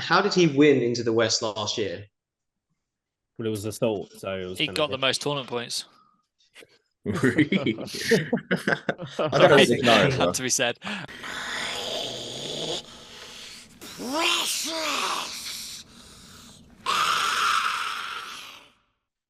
how did he win into the West last year? Well, it was assault, so it was He kind got of the most tournament points. Really? I don't Sorry, always know. had to be said.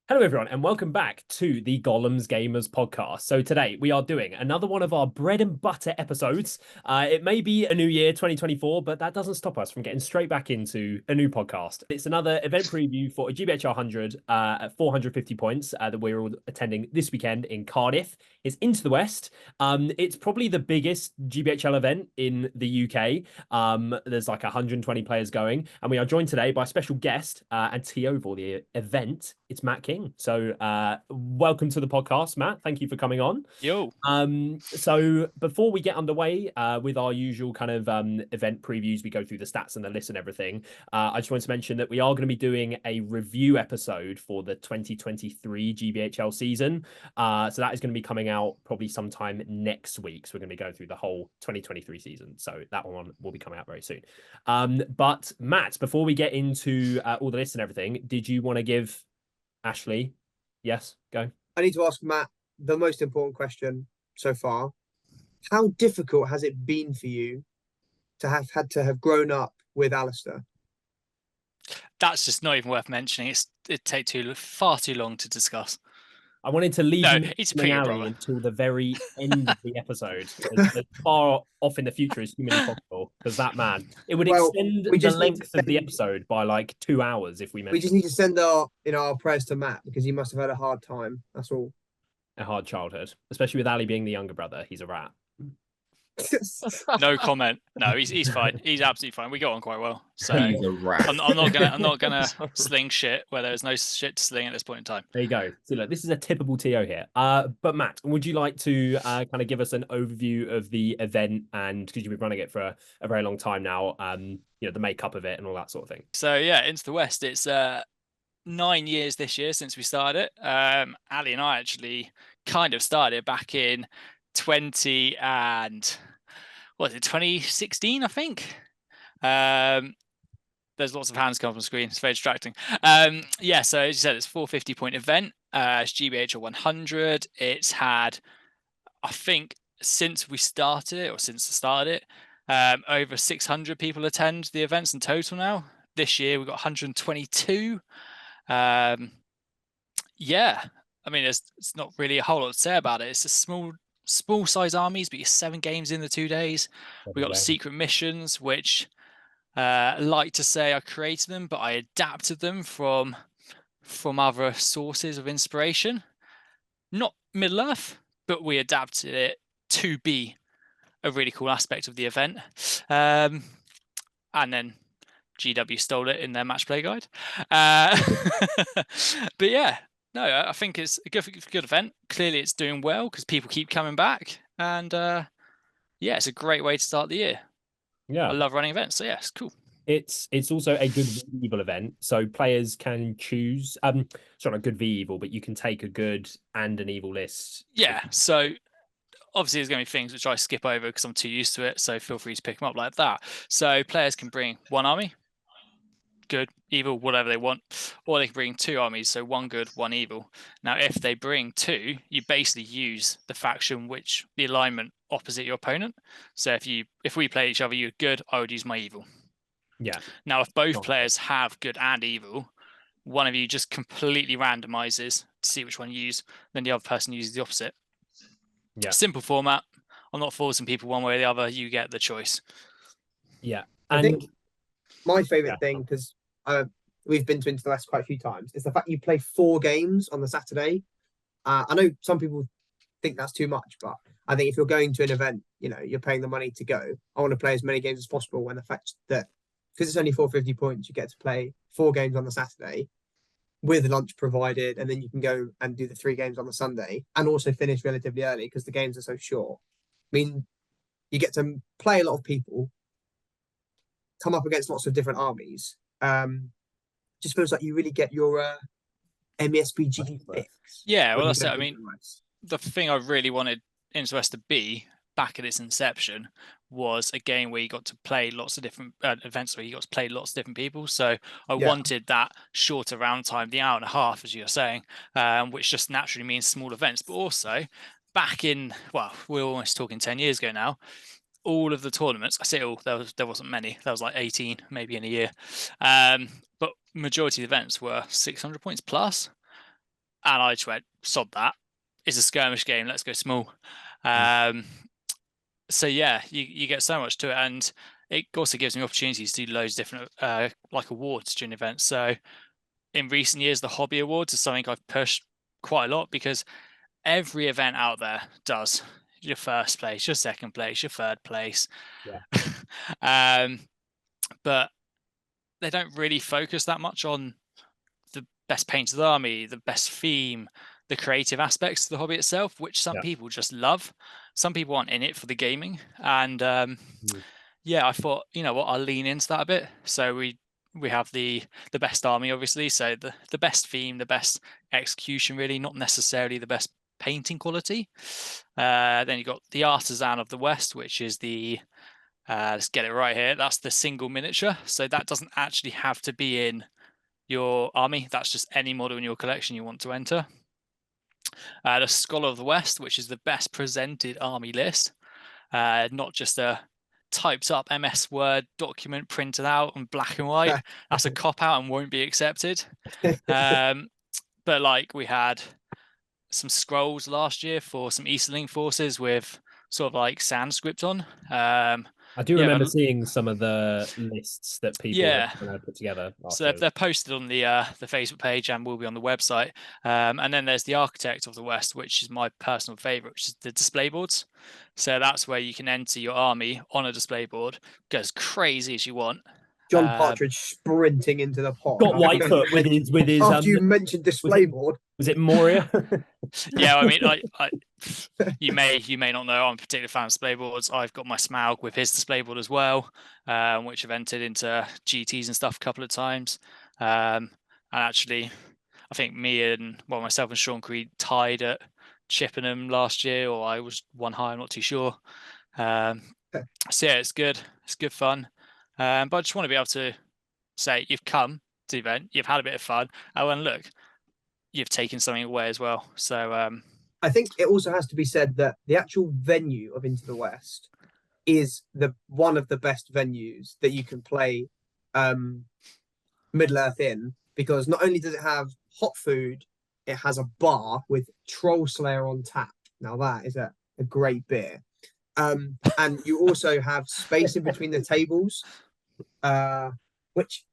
Hello, everyone, and welcome back to the Gollum's Gamers podcast. So today we are doing another one of our bread and butter episodes. It may be a new year, 2024, but that doesn't stop us from getting straight back into a new podcast. It's another event preview for a GBHL 100 at 450 points that we're all attending this weekend in Cardiff. It's Into the West. It's probably the biggest GBHL event in the UK. There's like 120 players going, and we are joined today by a special guest and TO for the event. It's Matt King. So welcome to the podcast, Matt. Thank you for coming on. Yo. So before we get underway with our usual kind of event previews, we go through the stats and the list and everything. I just wanted to mention that we are going to be doing a review episode for the 2023 GBHL season. So that is going to be coming out probably sometime next week. So we're going to be going through the whole 2023 season. So that one will be coming out very soon. But Matt, before we get into all the lists and everything, did you want to give Ashley? Yes, go. I need to ask Matt the most important question so far. How difficult has it been for you to have had to have grown up with Alistair? That's just not even worth mentioning. It'd take far too long to discuss. I wanted to leave it's pretty Ali until the very end of the episode, as far off in the future as humanly possible. Because that man, it would extend the length of the episode by like 2 hours if we mentioned. We just need to send our prayers to Matt because he must have had a hard time. That's all. A hard childhood, especially with Ali being the younger brother. He's a rat. No comment. No, he's fine. He's absolutely fine. We got on quite well. So He's a rat. I'm not gonna sling shit where there's no shit to sling at this point in time. There you go. So look, this is a typical TO here. But Matt, would you like to kind of give us an overview of the event, and because you've been running it for a very long time now, the makeup of it and all that sort of thing. So yeah, Into the West. It's 9 years this year since we started. Ali and I actually kind of started back in 2016, I think. There's lots of hands come up on the screen. It's very distracting. Yeah, so as you said, it's a 450 point event. It's GBHL 100. It's had, I think, since we started it, or since the start of it, over 600 people attend the events in total now. This year we've got 122. Yeah, I mean, it's not really a whole lot to say about it. It's a small size armies, but you're 7 games in the 2 days. We got the secret missions, which I like to say I created them, but I adapted them from other sources of inspiration. Not Middle Earth, but we adapted it to be a really cool aspect of the event. And then GW stole it in their match play guide. But yeah, no, I think it's a good event. Clearly it's doing well because people keep coming back. And yeah, it's a great way to start the year. Yeah, I love running events. So yeah, it's cool. It's also a good evil event, so players can choose. It's not a good v evil, but you can take a good and an evil list. Yeah, so obviously there's going to be things which I skip over because I'm too used to it. So feel free to pick them up like that. So players can bring 1 army, good, evil, whatever they want, or they can bring 2 armies, so 1 good, 1 evil. Now, if they bring 2, you basically use the faction which the alignment opposite your opponent. So if we play each other, you're good, I would use my evil. Yeah. Now, if both players have good and evil, one of you just completely randomizes to see which one you use, then the other person uses the opposite. Yeah. Simple format. I'm not forcing people one way or the other. You get the choice. Yeah. I think my favorite thing, because we've been to Into the West quite a few times, is the fact you play 4 games on the Saturday. I know some people think that's too much, but I think if you're going to an event, you're paying the money to go. I want to play as many games as possible, when the fact that because it's only 450 points, you get to play 4 games on the Saturday with lunch provided, and then you can go and do the 3 games on the Sunday and also finish relatively early because the games are so short. I mean, you get to play a lot of people, come up against lots of different armies. Just feels like you really get your MESBG fix. Yeah, well, that's it. I mean, the thing I really wanted Into West to be back at its inception was a game where you got to play lots of different events where you got to play lots of different people. So I wanted that shorter round time, the hour and a half, as you're saying, which just naturally means small events. But also back in, well, we're almost talking 10 years ago now, all of the tournaments, I say all, there wasn't many, there was like 18 maybe in a year, but majority of the events were 600 points plus, and I just went, sod that, it's a skirmish game, let's go small. So yeah, you get so much to it, and it also gives me opportunities to do loads of different like awards during events. So in recent years, the hobby awards is something I've pushed quite a lot, because every event out there does your first place, your second place, your third place. But they don't really focus that much on the best painted army, the best theme, the creative aspects of the hobby itself, which some people just love. Some people aren't in it for the gaming, and yeah, I thought, you know what, I'll lean into that a bit. So we have the best army, obviously, so the best theme, the best execution, really, not necessarily the best painting quality. Then you got the Artisan of the West, which is the let's get it right here, that's the single miniature, so that doesn't actually have to be in your army, that's just any model in your collection you want to enter. The Scholar of the West, which is the best presented army list, not just a typed up MS Word document printed out in black and white. That's a cop out and won't be accepted. But like, we had some scrolls last year for some Easterling forces with sort of like Sanskrit on. I do remember seeing some of the lists that people have put together. So they're posted on the Facebook page and will be on the website. And then there's the Architect of the West, which is my personal favorite, which is the display boards. So that's where you can enter your army on a display board, go as crazy as you want. John Partridge sprinting into the pot. Got Whitefoot with his. After you mentioned display board, was it Moria? Yeah, I mean, you may not know, I'm a particular fan of display boards. I've got my Smaug with his display board as well, which have entered into GTs and stuff a couple of times. And actually, I think myself and Sean Creed tied at Chippenham last year, or I was one high, I'm not too sure. So yeah, it's good. It's good fun. But I just want to be able to say, you've come to the event, you've had a bit of fun, and then look, you've taken something away as well. So I think it also has to be said that the actual venue of Into the West is one of the best venues that you can play Middle Earth in, because not only does it have hot food, it has a bar with Troll Slayer on tap. Now that is a great beer. And you also have space in between the tables, which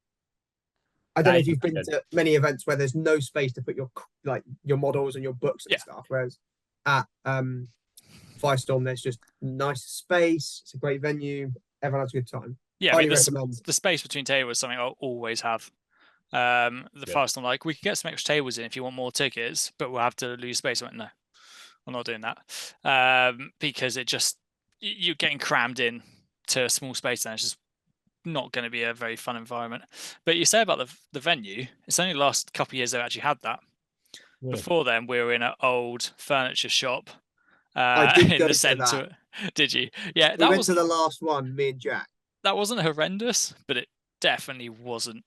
I don't know if you've been to many events where there's no space to put your models and your books and stuff. Whereas at Firestorm, there's just nice space. It's a great venue. Everyone has a good time. Yeah, I mean, the space between tables is something I'll always have. Firestorm, like, we could get some extra tables in if you want more tickets, but we'll have to lose space. I went, no, I'm not doing that, because you're getting crammed in to a small space, and it's just not going to be a very fun environment. But you say about the venue, it's only the last couple of years they've actually had that. Yeah. Before then, we were in an old furniture shop in the centre. Did you? Yeah, we went to the last one, me and Jack. That wasn't horrendous, but it definitely wasn't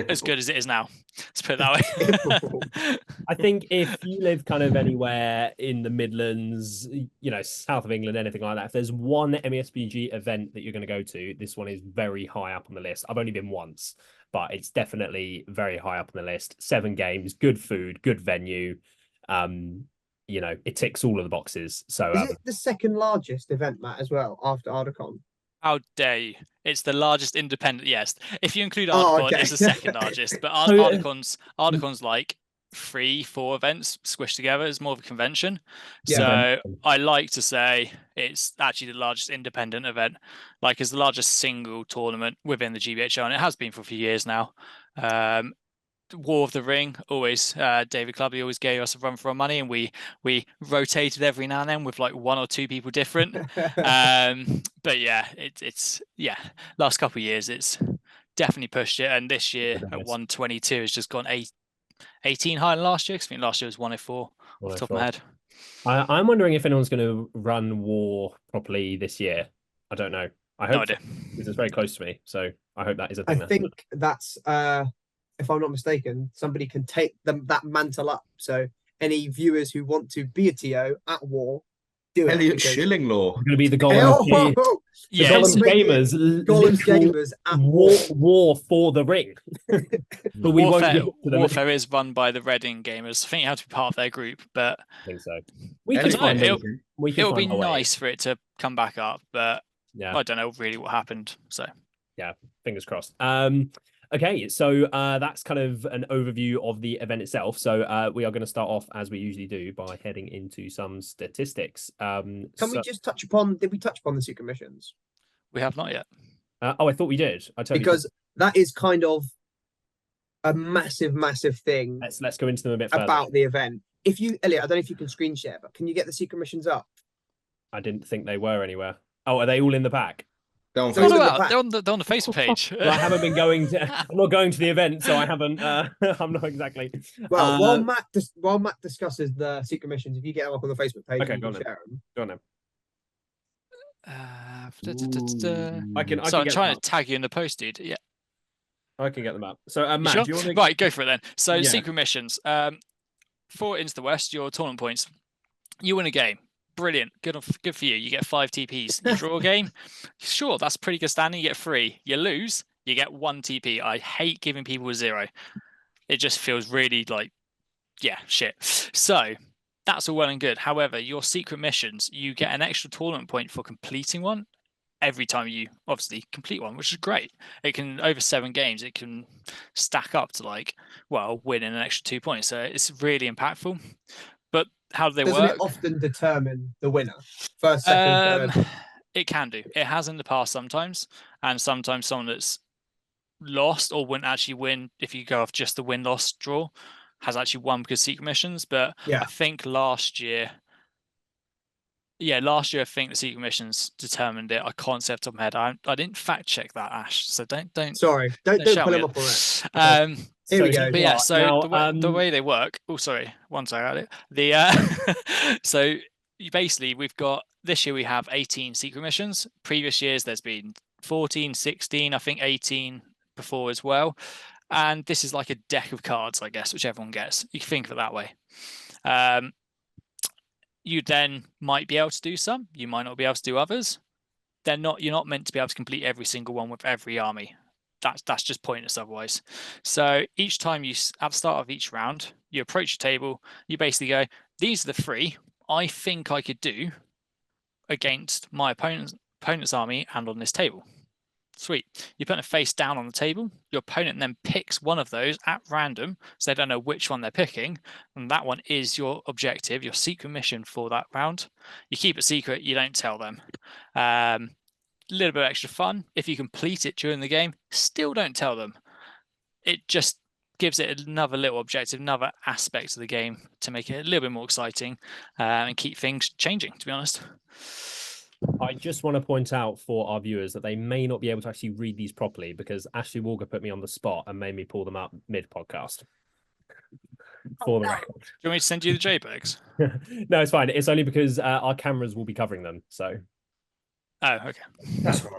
as good as it is now. Let's put it that way. I think if you live kind of anywhere in the Midlands, south of England, anything like that, if there's one MESBG event that you're going to go to, this one is very high up on the list. I've only been once, but it's definitely very high up on the list. 7 games, good food, good venue. It ticks all of the boxes. So is it the second largest event, Matt, as well, after Ardacon? How dare you? It's the largest independent. Yes, if you include Ardacon, it's the second largest. But Ardacon's like 3-4 events squished together. It's more of a convention. Yeah. So I like to say it's actually the largest independent event. Like, it's the largest single tournament within the GBHL, and it has been for a few years now. War of the Ring, always David Clubby always gave us a run for our money, and we rotated every now and then with like 1 or 2 people different. But yeah, it's last couple of years it's definitely pushed it, and this year at 122 has just gone 18 higher than last year, because I think last year was 104 off the top of my head. I'm wondering if anyone's going to run War properly this year. I don't know. I No hope idea. because it's very close to me. So I hope that is a I thing. think that's if I'm not mistaken, somebody can take that mantle up. So any viewers who want to be a TO at War, do it. Elliot because- Schillinglaw. It's going to be the Oh, Gollum. The Yeah, Gollum Make it gamers. Gollum's literal gamers at War. war for the ring. But we won't give it to them. Warfare is run by the Reading gamers. I think you have to be part of their group, but I think so. We Elliot can find Schillinglaw. it. We can it would be find our way. nice for it to come back up. But Yeah. I don't know really what happened. So Fingers crossed. Okay, so that's kind of an overview of the event itself. So we are going to start off as we usually do by heading into some statistics. Can we just touch upon? Did we touch upon the secret missions? we have not yet. Oh, I thought we did. I totally Because that is kind of a massive, massive thing let's go into them a bit further. about the event. If you, Elliot, I don't know if you can screen share, but can you get the secret missions up? I didn't think they were anywhere. Oh, are they all in the pack? They're on So is What it Facebook. the about? pack? They're on the Facebook page. Well, I haven't been going to. I'm not going to the event, so I haven't. I'm not exactly. Well, while Matt discusses the secret missions, if you get them up on the Facebook page, Okay, you go can on then. share them. Go on then. I I can so I'm get trying them to up. tag you in the post, dude. Yeah. I can get them up. So, You Matt, sure? do you want to? Right, go for it then. So Yeah. secret missions. For Into the West, your tournament points. You win a game. Brilliant. Good for you. You get 5 TPs. You draw a game. Sure, that's pretty good standing. You get 3. You lose, you get 1 TP. I hate giving people a 0. It just feels really like, yeah, shit. So that's all well and good. However, your secret missions, you get an extra tournament point for completing one every time you obviously complete one, which is great. It can, over 7 games, it can stack up to like, well, winning an extra 2 points. So it's really impactful. But how do they Doesn't work? it often determine the winner? First, second, third. It can do. It has in the past sometimes, and sometimes someone that's lost or wouldn't actually win if you go off just the win-loss draw has actually won because secret missions. But Yeah. I think last year I think the secret missions determined it. I can't say off the top of my head. I didn't fact check that, Ash. So don't Sorry, don't shout pull me him up. up on it. Here we go. But yeah, so Now, the way they work. Oh, sorry, one second. The so basically we've got this year we have 18 secret missions. Previous years there's been 14, 16, I think 18 before as well. And this is like a deck of cards, I guess, which everyone gets. You can think of it that way. You then might be able to do some. You might not be able to do others. You're not meant to be able to complete every single one with every army. That's just pointless otherwise. So each time at the start of each round, you approach your table, you basically go, these are the 3 I think I could do against my opponent's army and on this table. Sweet. You put a face down on the table. Your opponent then picks one of those at random, so they don't know which one they're picking. And that one is your objective, your secret mission for that round. You keep it secret. You don't tell them. Little bit of extra fun. If you complete it during the game, still don't tell them. It just gives it another little objective, another aspect of the game to make it a little bit more exciting and keep things changing, to be honest. I just want to point out for our viewers that they may not be able to actually read these properly because Ashley Walker put me on the spot and made me pull them up mid-podcast. For the record. Do you want me to send you the JPEGs? No, it's fine. It's only because our cameras will be covering them, so Oh, okay. That's right.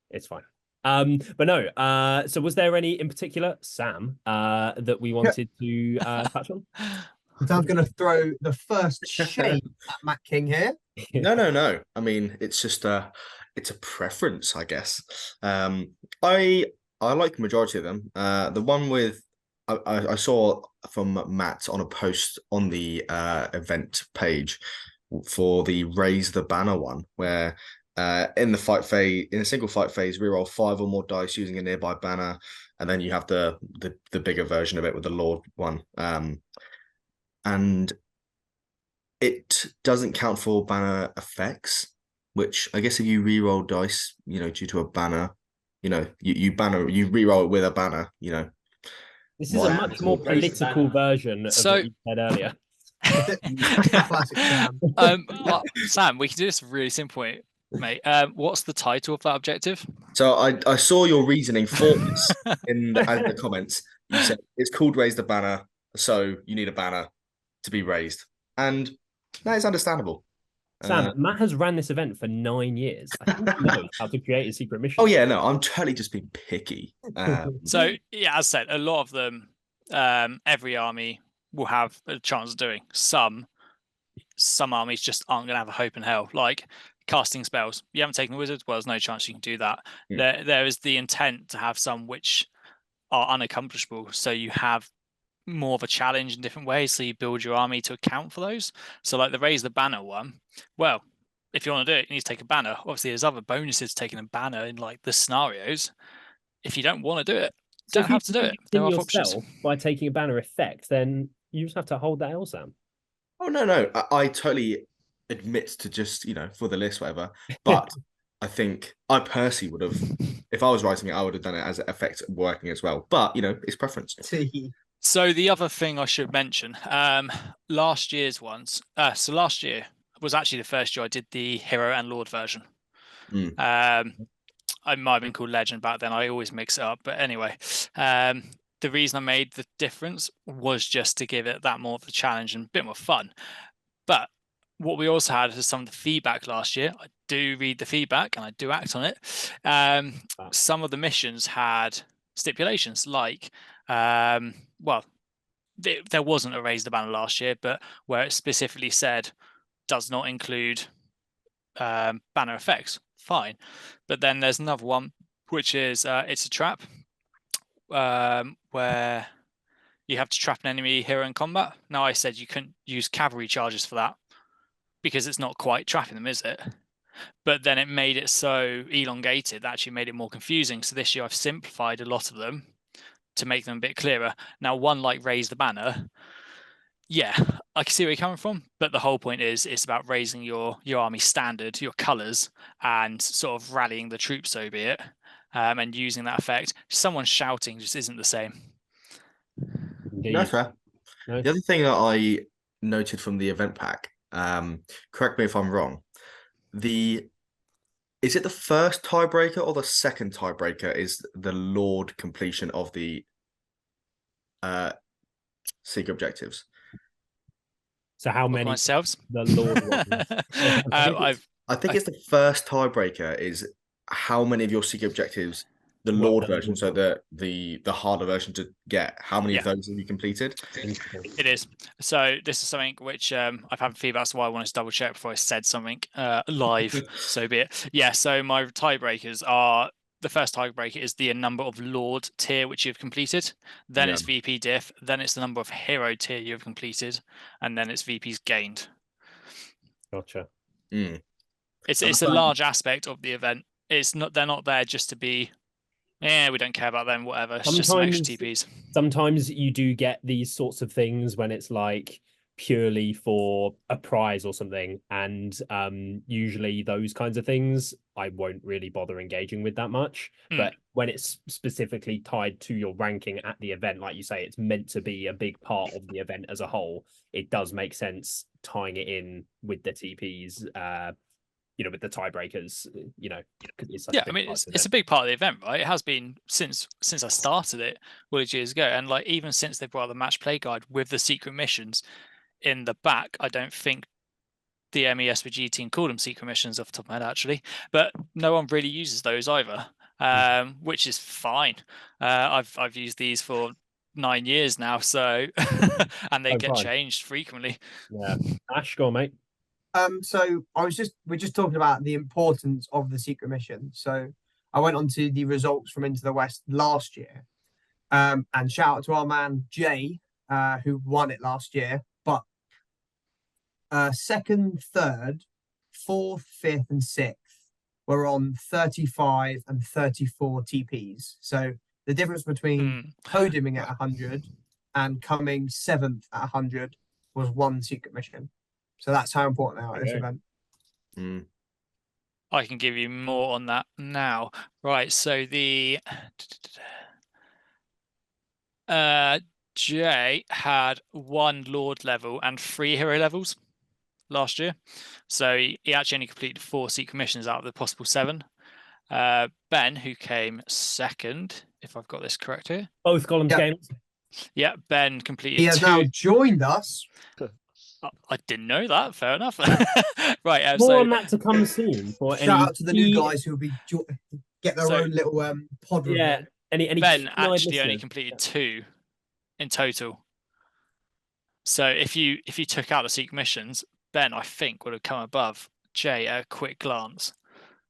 it's fine. But no, so was there any in particular, Sam, that we wanted to touch on? So I'm going to throw the first shade at Matt King here. No. I mean, it's just it's a preference, I guess. I like the majority of them. The one with I saw from Matt on a post on the event page for the raise the banner one, where in the fight phase, in a single fight phase, reroll 5 or more dice using a nearby banner, and then you have the bigger version of it with the Lord one. And it doesn't count for banner effects, which I guess if you reroll dice, due to a banner, you reroll it with a banner, This is a much more political version of what you said earlier. Classic Sam. Sam, we can do this really simple, mate. What's the title of that objective? So I saw your reasoning for this in the comments. You said it's called Raise the Banner, so you need a banner to be raised. And No, it's understandable. Sam, Matt has ran this event for 9 years. I think he knows how to create a secret mission. Oh yeah, no, I'm totally just being picky. So yeah, as I said, a lot of them, every army will have a chance of doing. Some armies just aren't going to have a hope in hell. Like casting spells, you haven't taken a wizard, well, there's no chance you can do that. There is the intent to have some which are unaccomplishable, so you have more of a challenge in different ways, so you build your army to account for those. So like the raise the banner one, well, if you want to do it, you need to take a banner. Obviously there's other bonuses to taking a banner in like the scenarios. If you don't want to do it, So don't have to do it. There are options. By taking a banner effect, then you just have to hold that L, Sam. Oh no, I totally admit to just, for the list, whatever. But I think I personally would have, if I was writing it, I would have done it as effect working as well. But it's preference. So the other thing I should mention, last year's ones. So last year was actually the first year I did the Hero and Lord version. I might have been called Legend back then. I always mix it up. But anyway, the reason I made the difference was just to give it that more of a challenge and a bit more fun. But what we also had is some of the feedback last year. I do read the feedback and I do act on it. Some of the missions had stipulations like, well, there wasn't a raise the banner last year, but where it specifically said does not include banner effects, fine. But then there's another one which is it's a trap, where you have to trap an enemy hero in combat. Now I said you couldn't use cavalry charges for that because it's not quite trapping them, is it? But then it made it so elongated that actually made it more confusing. So this year I've simplified a lot of them to make them a bit clearer. Now one like raise the banner, yeah, I can see where you're coming from, but the whole point is it's about raising your army standard, your colours, and sort of rallying the troops, so be it, and using that effect. Someone shouting just isn't the same. No, fair. No. The other thing that I noted from the event pack, correct me if I'm wrong, is it the first tiebreaker or the second tiebreaker is the Lord completion of the secret objectives? So how many? Myself? The Lord I think it's the first tiebreaker is how many of your secret objectives, the Lord version, so the harder version to get, how many of those have you completed? It is. So this is something which I've had feedback, so I wanted to double check before I said something live, so be it. Yeah, so my tiebreakers are, the first tiebreaker is the number of Lord tier which you've completed, then it's VP diff, then it's the number of hero tier you've completed, and then it's VPs gained. Gotcha. It's a large aspect of the event. It's not, they're not there just to be, we don't care about them, whatever. It's just some extra TPs. Sometimes you do get these sorts of things when it's like purely for a prize or something, and usually those kinds of things I won't really bother engaging with that much. But when it's specifically tied to your ranking at the event, like you say, it's meant to be a big part of the event as a whole, it does make sense tying it in with the TPs, with the tiebreakers, it's such I mean, it's a big part of the event, right? It has been since I started it all these years ago, and like even since they brought the match play guide with the secret missions in the back, I don't think the MESBG team called them secret missions off the top of my head, actually, but no one really uses those either, which is fine. I've used these for 9 years now, so and they get changed frequently. Yeah, Ash, go on, mate. So we're just talking about the importance of the secret mission. So I went on to the results from Into the West last year, and shout out to our man Jay, who won it last year. But second, third, fourth, fifth, and sixth were on 35 and 34 TPs. So the difference between podiuming at 100 and coming 7th at 100 was one secret mission. So that's how important they are at this event. I can give you more on that now. Right, so the Jay had 1 Lord level and 3 hero levels last year. So he actually only completed 4 secret missions out of the possible 7. Ben, who came second, if I've got this correct here. Both Gollum's games. Yeah, Ben completed He has 2. now joined us. I didn't know that. Fair enough. Right. More So on that to come soon. For Shout any out to the new key- guys who'll be get their So- own little pod Yeah, reveal. any Ben keen-eyed actually only listeners? completed 2 in total. So if you took out the secret missions, Ben, I think, would have come above Jay at a quick glance.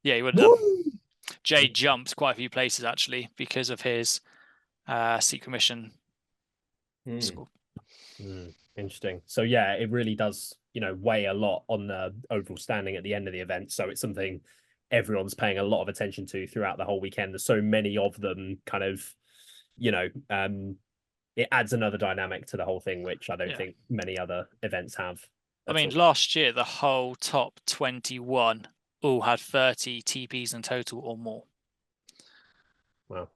Yeah, he would have done. Jay jumped quite a few places actually because of his secret mission score. Interesting. So yeah, it really does, weigh a lot on the overall standing at the end of the event. So it's something everyone's paying a lot of attention to throughout the whole weekend. There's so many of them kind of, it adds another dynamic to the whole thing, which I don't think many other events have. I mean, last year, the whole top 21 all had 30 TPs in total or more. Wow.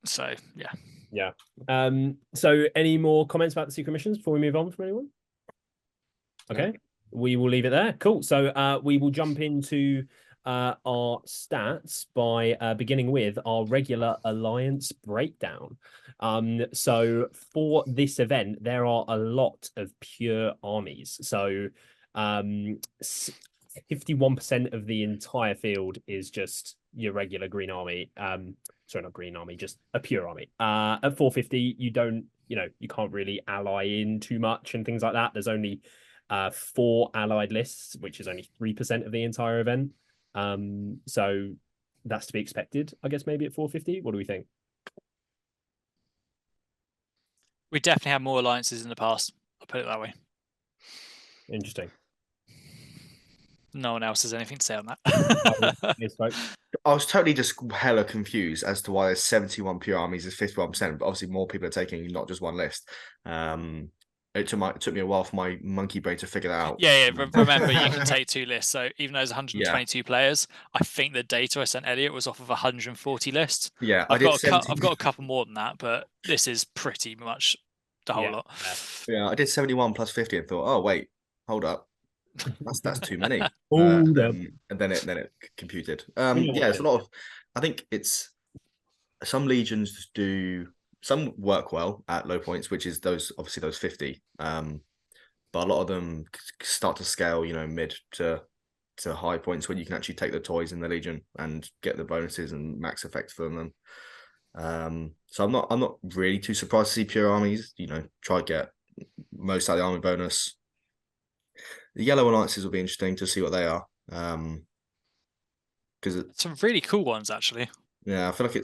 So, yeah. Yeah. So any more comments about the secret missions before we move on from anyone? Okay. No. We will leave it there. Cool. So we will jump into our stats by beginning with our regular alliance breakdown. So for this event, there are a lot of pure armies. So 51% of the entire field is just your regular green army. Sorry, not green army, just a pure army. At 450, you don't, you can't really ally in too much and things like that. There's only 4 allied lists, which is only 3% of the entire event. So that's to be expected, I guess, maybe at 450. What do we think? We definitely had more alliances in the past. I'll put it that way. Interesting. No one else has anything to say on that. Yes, folks. I was totally just hella confused as to why there's 71 pure armies is 51%, but obviously more people are taking not just one list. It took me a while for my monkey brain to figure that out. Yeah. Remember, you can take 2 lists. So even though there's 122 players, I think the data I sent Elliot was off of 140 lists. Yeah, I've got a couple more than that, but this is pretty much the whole lot. Yeah, I did 71 plus 50 and thought, oh wait, hold up. That's too many. Hold up. And then it computed. Yeah, it's a lot of. I think it's some legions do some work well at low points, which is those 50. But a lot of them start to scale, mid to high points when you can actually take the toys in the legion and get the bonuses and max effects from them. So I'm not really too surprised to see pure armies. Try to get most out of the army bonus. The yellow alliances will be interesting to see what they are. Because some really cool ones actually. Yeah, I feel like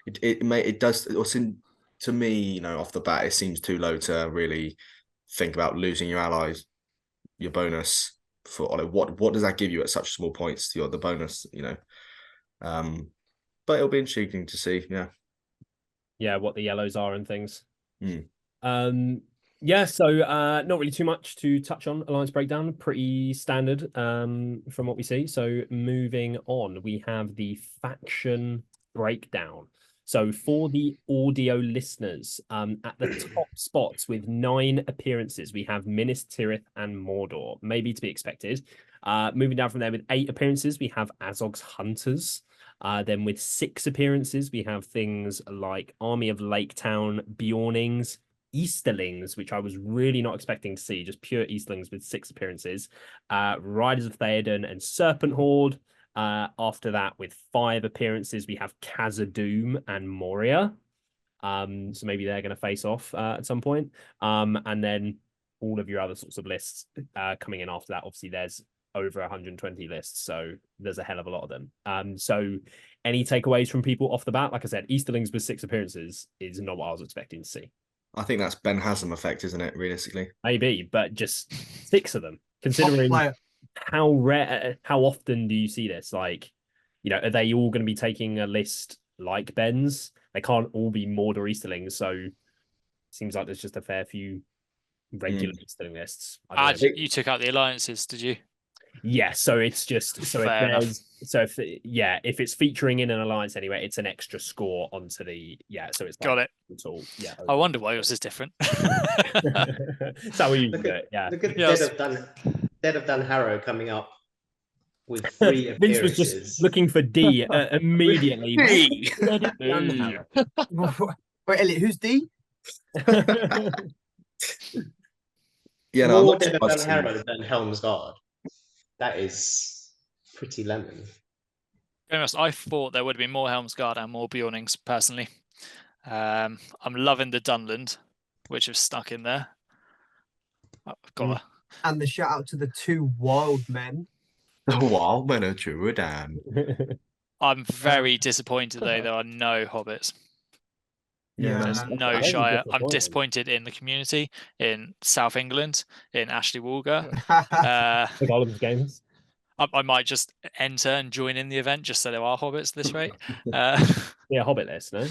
it does. To me, off the bat, it seems too low to really think about losing your allies, your bonus for what does that give you at such small points? The bonus, but it'll be interesting to see. Yeah, what the yellows are and things. Yeah, so not really too much to touch on. Alliance breakdown, pretty standard from what we see. So moving on, we have the faction breakdown. So for the audio listeners, at the top spots with 9 appearances, we have Minas Tirith and Mordor, maybe to be expected. Moving down from there with 8 appearances, we have Azog's Hunters. Then with 6 appearances, we have things like Army of Lake Town, Bjornings, Easterlings, which I was really not expecting to see, just pure Easterlings with 6 appearances. Riders of Theoden and Serpent Horde. After that, with 5 appearances, we have Khazad-dûm and Moria. So maybe they're going to face off at some point. And then all of your other sorts of lists coming in after that. Obviously, there's over 120 lists, so there's a hell of a lot of them. So any takeaways from people off the bat? Like I said, Easterlings with 6 appearances is not what I was expecting to see. I think that's Ben Haslam effect, isn't it? Realistically, maybe, but just 6 of them. Considering how rare, how often do you see this? Like, are they all going to be taking a list like Ben's? They can't all be Mordor Easterlings, so it seems like there's just a fair few regular Easterling lists. You took out the alliances, did you? Yeah, so it's just if it's featuring in an alliance anyway, it's an extra score onto the so it's got it. All, I wonder why yours is different. That's how we usually do it. Yeah. Look at Dead of Dan Harrow coming up with 3 appearances. Vince was just looking for D immediately. Wait, Elliot, who's D? Yeah, no, I'm More not Dead of surprised to see Harrow than Helm's Guard. That is pretty lemon. To be honest, I thought there would have been more Helmsguard and more Bjornings personally. I'm loving the Dunland, which have stuck in there. I've got And the shout out to the 2 wild men. Wild Men of Druidan. I'm very disappointed though there are no hobbits. Yeah, no, There's no very Shire. I'm disappointing. disappointed in the community in South England, in Ashley Walker. The Gollum's games. I might just enter and join in the event just so there are hobbits at this rate. Yeah, Hobbit list, no?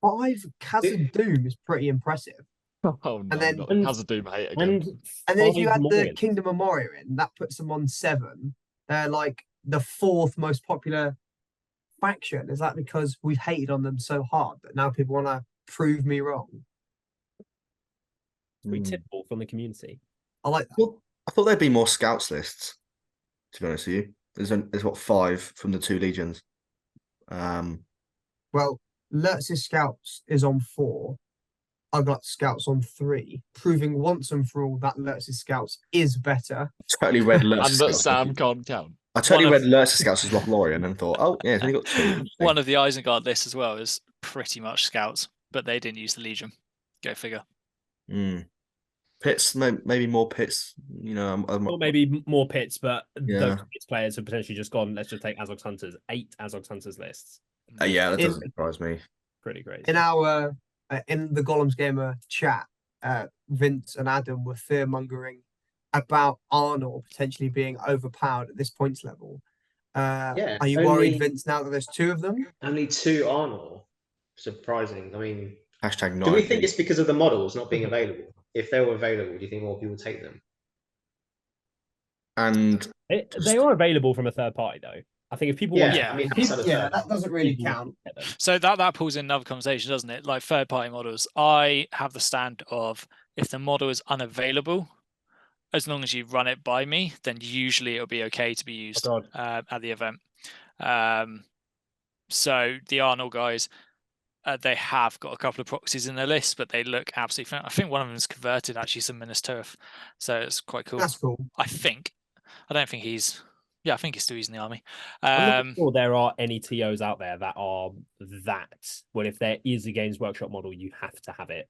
5 Khazad Doom is pretty impressive. Oh no, then- not the Khazad-dûm hate again. And then if you five add the Morgans. Kingdom of Moria in, that puts them on 7. They're like the 4th most popular faction. Is that because we've hated on them so hard that now people want to prove me wrong? Pretty typical from the community. I like that. Well, I thought there'd be more scouts lists. To be honest with you, there's what 5 from the 2 legions. Well, Lurtz's Scouts is on 4. I got Scouts on 3, proving once and for all that Lurtz's Scouts is better. Totally read And Lurtz's that Scouts. Sam can't count. I totally One read of- Lurtz's Scouts as Lothlorien and thought, oh yeah, it's only got 2. One of the Isengard lists as well is pretty much Scouts, but they didn't use the Legion. Go figure. Pits, maybe more pits. You know, Or maybe more pits, but Yeah. those pits players have potentially just gone, let's just take Azog's Hunters. 8 Azog's Hunters lists. yeah, that In- doesn't surprise me. Pretty crazy. In our in the Gollum's Gamer chat, Vince and Adam were fear-mongering about Arnor potentially being overpowered at this points level. Yeah, Are you worried, Vince, now that there's 2 of them? Only 2 Arnor. Surprising. I mean, Hashtag do we not. think it's because of the models not being available? If they were available, do you think more people take them? And They are available from a third party, though. I think if people want Yeah. I mean, if people- outside of Yeah, third that party. doesn't really people count. get them. So that pulls in another conversation, doesn't it? Like third-party models. I have the stand of if the model is unavailable, as long as you run it by me, then usually it'll be okay to be used God. at the event. So the Arnold guys, they have got a couple of proxies in their list, but they look absolutely fine. I think one of them is converted actually some Minas Tirith, so it's quite cool. That's cool. I think. I don't think he's. Yeah, I think he's still using the army. I'm not sure there are any TOs out there that are that. Well, if there is a Games Workshop model, you have to have it.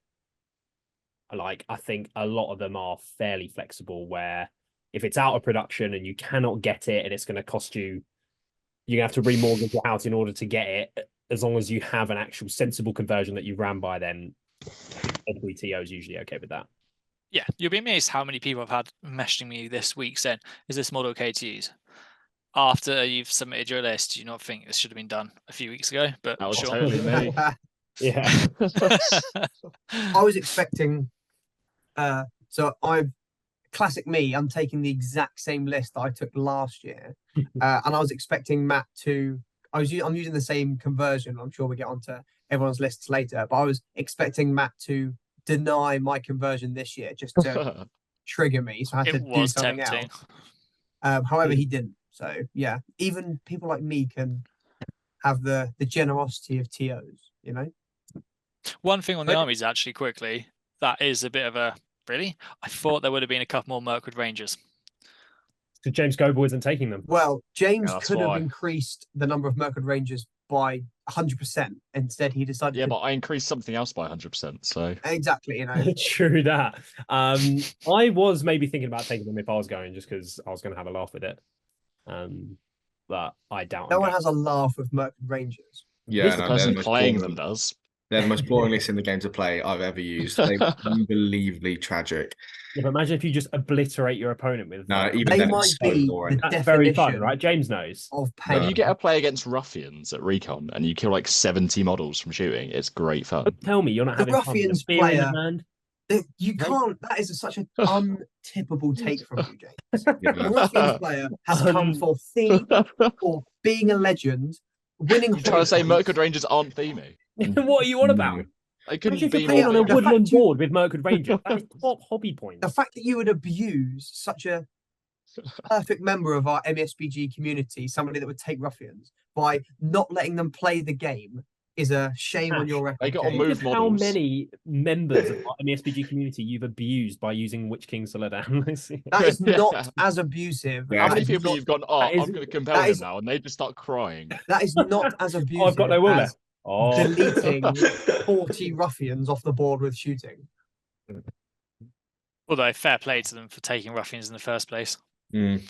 Like, I think a lot of them are fairly flexible, where if it's out of production and you cannot get it and it's going to cost you, you're going to have to remortgage your house in order to get it. As long as you have an actual sensible conversion that you ran by, then every TO is usually okay with that. Yeah, you'll be amazed how many people have had messaging me this week saying, "Is this model okay to use?" After you've submitted your list, do you not think this should have been done a few weeks ago? But That was sure. totally me. Yeah. I was expecting so I'm classic me, I'm taking the exact same list that I took last year. And I was expecting Matt to I'm using the same conversion. I'm sure we'll get onto everyone's lists later, but I was expecting Matt to deny my conversion this year just to trigger me. So I had to It do was something tempting. else. However, he didn't. So yeah, even people like me can have the generosity of TOs, you know? One thing on the But- armies, actually, quickly, that is a bit of a really. I thought there would have been a couple more Mirkwood Rangers. So James Goble isn't taking them. Well, James that's could have why. increased the number of Mirkwood Rangers by 100%. Instead, he decided Yeah, to but I increased something else by 100%. So exactly, you know. True that. I was maybe thinking about taking them if I was going, just because I was going to have a laugh with it. But I doubt. No I'm one going. has a laugh with Mirkwood Rangers. yeah, the no, person they're the most playing boring- them does. They're the most boring list in the game to play I've ever used. They're unbelievably tragic. Yeah, but imagine if you just obliterate your opponent with. No, like, even They then might it's so be boring. the that's very fun, definition right? James knows. of No. If pain. you get a play against ruffians at Recon and you kill like 70 models from shooting, it's great fun. Don't tell me you're not The having fun with a Ruffians spear in player- your hand. You Right? can't. That is such an untippable take from you, James. Yeah. The Ruffians player has come for theme, for being a legend, winning. You're trying to say hobby Mirkwood points. Rangers aren't themey. What are you on about? No. They couldn't Imagine if you're be playing more on a The themey. fact woodland you- board with Mirkwood Rangers. That is top hobby points. The fact that you would abuse such a perfect member of our MESBG community, somebody that would take ruffians, by not letting them play the game is a shame on your record. They got on Jake. move Just how models. many members of the MESBG community you've abused by using Witch King Soladan. That is not as abusive. Yeah. How That many is people not- you've gone, oh, that is- I'm going to compel that him is- now, and they just start crying. That is not as abusive I've got no will as left. Oh, deleting 40 ruffians off the board with shooting. Although fair play to them for taking ruffians in the first place. Mm.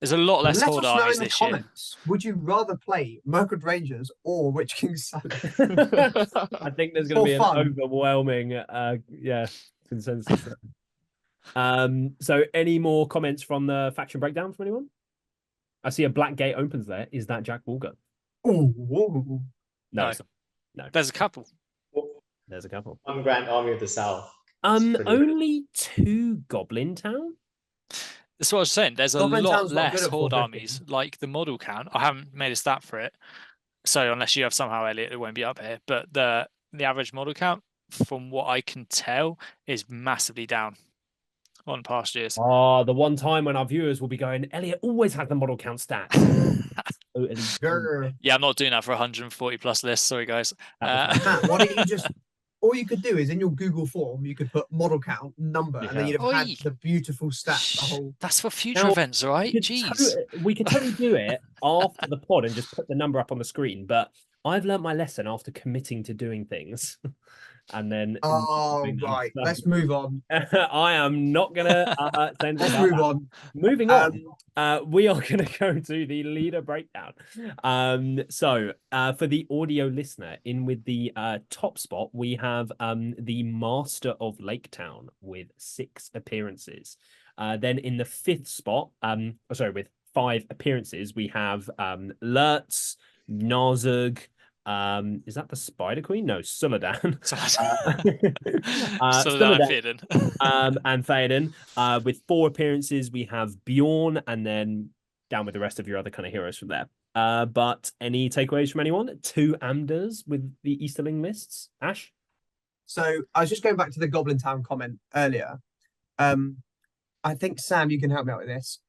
There's a lot less Let horde us know armies in the this year. comments. Would you rather play Merkwood Rangers or Witch King Salad? I think there's going to For be an fun. overwhelming, consensus. There. So any more comments from the faction breakdown from anyone? I see a Black Gate opens there. Is that Jack Walker? Ooh, whoa. No, No. it's not. There's a couple. There's a couple. One Grand Army of the South. Pretty good. Only 2 Goblin Town. That's what I was saying. There's a Goblin lot Town's not good less at horde 450. armies, like the model count. I haven't made a stat for it, so unless you have somehow, Elliot, it won't be up here. But the average model count, from what I can tell, is massively down on past years. Oh, the one time when our viewers will be going, Elliot always has the model count stats. Totally. Grr. Yeah, I'm not doing that for 140 plus lists. Sorry, guys. That was Matt, why don't you just... All you could do is in your Google form, you could put model count, number, and then Yeah. you'd have had Oi. the beautiful stats. The Shh, whole... That's for future Now, events, all right? We could Jeez. we could totally do it after the pod and just put the number up on the screen. But I've learned my lesson after committing to doing things, and then. Oh, doing them. right. So, Let's move on. I am not gonna say anything Let's about move that. on. Moving on, we are going to go to the leader breakdown. So for the audio listener, in with the top spot, we have the Master of Lake Town with 6 appearances. Then in the 5th spot, with 5 appearances, we have Lurtz, Narzug. Is that the Spider Queen? No, Suladan. Suladan Theoden. And Theoden. With 4 appearances, we have Bjorn, and then down with the rest of your other kind of heroes from there. But any takeaways from anyone? 2 Amders with the Easterling lists. Ash? So I was just going back to the Goblin Town comment earlier. I think, Sam, you can help me out with this.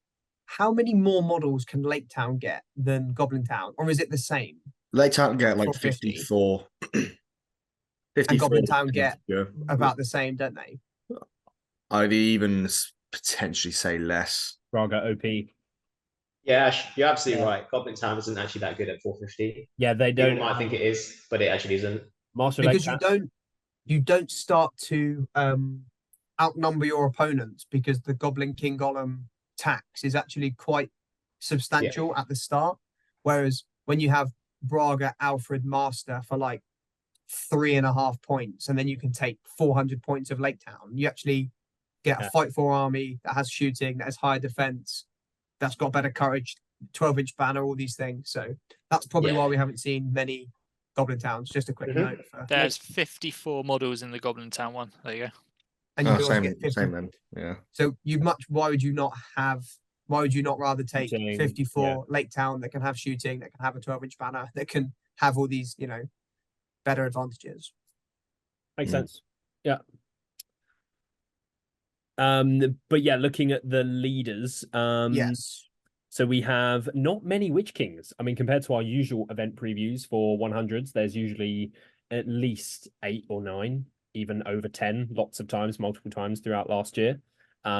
How many more models can Lake Town get than Goblin Town? Or is it the same? Lake Town get like 450. 54. And Goblin Town get Yeah. about the same, don't they? I'd even potentially say less. Braga OP. Yeah, Ash, you're absolutely Yeah. right. Goblin Town isn't actually that good at 450. Yeah, they People don't. might think it is, but it actually isn't. Master of Lake Because Town. you don't start to outnumber your opponents, because the Goblin King Gollum tax is actually quite substantial at the start. Whereas when you have Braga, Alfred, Master for like 3.5 points, and then you can take 400 points of Lake Town, you actually get a fight for army that has shooting, that has higher defense, that's got better courage, 12-inch banner, all these things. So that's probably why we haven't seen many Goblin Towns. Just a quick note. There's 54 models in the Goblin Town one. There you go. And you Oh, can also same, get 50. same then. Yeah. So why would you not rather take Shooting, 54 Lake Town that can have shooting, that can have a 12-inch banner, that can have all these, better advantages? Makes sense. Yeah. But yeah, looking at the leaders, Yes. so we have not many Witch Kings. I mean, compared to our usual event previews for 100s, there's usually at least 8 or 9, even over 10, lots of times, multiple times throughout last year.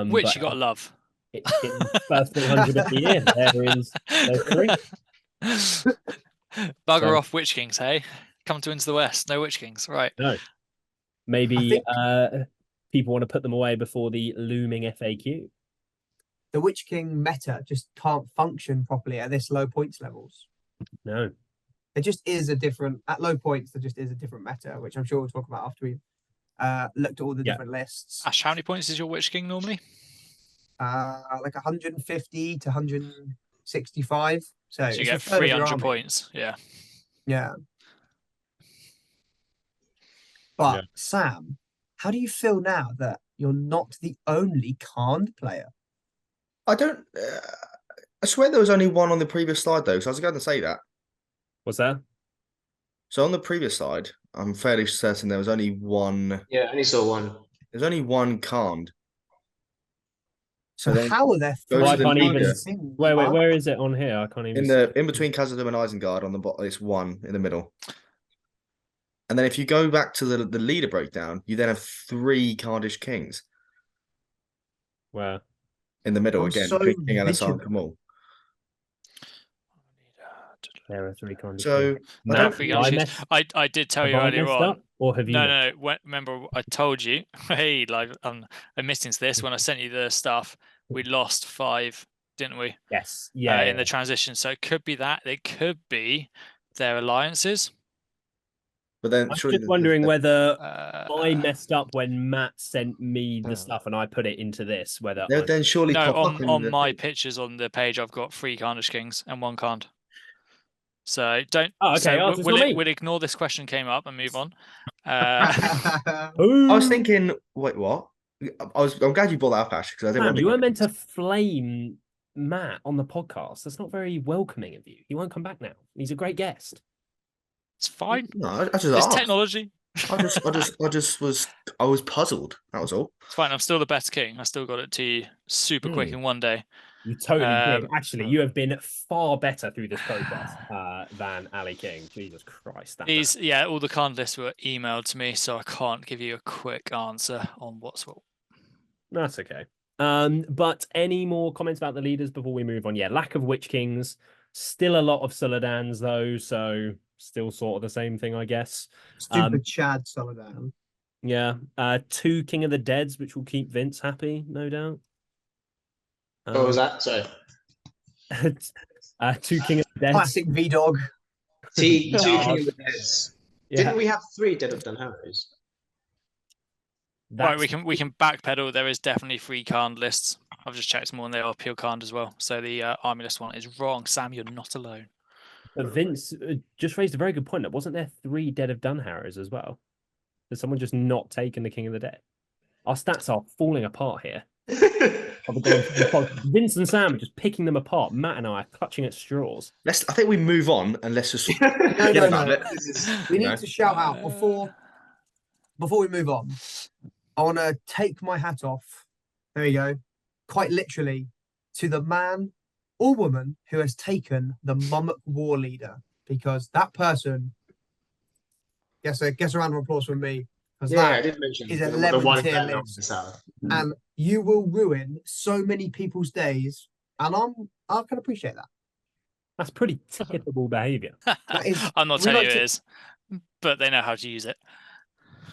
Which but you got to love. in the first 100 of the year, there's 3. Bugger So- off Witch Kings, hey? Come to Into the West. No Witch Kings, right? No. Maybe think- people want to put them away before the looming FAQ. The Witch King meta just can't function properly at this low points levels. No. It just is at low points, there just is a different meta, which I'm sure we'll talk about after we've looked at all the different lists. Ash, how many points is your Witch King normally? Like 150 to 165. So, So it's you a get third of your 300 army. points. Yeah. Yeah. But Yeah. Sam, how do you feel now that you're not the only Khand player? I don't. I swear there was only one on the previous slide though, so I was going to say that. What's that? So on the previous slide, I'm fairly certain there was only one. Yeah, I only saw one. There's only one Khand. So then how are there go three to the can't even- Khands in Wait, Khand? where is it on here? I can't even in see. in between Khazad and Isengard on the bottom, it's one in the middle. And then if you go back to the leader breakdown, you then have 3 Cardish Kings Where in the middle I'm again. so King Alisal and vigilant. Kamal. there are 3 conditions. So I Matt, don't Free have Cardish I Kings. messed, I did tell have you I earlier messed on. up, or have you? No. Remember, I told you. Hey, like I'm missing this when I sent you the stuff. We lost 5, didn't we? Yes. Yeah. In the transition, so it could be that. It could be their alliances. But then I'm surely just wondering whether Uh, I messed up when Matt sent me the Oh. stuff and I put it into this. Whether they'll I then surely no, pop up in on the my thing. pictures on the page, I've got 3 Cardish Kings and 1 Card. So don't. Oh, okay. So Oh, so it's not me. we'll ignore this question came up and move on. I was thinking, wait, what? I'm glad you brought that up, Ash, because I didn't Sam, want to you be weren't meant to flame Matt on the podcast. That's not very welcoming of you. He won't come back now. He's a great guest. It's fine. No, I just It's asked. technology. I was puzzled. That was all. It's fine. I'm still the best king. I still got it to you super quick in one day. You totally did. Actually, oh. you have been far better through this process than Ali King. Jesus Christ. That all the card lists were emailed to me, so I can't give you a quick answer on what's what. That's okay. But any more comments about the leaders before we move on? Yeah, lack of Witch Kings. Still a lot of Suladans, though, so still sort of the same thing, I guess. Stupid Chad Solidan. Yeah. 2 King of the Deads, which will keep Vince happy, no doubt. What was that? Sorry. 2 King of the Deads. Classic V-Dog. Two King of the Deads. Yeah. Didn't we have 3 Dead of Dunharrows? Right, we can backpedal. There is definitely 3 Khan lists. I've just checked them all, and they are pure Khan as well. So the army list one is wrong. Sam, you're not alone. But Vince just raised a very good point. That wasn't there 3 Dead of Dunharrows as well? Has someone just not taken the King of the Dead? Our stats are falling apart here. Vince and Sam are just picking them apart. Matt and I are clutching at straws. I think we move on and let's just No. about it. We need to shout out before we move on. I want to take my hat off. There you go. Quite literally to the man or woman who has taken the Mummock War Leader, because that person gets a round of applause from me. Yeah, I did mention is the 11 one tier down list. the south. And you will ruin so many people's days, and I can appreciate that. That's pretty typical behaviour. I'm not telling you it is, but they know how to use it.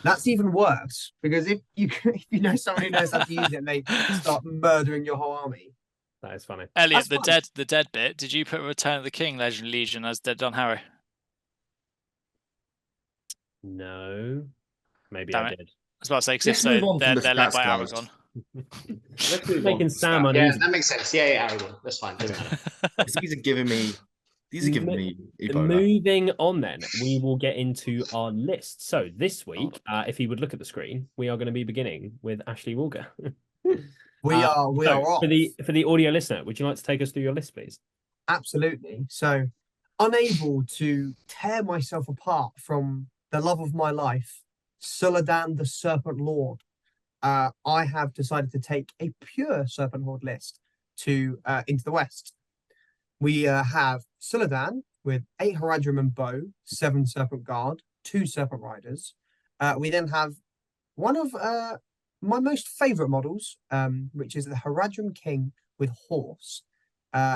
That's even worse, because if you know someone who knows how to use it and they start murdering your whole army. That is funny. Elliot, That's the dead bit. Did you put Return of the King Legion as Dead Don Harrow? No, maybe Damn I it. did. I was about to say, because if Let's move so, on from they're the led stats, by guys. Aragon. Let's move Making on. Sam Yeah, uneasy. that makes sense. Yeah, Aragon. That's fine. Doesn't matter. These are giving me Ebola. Moving on then, we will get into our list. So this week, if you would look at the screen, we are going to be beginning with Ashley Walker. We are off. For the audio listener, would you like to take us through your list, please? Absolutely. So, unable to tear myself apart from the love of my life, Suladan the Serpent Lord, I have decided to take a pure Serpent Horde list to into the west. We have Suladan with 8 Haradrim and Bow, 7 Serpent Guard, 2 Serpent Riders. We then have one of my most favourite models, which is the Haradrim King with Horse.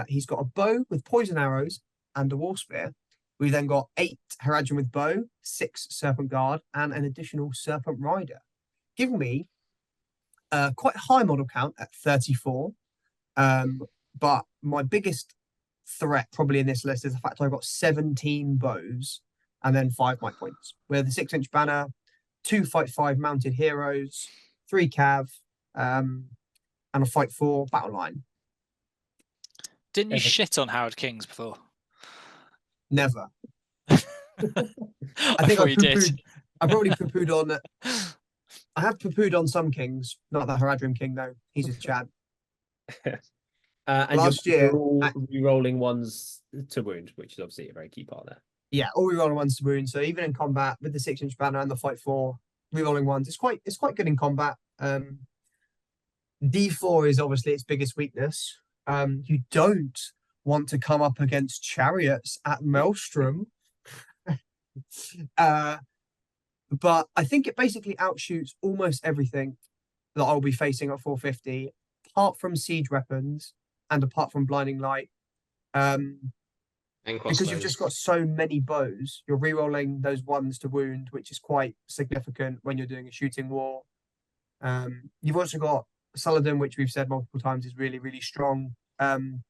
He's got a bow with poison arrows and a war spear. We then got 8 Haradrim with bow, 6 Serpent Guard, and an additional Serpent Rider, giving me quite a high model count at 34. But my biggest threat probably in this list is the fact I've got 17 bows and then 5 might points. With a 6-inch banner, 2 Fight 5 mounted heroes, 3 cav, and a Fight 4 battle line. Didn't you shit on Howard Kings before? Never. I think thought you did. I probably poo-pooed on. I have poo-pooed on some kings, not the Haradrim King though. He's a Chad. And Last you're year, all re-rolling ones to wound, which is obviously a very key part there. Yeah, all rerolling ones to wound. So even in combat with the 6-inch banner and the Fight 4 rerolling ones, it's quite good in combat. D4 is obviously its biggest weakness. You don't want to come up against chariots at Maelstrom. But I think it basically outshoots almost everything that I'll be facing at 450, apart from siege weapons and apart from blinding light. And Because you've just got so many bows, you're rerolling those ones to wound, which is quite significant when you're doing a shooting war. You've also got Saladin, which we've said multiple times is really, really strong. And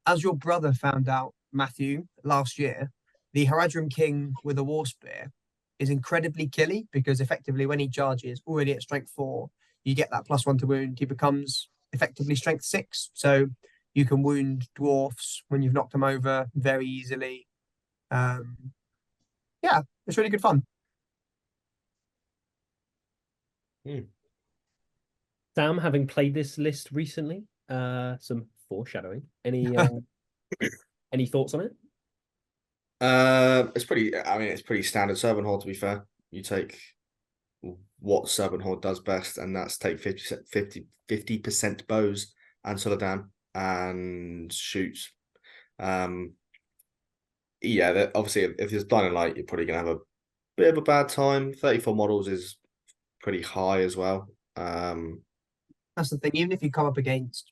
as your brother found out, Matthew, last year, the Haradrim King with a War Spear is incredibly killy because effectively when he charges already at strength 4, you get that +1 to wound. He becomes effectively strength 6. So you can wound dwarfs when you've knocked them over very easily. Yeah, it's really good fun. Sam, having played this list recently, some foreshadowing. Any thoughts on it? It's pretty. I mean, it's pretty standard Servant Horde. To be fair, you take what Servant Horde does best, and that's take 50% bows and Soladan and shoots. Yeah, obviously, if there's blinding light, you're probably gonna have a bit of a bad time. 34 models is pretty high as well. That's the thing. Even if you come up against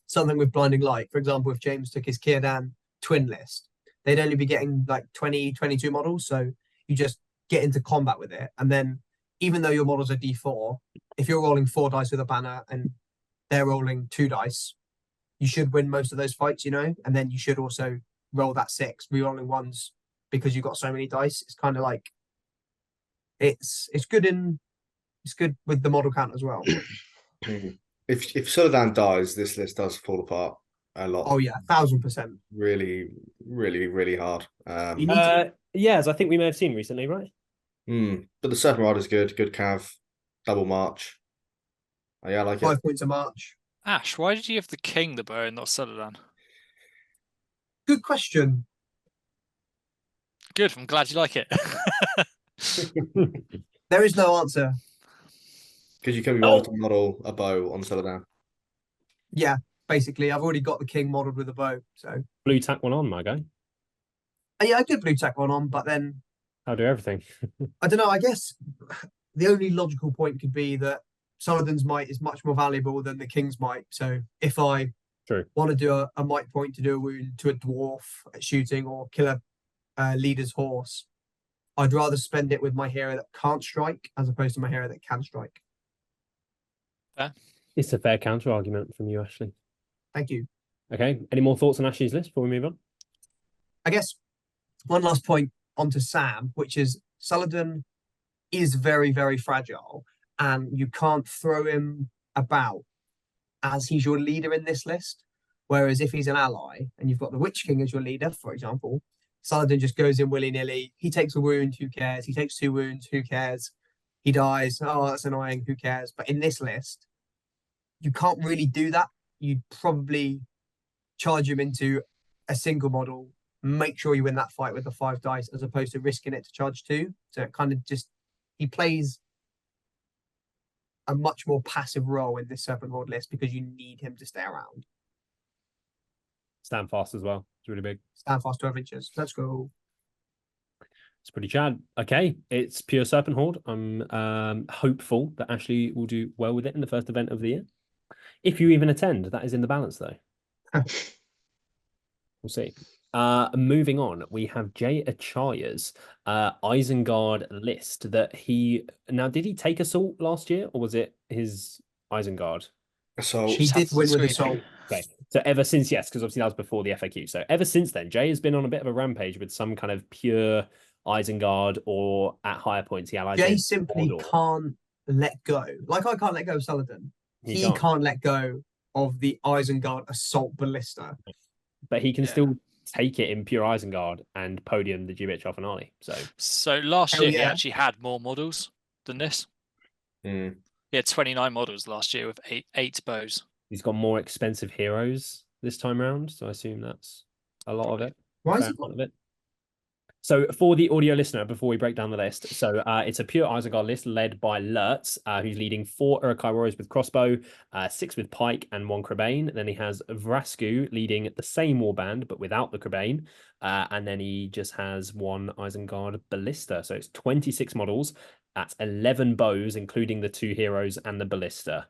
something with blinding light, for example, if James took his Círdan twin list, they'd only be getting like 20, 22 models. So you just get into combat with it. And then even though your models are D4, if you're rolling 4 dice with a banner and they're rolling 2 dice, you should win most of those fights, And then you should also roll that 6, re-rolling ones because you've got so many dice. It's kind of like it's good with the model count as well. If Soladan dies, this list does fall apart a lot. Oh yeah, 1000%. Really, really, really hard. Yes, I think we may have seen recently, right? But the Serpent Rider is good. Good cav, double march. Oh, yeah, I like 5 it. points a march. Ash, why did you give the king the bow and not Soladan? Good question. Good, I'm glad you like it. There is no answer. Because you can be bothered to model a bow on Soladan. Yeah, basically, I've already got the king modelled with a bow. So Blue tack one on, my guy. yeah, I could blue tack one on, but then I'll do everything. I don't know. I guess the only logical point could be that Saladin's might is much more valuable than the king's might. So if I want to do a might point to do a wound to a dwarf at shooting or kill a leader's horse, I'd rather spend it with my hero that can't strike as opposed to my hero that can strike. Fair. It's a fair counter argument from you, Ashley. Thank you. Okay. Any more thoughts on Ashley's list before we move on? I guess one last point onto Sam, which is Saladin is very, very fragile and you can't throw him about as he's your leader in this list. Whereas if he's an ally and you've got the Witch King as your leader, for example, Saladin just goes in willy-nilly. He takes a wound, who cares? He takes 2 wounds, who cares? He dies, oh, that's annoying, who cares? But in this list, you can't really do that. You'd probably charge him into a single model, make sure you win that fight with the 5 dice as opposed to risking it to charge 2. So it kind of just, he plays a much more passive role in this Serpent Horde list because you need him to stay around. Stand fast as well. It's really big. Stand fast 12 inches. Let's go. It's pretty chad. Okay, it's pure Serpent Horde. I'm hopeful that Ashley will do well with it in the first event of the year. If you even attend, that is in the balance though. We'll see. Moving on, we have Jay Achaya's Isengard list that he... Now, did he take Assault last year or was it his Isengard? So he did win with Assault. Okay, so ever since, yes, because obviously that was before the FAQ. So ever since then, Jay has been on a bit of a rampage with some kind of pure Isengard or at higher points he allies. Jay simply can't let go. Like I can't let go of Saladin. He can't let go of the Isengard Assault Ballista. But he can still take it in pure Isengard and podium the GBHL finale. So last year he actually had more models than this. He had 29 models last year with eight bows. He's got more expensive heroes this time round, so I assume that's a lot of it. Why is it? So for the audio listener, before we break down the list, so it's a pure Isengard list led by Lurtz, who's leading 4 Uruk-hai warriors with crossbow, 6 with pike, and 1 Crebain. Then he has Vrasku leading the same warband, but without the Crebain. And then he just has 1 Isengard ballista. So it's 26 models. That's 11 bows, including the 2 heroes and the ballista.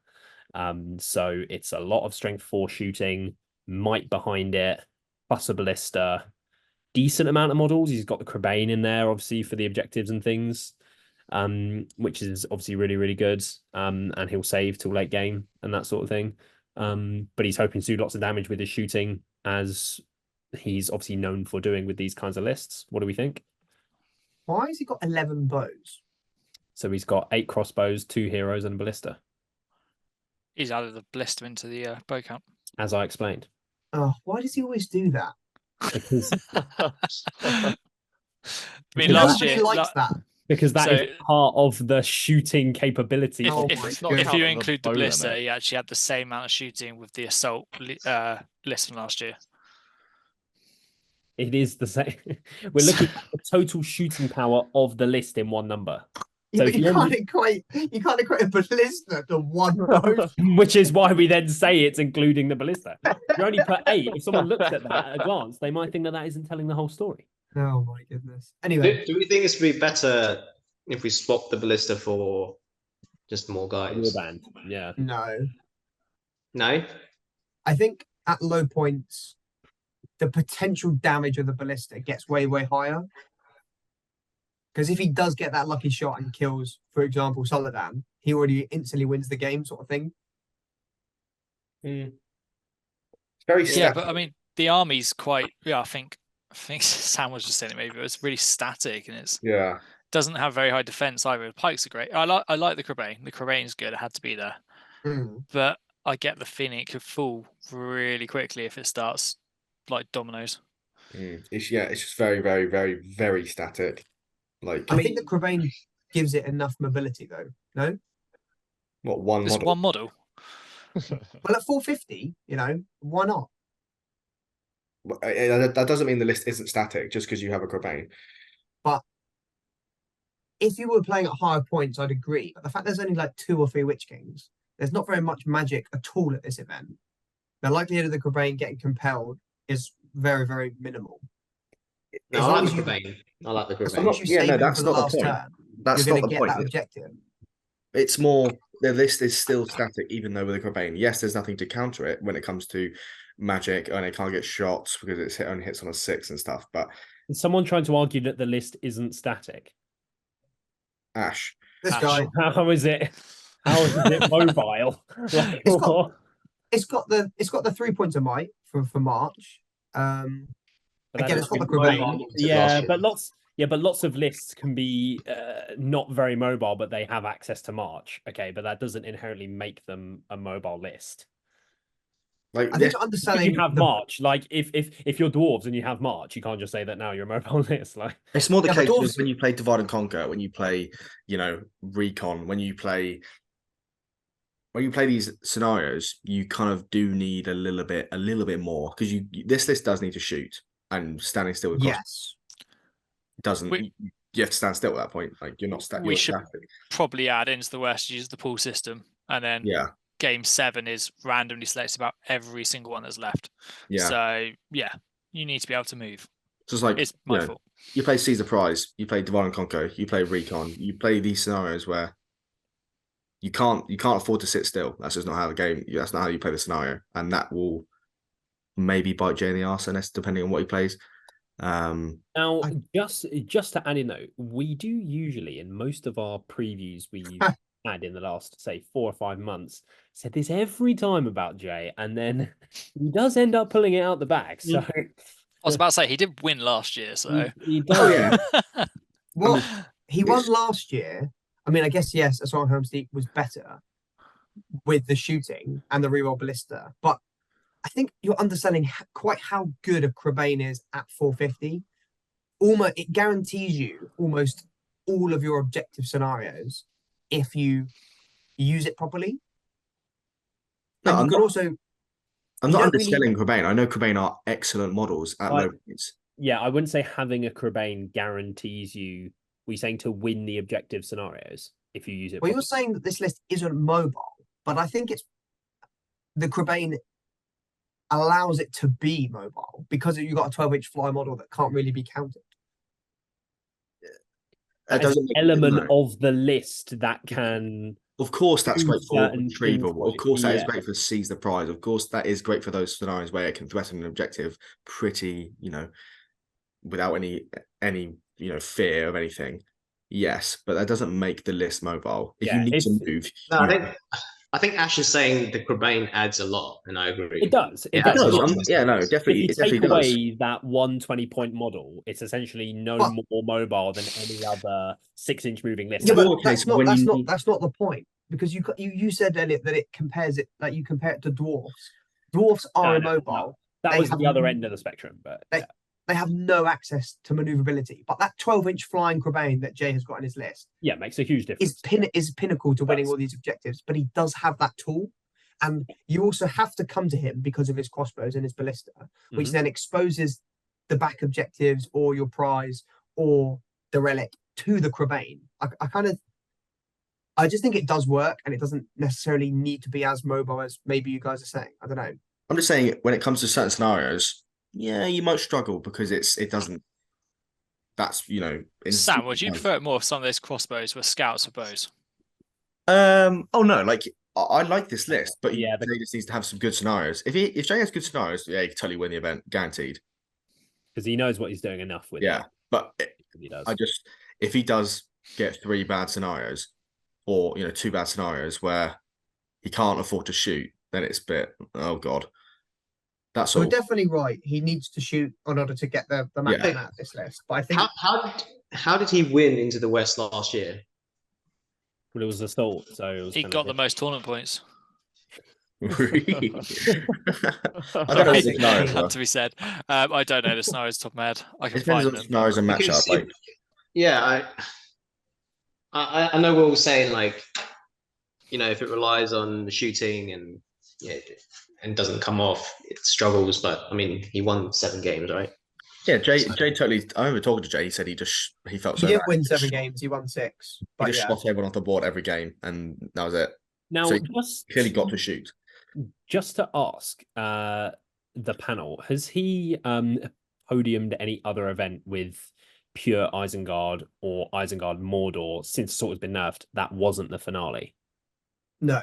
So it's a lot of strength 4 shooting, might behind it, plus a ballista. Decent amount of models. He's got the Crebain in there, obviously, for the objectives and things, which is obviously really, really good. And he'll save till late game and that sort of thing. But he's hoping to do lots of damage with his shooting, as he's obviously known for doing with these kinds of lists. What do we think? Why has he got 11 bows? So he's got 8 crossbows, 2 heroes, and a ballista, He's added the blister into the bow count. as I explained. Oh, why does he always do that? Because I mean, Because last Nobody year, likes that. because that is So- part of the shooting capability. if, Oh if, my if God. you Count on the include the bow blister, limit. he actually had the same amount of shooting with the assault list from last year. It is the same. We're looking at the total shooting power of the list in one number. Yeah, So but if you you can't only- equate a ballista to 1 bow. Which is why we then say it's including the ballista. You only put 8. If someone looks at that at a glance, they might think that that isn't telling the whole story. Oh my goodness. Anyway, Do we think this would be better if we swap the ballista for just more guys? Warband, yeah. no. No? I think at low points, the potential damage of the ballista gets way, way higher. Because if he does get that lucky shot and kills, for example, Soladan, he already instantly wins the game, sort of thing. It's very Yeah, static. but I mean, the army's quite. Yeah, I think Sam was just saying it. Maybe it's really static and it's Yeah. doesn't have very high defense either. The pikes are great. I like the Crebain. The Crebain's good. It had to be there, but I get the feeling it could fall really quickly if it starts like dominoes. It's just very, very, very, very static. Like, I think the Crebain gives it enough mobility, though. No? what, one There's model? one model. Well, at 450, why not? That doesn't mean the list isn't static just because you have a Crebain. If you were playing at higher points, I'd agree. But the fact there's only like 2 or 3 Witch Kings, there's not very much magic at all at this event. The likelihood of the Crebain getting compelled is very, very minimal. No, As I long like as the you- Crebain. I like the As Crebain. long as you Yeah, save no, him that's for the not the last point. turn, That's you're not going the to get point. that objective. It's more the list is still static, even though with a Crebain, yes, there's nothing to counter it when it comes to magic, and it can't get shots because only hits on a 6 and stuff. But Is someone trying to argue that the list isn't static? Ash, This Ash. guy, How is it? How is it mobile? Like, It's got- it's got the 3 points of might for March. But that Again, it's got the doesn't- Crebain. Yeah, but lots of lists can be not very mobile, but they have access to March. Okay, but that doesn't inherently make them a mobile list. like I this, think you're If underselling you have the- March, like if you're dwarves and you have March, you can't just say that now you're a mobile list. Like, it's more the Yeah, but case of dwarves- when you play Divide and Conquer, when you play, Recon, when you play these scenarios, you kind of do need a little bit more because this list does need to shoot, and standing still with cross Yes. doesn't. We- You have to stand still at that point. Like you're not We you're should- static. Probably add into the West, use the pool system, and then Yeah, game 7 is randomly selects about every single one that's left. yeah. So yeah, you need to be able to move. So it's like It's my fault. you play Caesar Prize, you play Divide and Conquer, you play Recon, you play these scenarios where you can't afford to sit still. That's just not how the game. That's not how you play the scenario, and that will maybe bite Jay in the arse, and that's depending on what he plays. now, I- just to add in though, we do usually in most of our previews we had in the last say 4 or 5 months said this every time about Jay, and then he does end up pulling it out the bag. So I was about to say he did win last year, so he does. Oh yeah, Well, he won it's- last year. I mean, I guess, yes, Assault Helm's was better with the shooting and the reroll ballista, but I think you're underselling quite how good a Crebain is at 450. Almost, it guarantees you almost all of your objective scenarios if you use it properly. No, And you I'm can not- also I'm you not don't really- underselling Crebain. I know Crebain are excellent models at Right. low points. Yeah, I wouldn't say having a Crebain guarantees you. We're saying to win the objective scenarios if you use it. Well, you're properly. saying that this list isn't mobile, but I think it's the Crebain allows it to be mobile because you've got a 12-inch fly model that can't really be counted. That As doesn't an element no. of the list that can. Of course, that's do great for certain retrieval. things, Of course, that is yeah. great for seize the prize. Of course, that is great for those scenarios where it can threaten an objective pretty, without any fear of anything. Yes, but that doesn't make the list mobile. If Yeah, you need to move, No, I think Ash is saying the Crebain adds a lot, and I agree. It does. It it does. does. If Yeah, no, if definitely, you it take definitely does. away that 120-point model, it's essentially no But- more mobile than any other 6-inch moving list. Yeah, Yeah, more but case that's not when that's you not need- that's not the point because you said earlier that it compares it that you compare it to dwarfs. Dwarfs are No, immobile. That they was have the other n- end of the spectrum, but they- yeah. They have no access to maneuverability. But that 12-inch flying Crebain that Jay has got on his list Yeah, it makes a huge difference. is pinnacle to winning Does. all these objectives. But he does have that tool, and you also have to come to him because of his crossbows and his ballista, which Mhm. then exposes the back objectives or your prize or the relic to the Crebain. I just think it does work, and it doesn't necessarily need to be as mobile as maybe you guys are saying. I don't know. I'm just saying, when it comes to certain scenarios, yeah, you might struggle because it doesn't. That's Sam, would you prefer it more if some of those crossbows were scouts or bows? Oh no, like I like this list, but Yeah, Jay just needs to have some good scenarios. If Jay has good scenarios, yeah, he can totally win the event, guaranteed. because he knows what he's doing enough with. Yeah, but he does. if he does get 3 bad scenarios, or 2 bad scenarios where he can't afford to shoot, then it's a bit, oh god. That's You're all. definitely right. He needs to shoot in order to get the match Yeah. out of this list. But I think How did he win into the West last year? Well, it was assault, so it was. He kind got of the most tournament points. I don't know what the scenarios Had are. to be said. I don't know the scenarios top of my head. I can It depends find on them. scenarios and Because matchup. Like, Yeah, I know we're all saying like, if it relies on the shooting and and doesn't come off, it struggles. But I mean, he won 7 games, right? yeah, Jay totally. I remember talking to Jay. He said he felt he so didn't bad. win He 7 just- games. He won 6. He But just yeah, shot everyone off the board every game, and that was it. Now, So just clearly got to shoot. just to ask the panel, has he podiumed any other event with pure Isengard or Isengard Mordor since sort has been nerfed that wasn't the finale? no.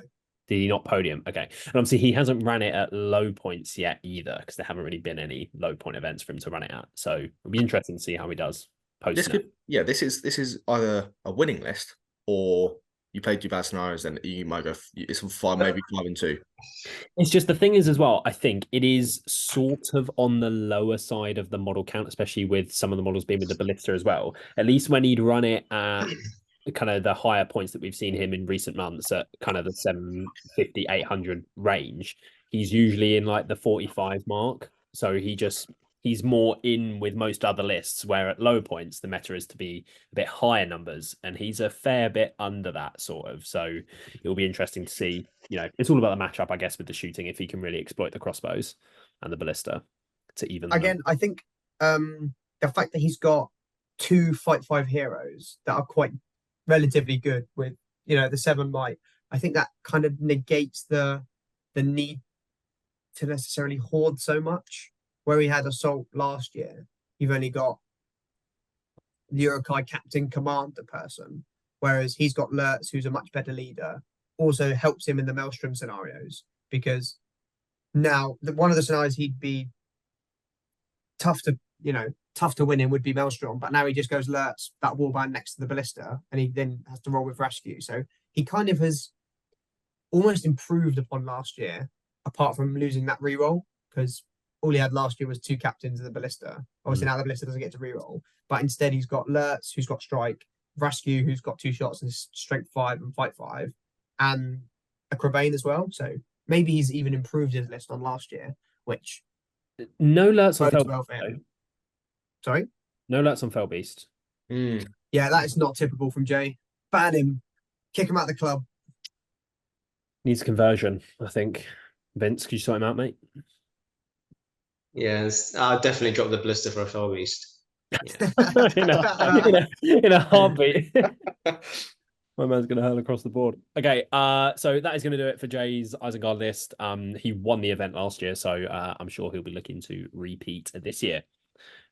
Did he not podium? Okay. And obviously he hasn't ran it at low points yet either, because there haven't really been any low point events for him to run it at. So it'll be interesting to see how he does post. This is either a winning list or you play 2 bad scenarios, then you might go. It's 5, maybe 5 and 2. It's just the thing is as well, I think it is sort of on the lower side of the model count, especially with some of the models being with the ballista as well. At least when he'd run it at kind of the higher points that we've seen him in recent months at kind of the 750, 800 range, he's usually in like the 45 mark. So he's more in with most other lists, where at low points the meta is to be a bit higher numbers, and he's a fair bit under that sort of. So it'll be interesting to see. It's all about the matchup, I guess, with the shooting, if he can really exploit the crossbows and the ballista to even them. Again, I think the fact that he's got 2 Fight 5 heroes that are quite relatively good with the 7 might, I think that kind of negates the need to necessarily hoard so much. Where he had assault last year, you've only got the Urukai captain commander person, whereas he's got Lurtz, who's a much better leader, also helps him in the Maelstrom scenarios, because now one of the scenarios he'd be tough to win in would be Maelstrom, but now he just goes Lurtz, that warband next to the ballista, and he then has to roll with rescue. So he kind of has almost improved upon last year, apart from losing that reroll, because all he had last year was 2 captains of the ballista. Obviously now the ballista doesn't get to reroll, but instead he's got Lurtz, who's got strike, rescue, who's got 2 shots and strength 5 and fight 5, and a Crebain as well. So maybe he's even improved his list on last year, which no Lurtz on bodes Fel. well for him. Sorry? No Lurtz on Felbeast. Yeah, that is not typical from Jay. Ban him, kick him out of the club. Needs conversion, I think. Vince, could you sort him out, mate? Yes, I'll definitely drop the blister for a Fell Beast. Yeah. in a heartbeat. My man's going to hurl across the board. Okay, so that is going to do it for Jay's Isengard list. He won the event last year, so I'm sure he'll be looking to repeat this year.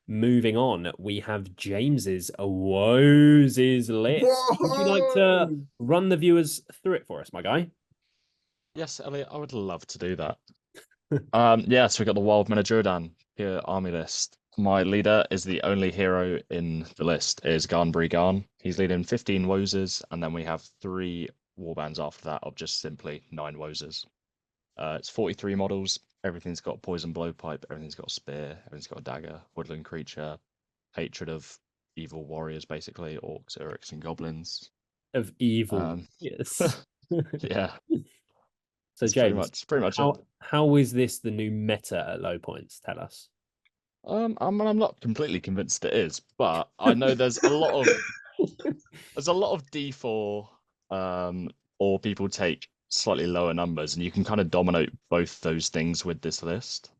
Moving on, we have James's Woes' list. Would you like to Whoa! run the viewers through it for us, my guy? Yes, Elliot, I would love to do that. Yeah, so we got the Wild Men of Jordan here army list. My leader is the only hero in the list is Garnbury Garn. He's leading 15 Woses, and then we have 3 warbands after that of just simply 9 Woses. It's 43 models. Everything's got poison blowpipe. Everything's got a spear. Everything's got a dagger. Woodland creature. Hatred of evil warriors, basically orcs, uruks, and goblins. Of evil. Yes. Yeah. So It's James, pretty much it. how is this the new meta at low points? Tell us. I'm not completely convinced it is, but I know there's a lot of D4 or people take slightly lower numbers, and you can kind of dominate both those things with this list.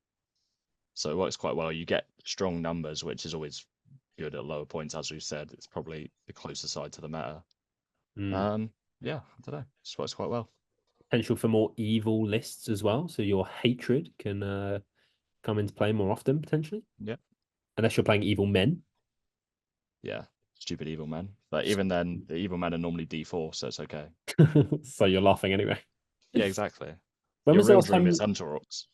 So it works quite well. You get strong numbers, which is always good at lower points, as we've said. It's probably the closer side to the meta. Yeah, I don't know. It just works quite well. Potential for more evil lists as well, so your hatred can come into play more often potentially. Yeah. Unless you're playing evil men. Yeah, stupid evil men. But even then, the evil men are normally D4, so it's okay. So you're laughing anyway. Yeah, exactly. When was the last time? Is Hunter Orcs.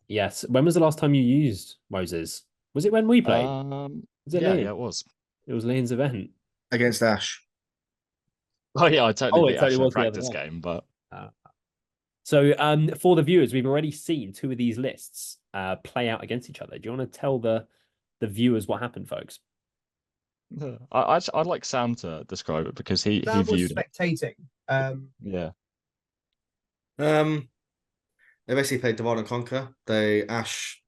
Yes. When was the last time you used Moses? Was it when we played? Was it yeah, Liam? yeah, it was. It was Liam's event. Against Ash. Oh yeah, I totally beat Ash in a was the other practice one. game, but So for the viewers, we've already seen 2 of these lists play out against each other. Do you want to tell the viewers what happened, folks? I'd like Sam to describe it because he That was viewed it. spectating. Yeah. They basically played Divide and Conquer. Ash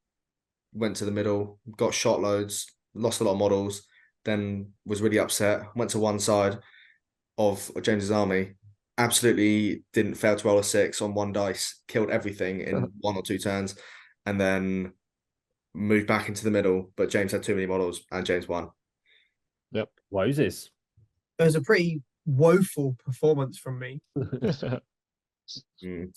went to the middle, got shot loads, lost a lot of models, then was really upset, went to one side of James's army, absolutely didn't fail to roll a 6 on 1 dice, killed everything in 1 or 2 turns, and then moved back into the middle, but James had too many models and James won. Yep. Moses. It was a pretty woeful performance from me.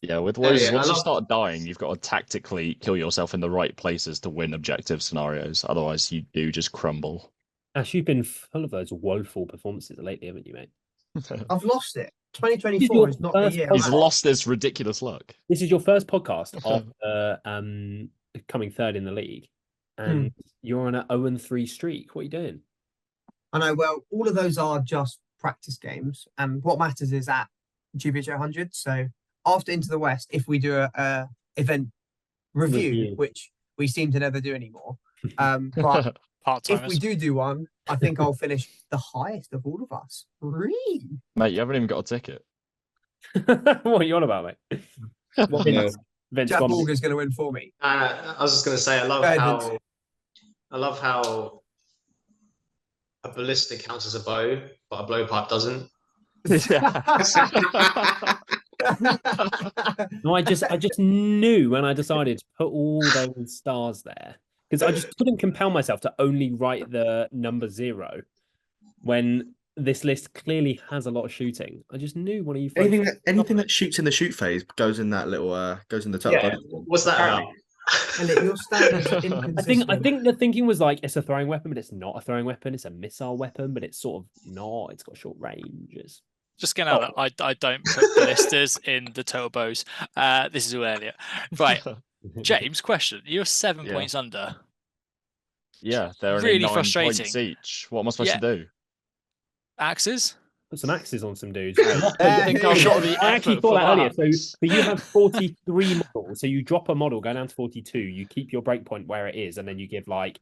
Yeah, with Woes, yeah, once you start dying, you've got to tactically kill yourself in the right places to win objective scenarios. Otherwise, you do just crumble. Ash, you've been full of those woeful performances lately, haven't you, mate? I've lost it. 2024 is not the year. He's lost his ridiculous luck. This is your first podcast after coming third in the league, and you're on an 0-3 streak. What are you doing? I know. Well, all of those are just practice games, and what matters is at GBHL 100. So after Into the West, if we do a event review, which we seem to never do anymore, but if we do one, I think I'll finish the highest of all of us. Really? Mate, you haven't even got a ticket. What are you on about, mate? What Vince Jack Morgan's going to win for me. I was just going to say, I love how a ballista counts as a bow, but a blowpipe doesn't. No, I just knew when I decided to put all those stars there, because I just couldn't compel myself to only write the number 0 when this list clearly has a lot of shooting. I just knew one of you. Anything that shoots in the shoot phase goes in that little goes in the total. Yeah. What's that about? Elliot, your standards are inconsistent. I think the thinking was like it's a throwing weapon, but it's not a throwing weapon. It's a missile weapon, but it's sort of not. It's got short ranges. Just get out that I don't put blisters in the total bows. This is all Elliot. Right. James, question. You're 7 points under. Yeah, they're only really 9 frustrating points each. What am I supposed to do? Axes? Put some axes on some dudes. I actually thought that earlier. So you have 43 models. So you drop a model, go down to 42. You keep your breakpoint where it is, and then you give like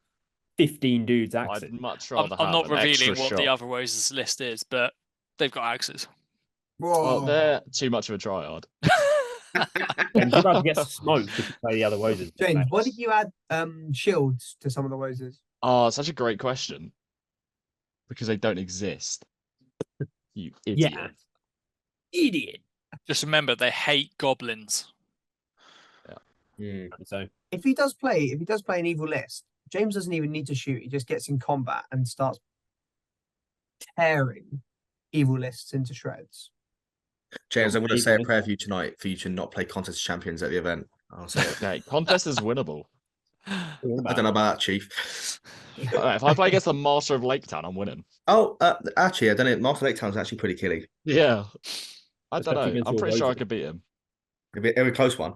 15 dudes axes. I'd much rather I'm not have an revealing extra what shot. the other Roses list is, but they've got axes. Well, they're too much of a tryhard. And you're about to get smoked if you play the other Woses. James, why did you add shields to some of the Woses? Oh, such a great question. Because they don't exist. You idiot. Yeah. Idiot. Just remember, they hate goblins. So if he does play an evil list, James doesn't even need to shoot. He just gets in combat and starts tearing evil lists into shreds. James, I'm going to say a prayer for you tonight for you to not play Contest of Champions at the event. I'll say it. Okay, contest is winnable. I don't know about that, Chief. If I play against the Master of Lake Town, I'm winning. Oh, actually, I don't know. Master Lake Town's actually pretty killy. Yeah. I don't Especially know. against I'm your pretty sure I Woes. could beat him. It'll be a close one.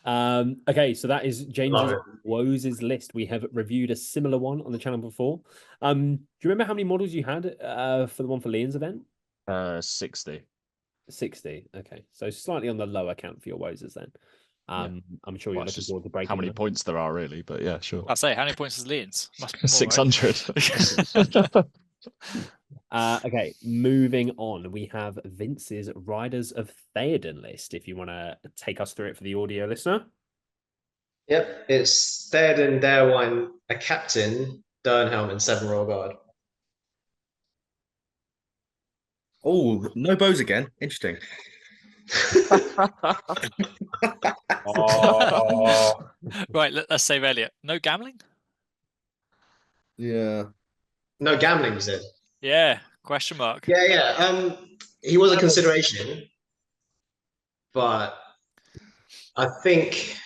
Okay, so that is James's Love Woes' list. We have reviewed a similar one on the channel before. Do you remember how many models you had for the one for Liam's event? 60. 60. Okay, so slightly on the lower count for your Woes then. I'm sure you're Well, it's looking just forward to breaking how many them. points there are, really, but yeah, sure. I'll say, how many points is Lian's? Must be more, right? 600. Okay, moving on. We have Vince's Riders of Theoden list. If you want to take us through it for the audio listener. Yep, it's Theoden, Darewine, a captain, Dernhelm, and 7 Royal Guard. Oh, no bows again. Interesting. Oh, Right, let's save Elliot. No gambling? Yeah. No gambling, you said. Yeah, question mark. Yeah. He was a consideration, but I think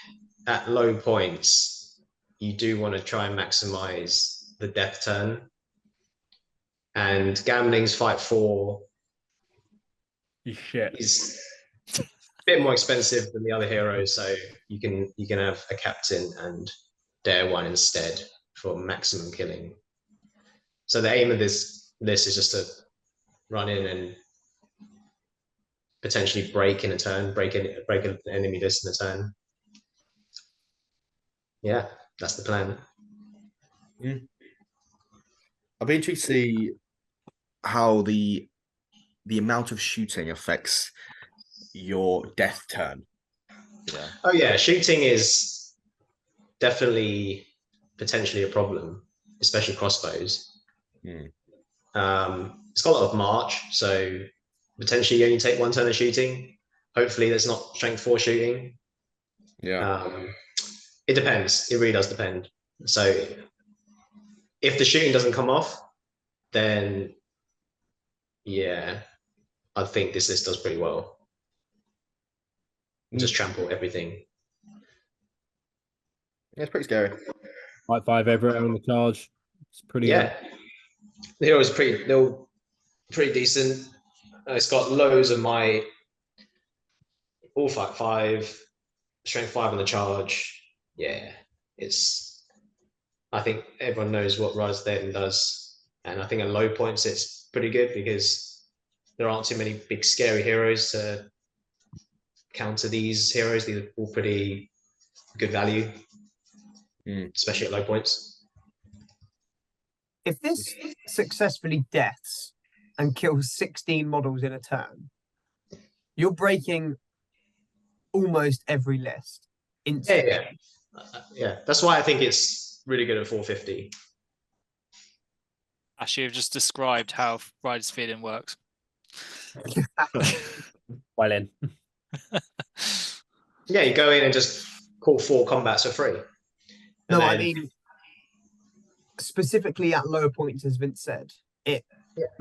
at low points you do want to try and maximize the death turn. And gambling's fight 4 Shit. is a bit more expensive than the other heroes, so you can have a captain and dare one instead for maximum killing. So the aim of this list is just to run in and potentially break in a turn, break an enemy list in a turn. Yeah, that's the plan. I'd be intrigued to see how the amount of shooting affects your death turn. Yeah. Oh yeah, shooting is definitely potentially a problem, especially crossbows. It's got a lot of march, so potentially you only take 1 turn of shooting. Hopefully there's not strength 4 shooting. Yeah. It depends. It really does depend. So if the shooting doesn't come off, then yeah, I think this list does pretty well. Just trample everything. Yeah, it's pretty scary. Fight 5 everywhere on the charge. It's pretty Yeah. The hero is pretty decent. It's got loads of might, all fight 5, strength 5 on the charge. Yeah, I think everyone knows what Rise Theoden does. And I think at low points it's pretty good because there aren't too many big scary heroes to counter these heroes. These are all pretty good value, especially at low points. if this successfully deaths and kills 16 models in a turn, you're breaking almost every list instantly. Yeah. That's why I think it's really good at 450. Actually, I've just described how Riders Theoden works. well in. Yeah, you go in and just call 4 combats for free. No, I mean specifically at lower points, as Vince said, it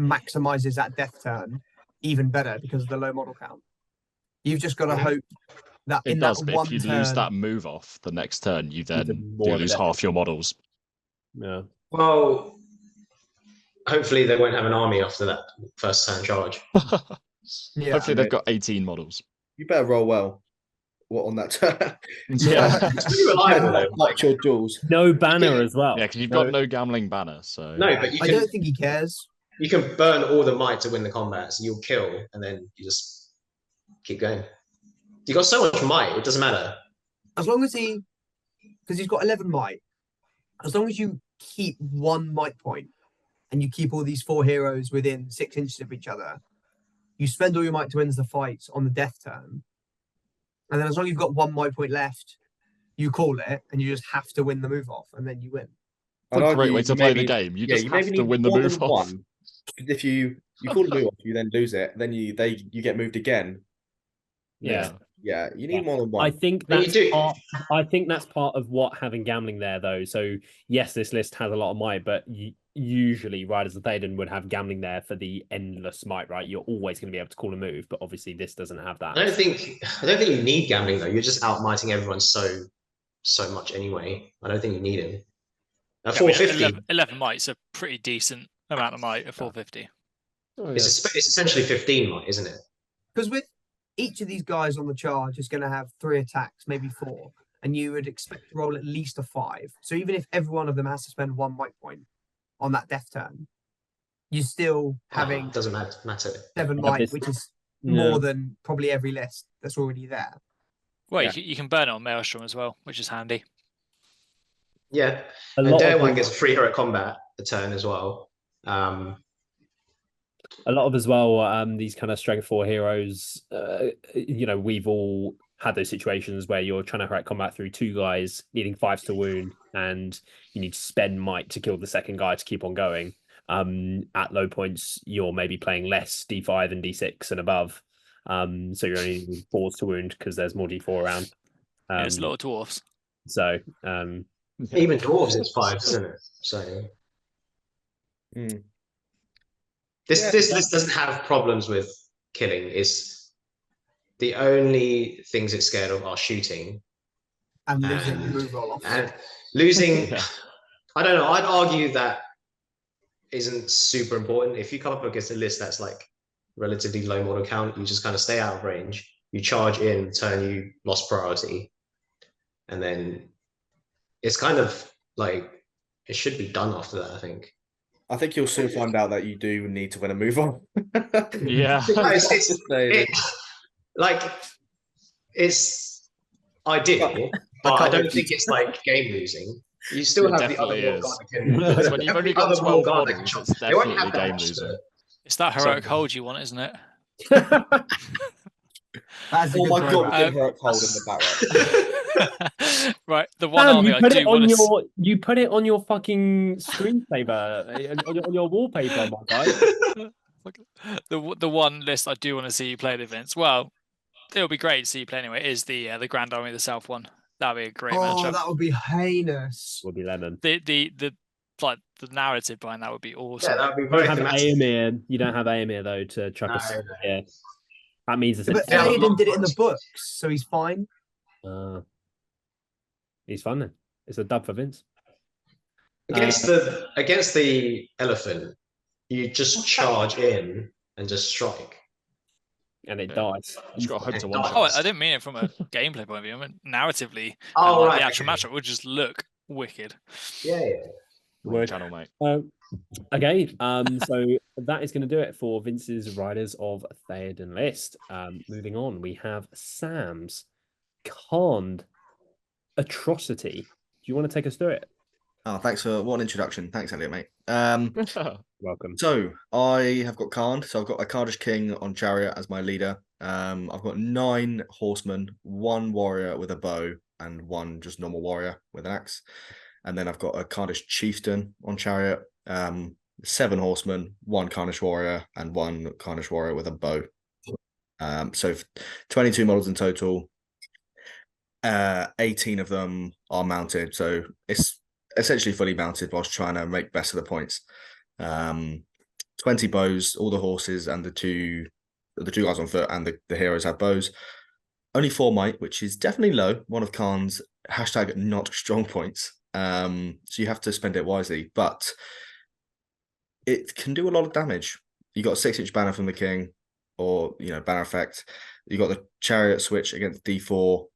maximizes that death turn even better because of the low model count. You've just got to hope that It in does, that but one if you turn, lose that move off the next turn, you then more lose death. half your models. Yeah. Well, hopefully they won't have an army after that first turn charge. yeah, Hopefully they've got 18 models. You better roll well. What on that turn? Yeah. It's pretty reliable though. Like your duels. No banner as well. Yeah, because you've got no gambling banner, so No, but I don't think he cares. you can burn all the might to win the combat, so you'll kill and then you just keep going. You got so much might, it doesn't matter. As long as because he's got 11 might, as long as you keep 1 might point and you keep all these 4 heroes within 6 inches of each other, you spend all your might to win the fights on the death turn. And then as long as you've got 1 might point left, you call it and you just have to win the move off and then you win. it's a great way to play the game. You just have to win the move off. If you call the move off, you then lose it, then you get moved again. Yeah. Yeah, you need Yeah. more than I one. think But you that's do. part. I think that's part of what having gambling there, though. So yes, this list has a lot of might, but usually Riders of Théoden would have gambling there for the endless might, right? You're always going to be able to call a move, but obviously this doesn't have that. I don't think you need gambling though. You're just outmighting everyone so much anyway. I don't think you need him. At Yeah, I mean, 450, 11 might's a pretty decent amount of might at 450. Oh, yeah. it's essentially 15 might, isn't it? Because with each of these guys on the charge is going to have 3 attacks, maybe 4, and you would expect to roll at least a 5. So even if every one of them has to spend 1 might point on that death turn, you're still having It doesn't matter. 7 Yeah, might, this- which is Yeah. more than probably every list that's already there. Well, Yeah. you can burn it on Maelstrom as well, which is handy. Yeah, A and lot of Darewan them- gets free hero combat a turn as well. a lot of as well these kind of strength 4 heroes, we've all had those situations where you're trying to hack combat through 2 guys needing 5s to wound, and you need to spend might to kill the second guy to keep on going. At low points you're maybe playing less d5 and d6 and above, so you're only needing 4s to wound because there's more d4 around. And it's a lot of dwarfs. So Even dwarves is 5s, isn't it? So Mm. this list doesn't have problems with killing. It's the only things it's scared of are shooting And losing and, move roll off. and losing. Yeah. I don't know. I'd argue that isn't super important. If you come up against a list that's like relatively low model count, you just kind of stay out of range. You charge in, turn you lost priority, and then it's kind of like it should be done after that. I think. I think you'll soon find out that you do need to win a move on. Yeah. No, it's ideal, but I can't don't wait think it's like game losing. You still It have the other definitely War is. God that can. It's when you've only got other 12 War God that can models, chop. it's They won't definitely have that game extra. loser. It's that heroic So- hold you want, isn't it? That's a Oh good my point. god, we did heroic hold in the back right. Right, the one Sam, army you I put do it want on to. you put it on your fucking screensaver, on your wallpaper, my guy. The one list I do want to see you play at events. Well, it'll be great to see you play anyway. Is the Grand Army of the South one? That'd be a great Oh, matchup. that would be heinous. Will be lemon. The like the narrative behind that would be awesome. Yeah, that would be You very don't have thematic. Aemir. You don't have Aemir though to chuck No. us here. That means it's But Yeah, Théoden did it in the books, so he's fine. he's fun then. It's a dub for Vince. Against the elephant, you just charge in and just strike. And it Yeah. dies. It's got hope to one Oh, Oh, shots. I didn't mean it from a gameplay point of view. I meant narratively. Oh, and, right. The actual Okay. matchup would just look wicked. Yeah. Word. Channel, mate. Okay, so that is going to do it for Vince's Riders of Théoden list. Moving on, we have Sam's Conned Atrocity. Do you want to take us through it? Oh, thanks for what an introduction. Thanks, Elliot, mate. Welcome. So I have got Khan. So I've got a Cardish King on Chariot as my leader. I've got 9 horsemen, 1 warrior with a bow, and 1 just normal warrior with an axe. And then I've got a Cardish Chieftain on Chariot, 7 horsemen, 1 Cardish warrior, and 1 Cardish warrior with a bow. So 22 models in total. 18 of them are mounted, so it's essentially fully mounted whilst trying to make best of the points. 20 bows, all the horses and the two guys on foot and the heroes have bows. Only 4 might, which is definitely low. One of Khan's hashtag not strong points. So you have to spend it wisely, but it can do a lot of damage. You got a 6-inch banner from the king, or banner effect. You got the chariot switch against D4.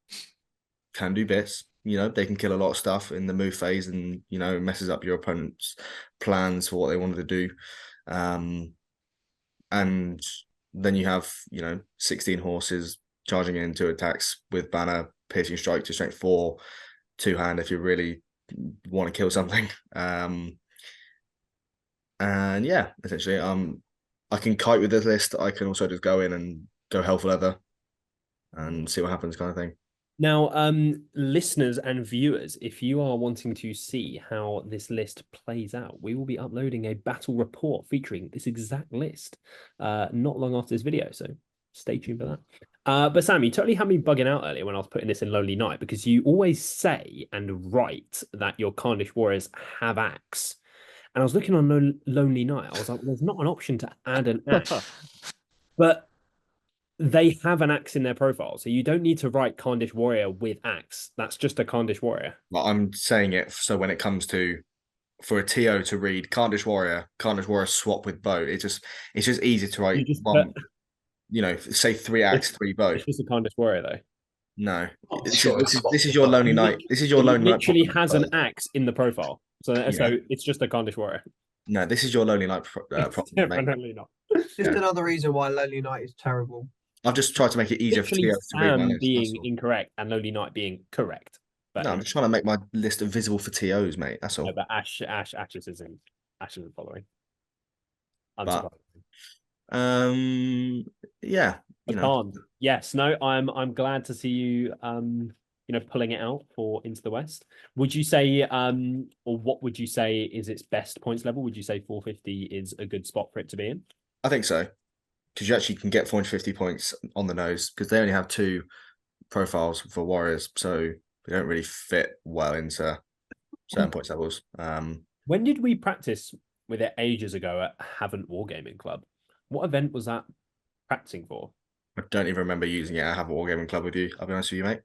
Can do bits. They can kill a lot of stuff in the move phase, and messes up your opponent's plans for what they wanted to do. And then you have 16 horses charging in 2 attacks with banner, piercing strike to strength 4, 2-hand if you really want to kill something. And yeah, essentially, I can kite with this list. I can also just go in and go hell for leather and see what happens, kind of thing. Now, listeners and viewers, if you are wanting to see how this list plays out, we will be uploading a battle report featuring this exact list not long after this video. So stay tuned for that. But Sam, you totally had me bugging out earlier when I was putting this in Lonely Knight, because you always say and write that your Carnish Warriors have axe. And I was looking on Lonely Knight. I was like, well, there's not an option to add an axe. But they have an axe in their profile. So you don't need to write Carnish Warrior with axe. That's just a Carnish Warrior. Well, I'm saying it so when it comes to for a TO to read Carnish Warrior swap with bow, it's just easy to write one. Say 3 axe, 3 bow. It's just a Carnish Warrior though. No, Oh, this sure, is your Lonely Knight. This is your Lonely Knight. Literally has an axe in the profile. So it's just a Carnish Warrior. No, this is your Lonely Knight problem. Definitely not. Just another reason why Lonely Knight is terrible. I've just tried to make it easier for Literally TOs to read my Sam list. being incorrect and Lonely Knight being correct. But No, I'm just trying to make my list visible for TOs, mate. That's all. no, but Ashes isn't following. But, Unsurprisingly. yeah. Yes, no, I'm glad to see you pulling it out for Into the West. Would you say or what would you say is its best points level? Would you say 450 is a good spot for it to be in? I think so. Because you actually can get 450 points on the nose because they only have 2 profiles for Warriors, so they don't really fit well into certain points levels. When did we practice with it ages ago at Haven't Wargaming Club? What event was that practicing for? I don't even remember using it. I have a Wargaming Club with you. I'll be honest with you, mate.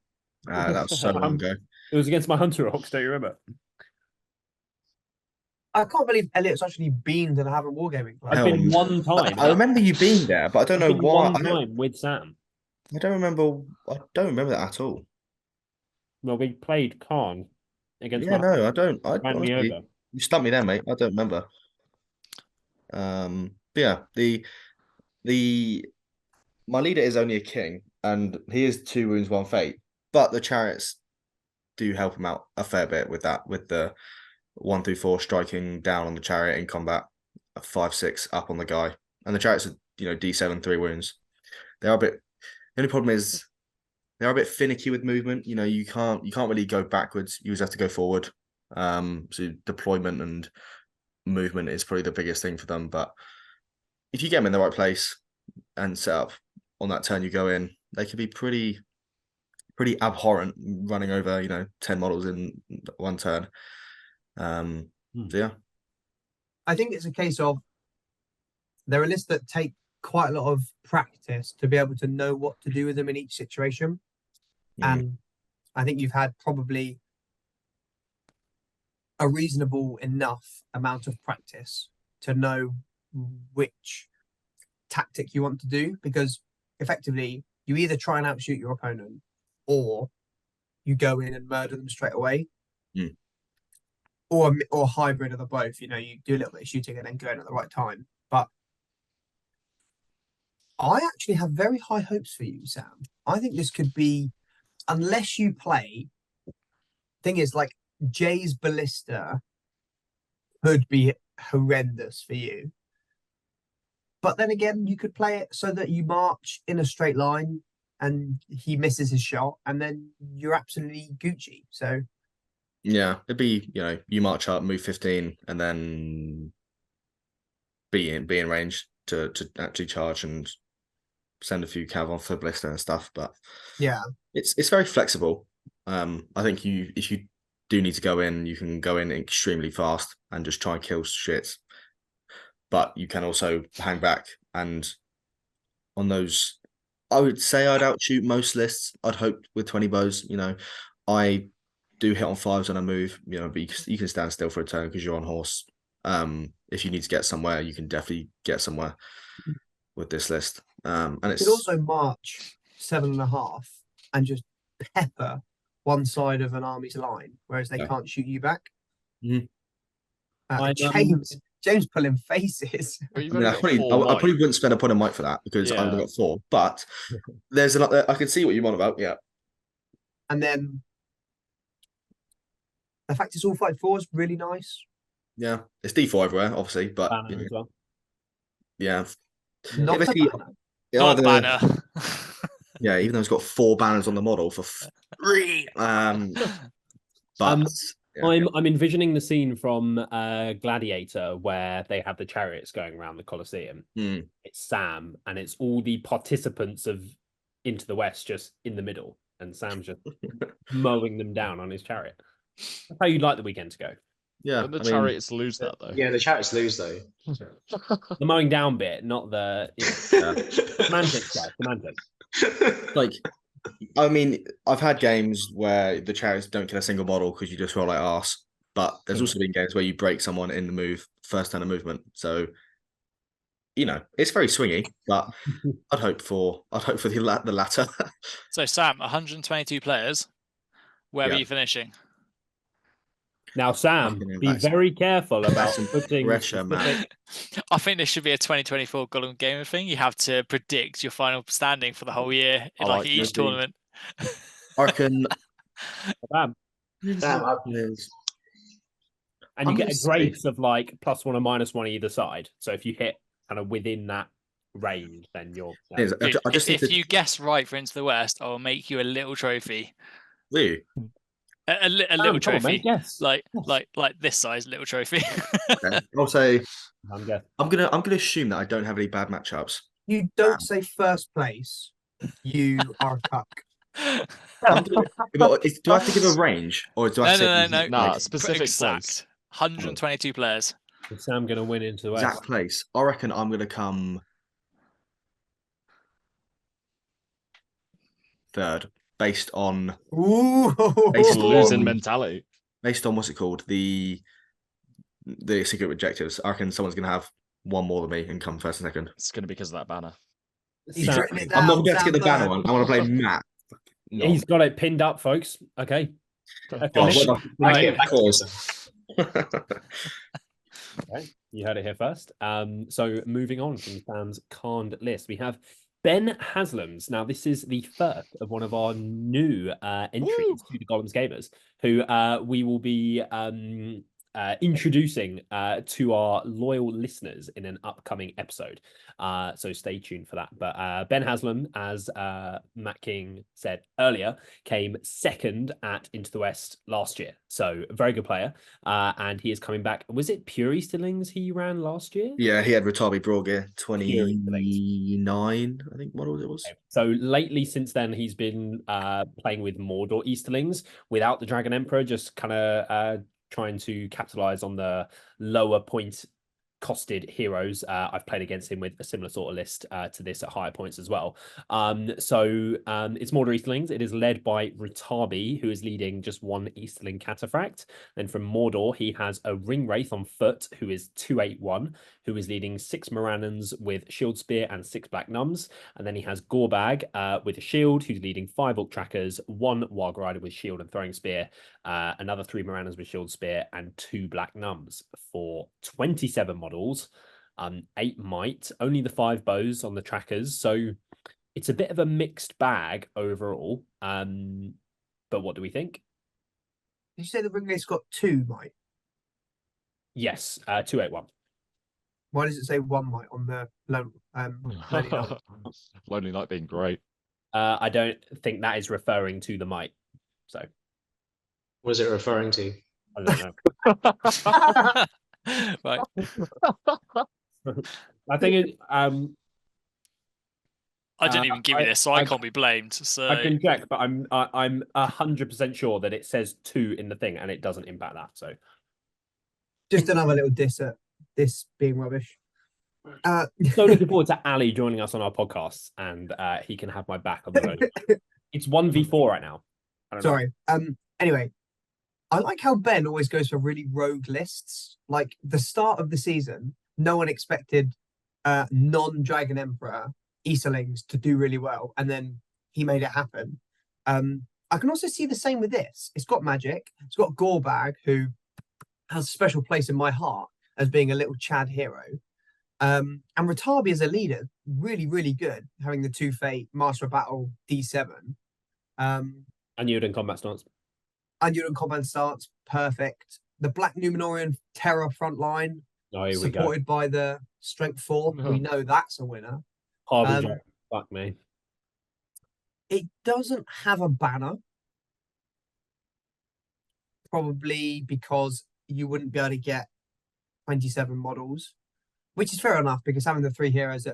That was so long ago. It was against my Hunter Hawks, don't you remember? I can't believe Elliot's actually been to the Haven't Wargaming Club. I've been one time. I remember you being there, but I don't know why. One time with Sam. I don't remember that at all. Well, we played Khan against. Yeah, no, I don't. Ran me Honestly, over. you stumped me there, mate. I don't remember. But yeah, my leader is only a king, and he is 2 wounds, 1 fate. But the chariots do help him out a fair bit with that, with the 1 through 4 striking down on the chariot in combat, 5, 6 up on the guy, and the chariots are D7 3 wounds. They are a bit. The only problem is they are a bit finicky with movement. You can't really go backwards. You just have to go forward. So deployment and movement is probably the biggest thing for them. But if you get them in the right place and set up on that turn you go in, they can be pretty abhorrent running over 10 models in one turn. So yeah, I think it's a case of there are lists that take quite a lot of practice to be able to know what to do with them in each situation. And I think you've had probably a reasonable enough amount of practice to know which tactic you want to do, because effectively you either try and outshoot your opponent or you go in and murder them straight away. Or a hybrid of the both. You do a little bit of shooting and then go in at the right time. But I actually have very high hopes for you, Sam. I think this could be, unless you play, thing is, like, Jay's Ballista could be horrendous for you. But then again, you could play it so that you march in a straight line and he misses his shot and then you're absolutely Gucci. So yeah, it'd be you march up, move 15, and then be in range to actually charge and send a few cav on for Ballista and stuff. But yeah, it's very flexible. I think if you do need to go in, you can go in extremely fast and just try and kill shit. But you can also hang back, and on those, I would say I'd outshoot most lists. I'd hope with 20 bows. I do hit on 5s when I move. But you can stand still for a turn because you're on horse. If you need to get somewhere, you can definitely get somewhere with this list. And it's you could also march 7.5 and just pepper one side of an army's line, whereas they can't shoot you back. James pulling faces. Well, I probably wouldn't spend a point of might for that because I would have got 4. But there's another. I can see what you want about. Yeah. And then the fact it's all 5/4 is really nice. Yeah, it's D4 everywhere, obviously, but Banner as well. Yeah. Not the banner. Not banner. Yeah, even though it's got 4 banners on the model for free. But Yeah. I'm envisioning the scene from Gladiator where they have the chariots going around the Colosseum. Mm. It's Sam and it's all the participants of Into the West just in the middle, and Sam's just mowing them down on his chariot. That's how you'd like the weekend to go. Yeah, Don't the I mean, Chariots lose that though? Yeah, the Chariots lose though. The mowing down bit, not the semantics, guys. Semantics. like, I mean, I've had games where the chariots don't kill a single model because you just feel like arse. But there's also been games where you break someone in the move, first turn of movement. So, it's very swingy, but I'd hope for the latter. So Sam, 122 players. Where Yeah. were you finishing? Now, Sam, Fucking hell, be that's- very careful about some putting pressure, man. specific- I think this should be a 2024 Gollum Gamer thing. You have to predict your final standing for the whole year in I like like each that. tournament. I reckon. Bam. Damn, And you I'm get gonna a say- grace of like +1 or -1 either side. So if you hit kind of within that range, then you're Is- Dude, I just if need to. you guess right for Into the West, I'll make you a little trophy. Really? A little Come on, trophy. mate, yes. Like Yes. like this size little trophy. Okay. I'll say I'm guessing. I'm gonna assume that I don't have any bad matchups. You don't say first place. You are a cuck. Do I have to give a range, or do I No, say no, no, exact no. Nah, place? specific exact. place. 122 players. Is Sam going to win Into the West? Exact place? I reckon I'm gonna come third, based on Ooh. Based Losing on- mentality. what's it called, the secret objectives. I reckon someone's gonna have one more than me and come first and second. It's going to be because of that banner. He's Sam- written it I'm not down, going to get the Sam banner Bird. one. I want to play Matt. No. He's got it pinned up, folks. Okay. Oh, Finish. what I Right. get back to you. Okay, you heard it here first. So moving on from Sam's canned list, we have Ben Haslam's. Now, this is the first of one of our new entries to the Gollum's Gamers, who we will be introducing to our loyal listeners in an upcoming episode. So stay tuned for that. But Ben Haslam, as Matt King said earlier, came second at Into the West last year. So a very good player. And he is coming back. Was it Pure Easterlings he ran last year? Yeah, he had Ratabi Broadgear 29, I think model it was. Okay. So lately, since then, he's been playing with Mordor Easterlings without the Dragon Emperor, just kind of trying to capitalize on the lower point costed heroes. I've played against him with a similar sort of list to this at higher points as well. So it's Mordor Easterlings. It is led by Ratabi, who is leading just one Easterling Cataphract. Then from Mordor, he has a Ring Wraith on foot, who is 281, who is leading 6 Morannons with Shield Spear and 6 Black Nums. And then he has Gorbag with a shield, who's leading 5 Orc Trackers, 1 Warg Rider with shield and throwing spear, another 3 Morannons with shield spear, and 2 Black Nums for 27 models. 8 might, only the 5 bows on the trackers. So it's a bit of a mixed bag overall. But what do we think? Did you say the ring race got 2 might? Yes, 281. Why does it say 1 might on the Lonely Night? Lonely Night being great. I don't think that is referring to the might. So What is it referring to? I don't know. Right. I think it. I didn't even give you I- this, so I I- can't be blamed. So I can check, but I'm 100% sure that it says 2 in the thing, and it doesn't impact that. So Just another little diss at this being rubbish. so looking forward to Ali joining us on our podcast, and he can have my back on the road. It's 1v4 right now. I don't know. Sorry. Anyway, I like how Ben always goes for really rogue lists. Like the start of the season, no one expected non-Dragon Emperor Easterlings to do really well, and then he made it happen. I can also see the same with this. It's got magic. It's got Gorbag, who has a special place in my heart as being a little Chad hero. And Ratabi as a leader, really, really good, having the 2 Fate, Master of Battle, D7. And you're in combat stance. And you're in combat starts, perfect. The Black Numenorian Terror front line, Oh, here we go. supported by the Strength 4. We know that's a winner. Harbinger. Fuck me. It doesn't have a banner. probably because you wouldn't be able to get 27 models, which is fair enough because having those 3 heroes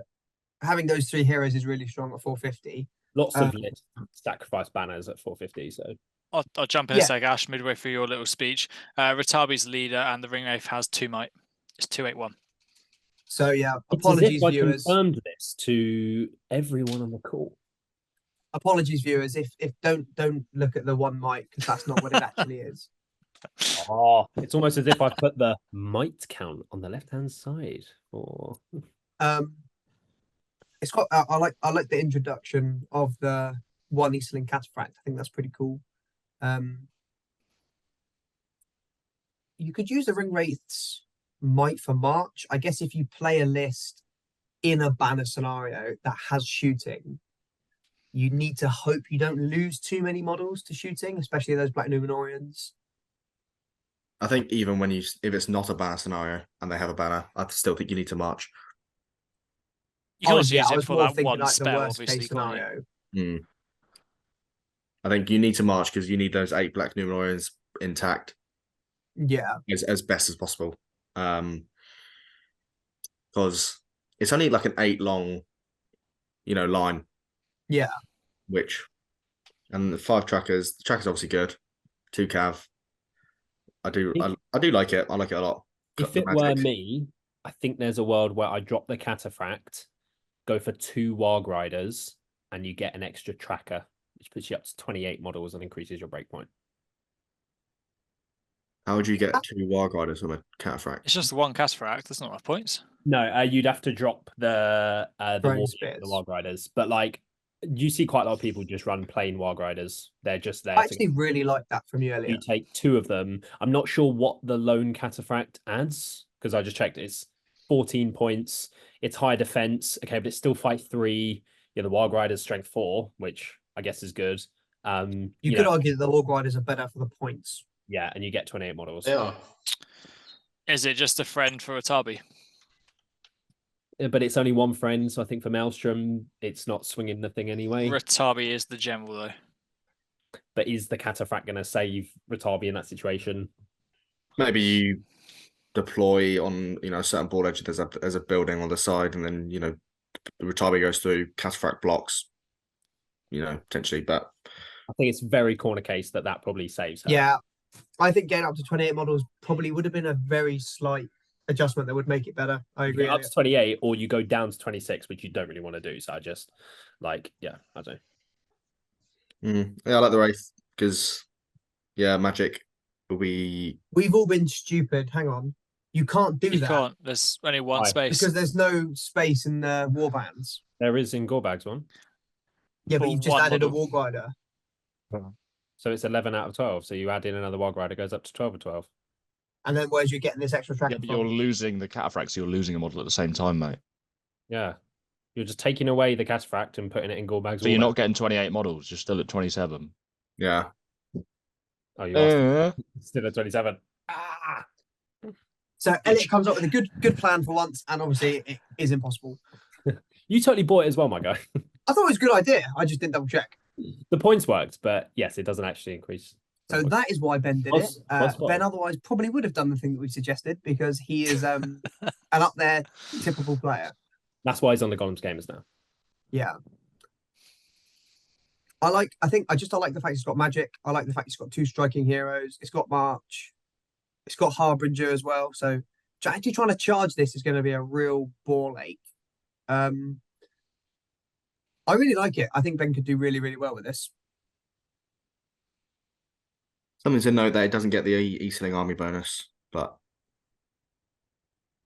is really strong at 450. Lots of lit sacrifice banners at 450. So I'll jump in Yeah. a sec, Ash, midway through your little speech. Ratabi's leader and the Ring Wraith has 2 might. It's 281. So yeah, it's as apologies, if I viewers. confirmed this to everyone on the call. Apologies, viewers. If don't look at the 1 might because that's not what it actually is. Oh, it's almost as if I put the might count on the left-hand side. Or It's got. I like the introduction of the 1 Eastling Cataphract. I think that's pretty cool. You could use the Ring Wraith's might for March. I guess if you play a list in a banner scenario that has shooting, you need to hope you don't lose too many models to shooting, especially those Black Numenorians. I think even if it's not a banner scenario and they have a banner, I still think you need to march. You can also yeah, use I it was for more that thinking one like the spell, worst obviously. case Can't you? scenario. I think you need to march because you need those 8 Black Numenorians intact Yeah, as best as possible. Because it's only like an 8 long, line. yeah. And the 5 trackers. The tracker's obviously good. 2 cav. I do like it. I like it a lot. if The it were magic. me, I think there's a world where I drop the Cataphract, go for 2 Warg Riders, and you get an extra tracker, which puts you up to 28 models and increases your breakpoint. How would you get 2 Warg Riders from a Cataphract? It's just the 1 Cataphract. That's not enough points. No, you'd have to drop the Throwing Warg, spears. the Warg Riders, but like you see quite a lot of people just run plain Warg Riders. They're just there. I actually really like that from you earlier. You take 2 of them. I'm not sure what the lone Cataphract adds because I just checked. It's 14 points. It's high defense. Okay, but it's still fight 3. Yeah, the Warg Rider's strength 4, which I guess is good. You you could know, argue that the Warg Riders are better for the points. yeah, and you get 28 models. They are. Is it just a friend for Ratabi? But it's only 1 friend, so I think for Maelstrom, it's not swinging the thing anyway. Ratabi is the general, though. But is the Cataphract going to save Ratabi in that situation? Maybe you deploy on a certain board edge. There's a building on the side, and then the Ratabi goes through, Cataphract blocks. Potentially, but I think it's very corner case that probably saves her. Yeah, I think getting up to 28 models probably would have been a very slight adjustment that would make it better. I agree. Up to 28, or you go down to 26, which you don't really want to do. So I just I don't know. Yeah, I like the Wraith because magic will be. We've all been stupid. Hang on, you can't do You that can't. There's only 1 Why? space. because there's no space in the warbands. There is in Gorbag's one. Yeah, but For you just 1 added a model. Warg Rider. So it's 11 out of 12. So you add in another Warg Rider, goes up to 12 of 12. And then where's you getting this extra tracker Yeah, but from? you're losing the Cataphract, so you're losing a model at the same time, mate. Yeah. You're just taking away the Cataphract and putting it in Gorbag's. So you're not getting 28 models, you're still at 27. Yeah. Oh, you are still at 27. Ah! So Elliot comes up with a good plan for once, and obviously it is impossible. You totally bought it as well, my guy. I thought it was a good idea. I just didn't double check. The points worked, but yes, it doesn't actually increase. So that is why Ben did it. What's Ben otherwise probably would have done the thing that we suggested because he is an up there typical player. That's why he's on the Gollum's Gamers now. Yeah. I like the fact it's got magic. I like the fact it's got 2 striking heroes. It's got March. It's got Harbinger as well. So actually trying to charge this is going to be a real ball ache. I really like it. I think Ben could do really, really well with this. Something to note that it doesn't get the Eastling army bonus, but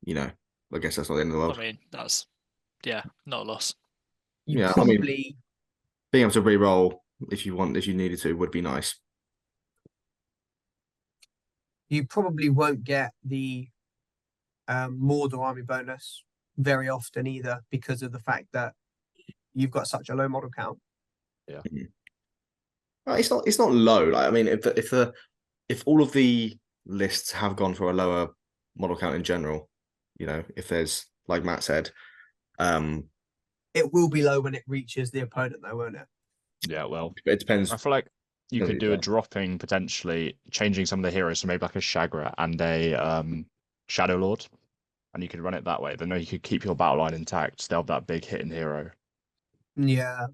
I guess that's not the end of the world. I mean, that's not a loss. You Yeah, probably, I mean, being able to re-roll if you needed to would be nice. you probably won't get the Mordor army bonus very often either because of the fact that you've got such a low model count. Yeah. It's not low. Like, I mean, if all of the lists have gone for a lower model count in general, if there's, like Matt said, it will be low when it reaches the opponent, though, won't it? Yeah, well, it depends. I feel like you There could you do a go. dropping, potentially changing some of the heroes, so maybe like a Shagra and a Shadow Lord, and you could run it that way. Then you could keep your battle line intact, still have that big hitting hero. Yeah.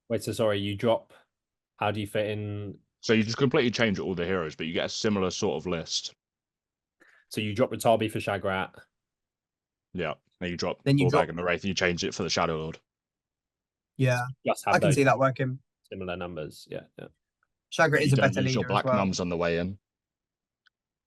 Wait, so sorry, you drop. How do you fit in? So you just completely change all the heroes, but you get a similar sort of list. So you drop Ratabi for Shagrat. Yeah. Then you drop Then you Bullbag drop. and the Wraith, you change it for the Shadow Lord. Yeah, Just I have can those see that working. similar numbers. Yeah, yeah. Shagra But is you a don't better use your leader as black well, mums on the way in.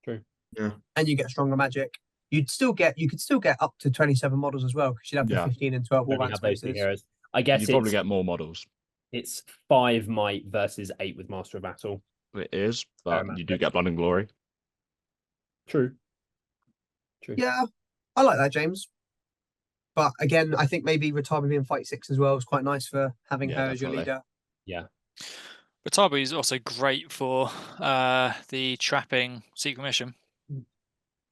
True. Yeah. and you get stronger magic. You could still get up to 27 models as well because you'd have the Yeah. 15 and 12 Only warband have those two spaces. heroes. I guess You probably it's get more models. it's 5 might versus 8 with Master of Battle. It is, but amount you of do get Blood and Glory. True. True. Yeah, I like that, James. But again, I think maybe Ratabi being fight 6 as well is quite nice for having Yeah, her as your definitely. leader. Yeah. Ratabi is also great for the trapping secret mission.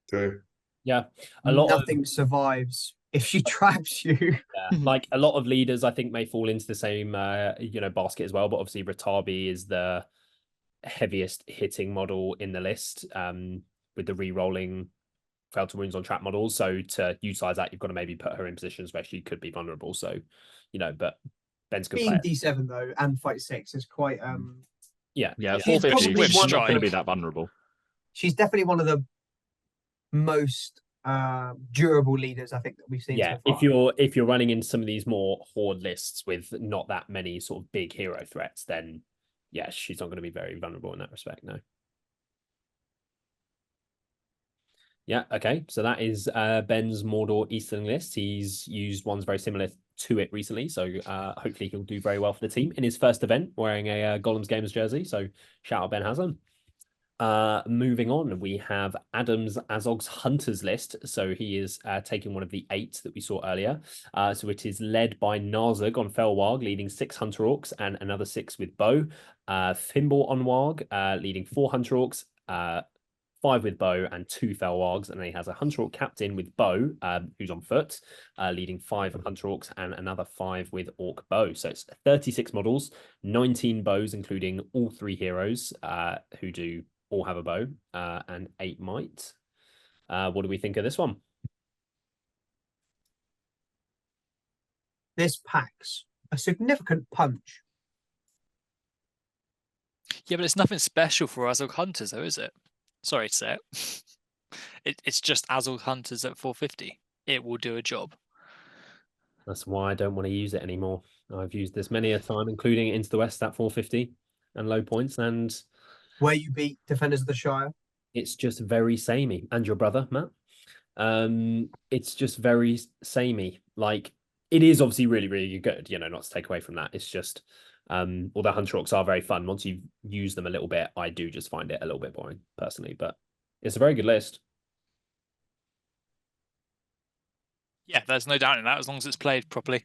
True. Yeah. A lot of Nothing survives if she traps you. yeah, like a lot of leaders I think may fall into the same basket as well, but obviously Ratabi is the heaviest hitting model in the list with the re-rolling fatal wounds on trap models. So to utilize that, you've got to maybe put her in positions where she could be vulnerable. So, but Ben's good Being player. D7 though and fight 6 is quite Yeah. Yeah, She's 450, probably she's one not of going to the- be that vulnerable. she's definitely one of the most durable leaders I think that we've seen Yeah, so far. if you're running in some of these more horde lists with not that many sort of big hero threats, then yeah, she's not going to be very vulnerable in that respect. No. Yeah, okay. So that is Ben's Mordor Eastern list. He's used ones very similar to it recently, so hopefully he'll do very well for the team in his first event wearing a Gollum's Gamers jersey. So shout out Ben Haslam. Moving on, we have Adam's Azog's Hunters list. So he is taking one of the 8 that we saw earlier. So it is led by Narzug on Felwarg, leading 6 Hunter Orcs and another 6 with Bow. Thimble on Warg, leading 4 Hunter Orcs, 5 with Bow and 2 Felwargs. And then he has a Hunter Orc captain with Bow, who's on foot, leading 5 Hunter Orcs and another 5 with Orc Bow. So it's 36 models, 19 bows, including all 3 heroes who do all have a bow, and 8 might. What do we think of this one? This packs a significant punch. Yeah, but it's nothing special for Azog Hunters, though, is it? Sorry to say it. It's just Azog Hunters at 450. It will do a job. That's why I don't want to use it anymore. I've used this many a time, including Into the West at 450 and low points, and Where you beat Defenders of the Shire. it's just very samey. And your brother, Matt. It's just very samey. Like, it is obviously really, really good, not to take away from that. It's just, although Hunter Orcs are very fun, once you've used them a little bit, I do just find it a little bit boring, personally. But it's a very good list. Yeah, there's no doubt in that, as long as it's played properly.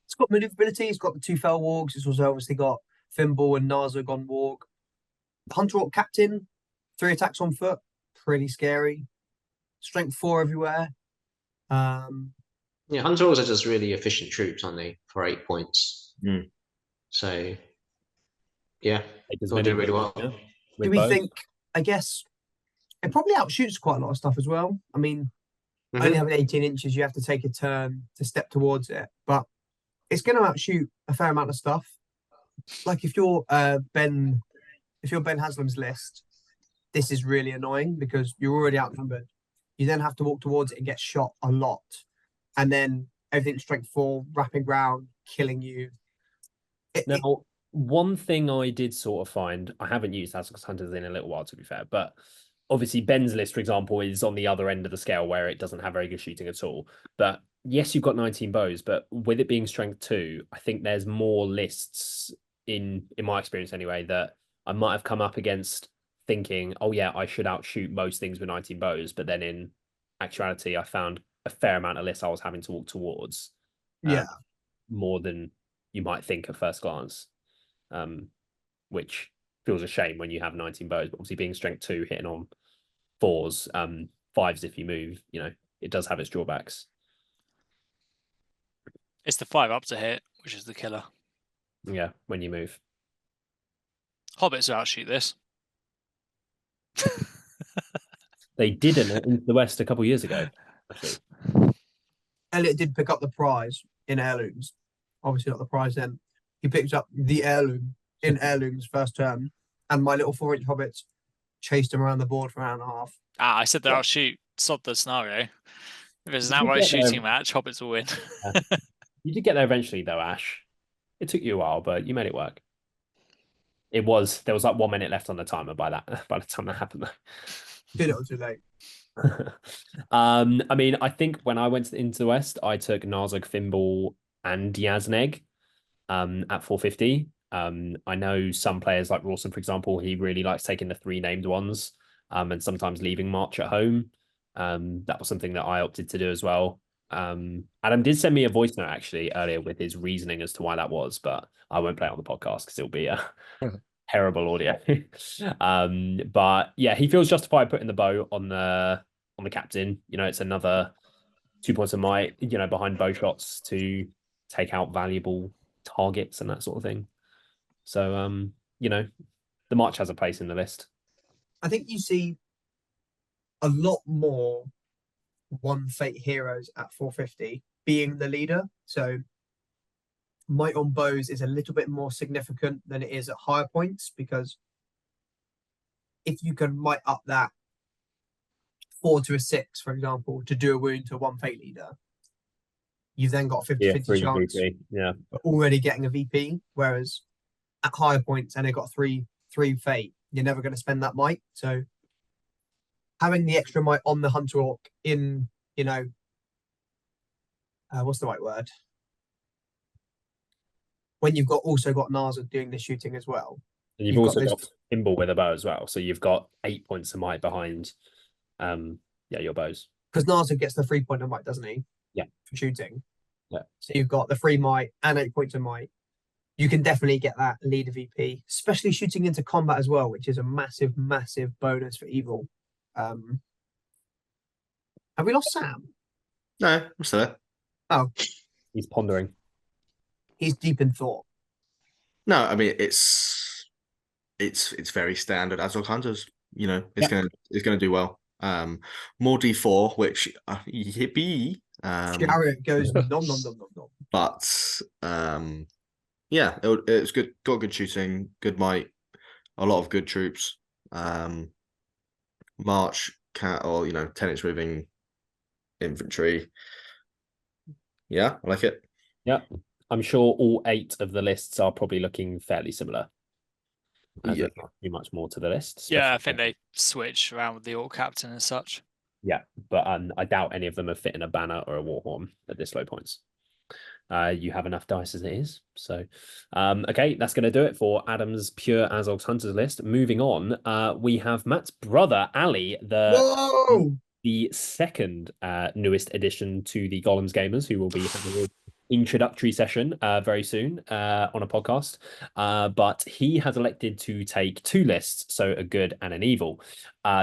It's got maneuverability. It's got the 2 Fell Wargs. It's also obviously got Thimble and Narzug on Warg. The Hunter Orc captain, 3 attacks on foot. Pretty scary. Strength 4 everywhere. Yeah, Hunter Orcs are just really efficient troops, aren't they? For 8 points. Mm. So yeah, Take as they'll do many really well. yeah, Do with we both. think, I guess, it probably outshoots quite a lot of stuff as well. I mean, Mhm. only having 18 inches, you have to take a turn to step towards it. But it's going to outshoot a fair amount of stuff. Like if you're Ben Haslam's list, this is really annoying because you're already outnumbered. You then have to walk towards it and get shot a lot. And then everything's strength 4, wrapping round, killing you. Now, one thing I did sort of find, I haven't used Azog's Hunters in a little while, to be fair, but obviously Ben's list, for example, is on the other end of the scale where it doesn't have very good shooting at all. But yes, you've got 19 bows, but with it being strength 2, I think there's more lists in my experience anyway, that I might have come up against thinking, oh yeah, I should outshoot most things with 19 bows. But then in actuality, I found a fair amount of lists I was having to walk towards. Yeah. More than you might think at first glance, which feels a shame when you have 19 bows. But obviously, being strength 2, hitting on 4s, 5s if you move, it does have its drawbacks. It's the 5 up to hit, which is the killer. Yeah, when you move. Hobbits will outshoot this. They didn't into the West a couple years ago, actually. Elliot did pick up the prize in heirlooms. Obviously not the prize then. He picked up the heirloom in heirlooms first term, and my little 4-inch hobbits chased him around the board for an hour and a half. I said they'll Yeah. outshoot. Sod the scenario. If it's an You did outright get there. shooting match, Hobbits will win. You did get there eventually, though, Ash. It took you a while, but you made it work. There was like 1 minute left on the timer by the time that happened, though. Too little, too late. I mean, I think when I went into the West, I took Narzug, Thimble, and Yazneg at 450. I know some players like Rawson, for example, he really likes taking the 3 named ones and sometimes leaving March at home. That was something that I opted to do as well. Adam did send me a voice note actually earlier with his reasoning as to why that was, but I won't play it on the podcast because it'll be a terrible audio. But yeah, he feels justified putting the bow on the captain. You know, it's another 2 points of might, you know, behind bow shots to take out valuable targets and that sort of thing. So you know, the March has a place in the list. I think you see a lot more one fate heroes at 450 being the leader. So might on bows is a little bit more significant than it is at higher points, because if you can might up that 4 to a 6, for example, to do a wound to one fate leader, you've then got a 50-50 chance of already getting a VP. Whereas at higher points, and they've got three fate, you're never going to spend that might. So having the extra might on the Hunter Orc in, you know, what's the right word? When you've also got Narza doing the shooting as well. And you've also got Thimble with a bow as well. So you've got 8 points of might behind your bows. Because Narza gets the 3 point of might, doesn't he? Yeah. For shooting. Yeah. So you've got the 3 might and 8 points of might. You can definitely get that leader VP, especially shooting into combat as well, which is a massive, massive bonus for evil. Have we lost Sam? No, I'm still there. Oh, he's pondering. He's deep in thought. No, I mean it's very standard Azog Hunters. You know, it's gonna do well. More D4, which yippee. Chariot goes nom nom nom nom nom. But yeah, it was good. Got good shooting, good might, a lot of good troops. March cat or 10-inch moving infantry. Yeah, I like it. Yeah, I'm sure all 8 of the lists are probably looking fairly similar. There's not too much more to the list. Yeah, I think they switch around with the Orc captain and such. Yeah, but I doubt any of them are fitting a banner or a warhorn at this low points. You have enough dice as it is. So, okay, that's going to do it for Adam's Pure Azog's Hunters list. Moving on, we have Matt's brother, Ali, the second newest addition to the Gollum's Gamers, who will be having an introductory session very soon on a podcast. But he has elected to take 2 lists, so a good and an evil.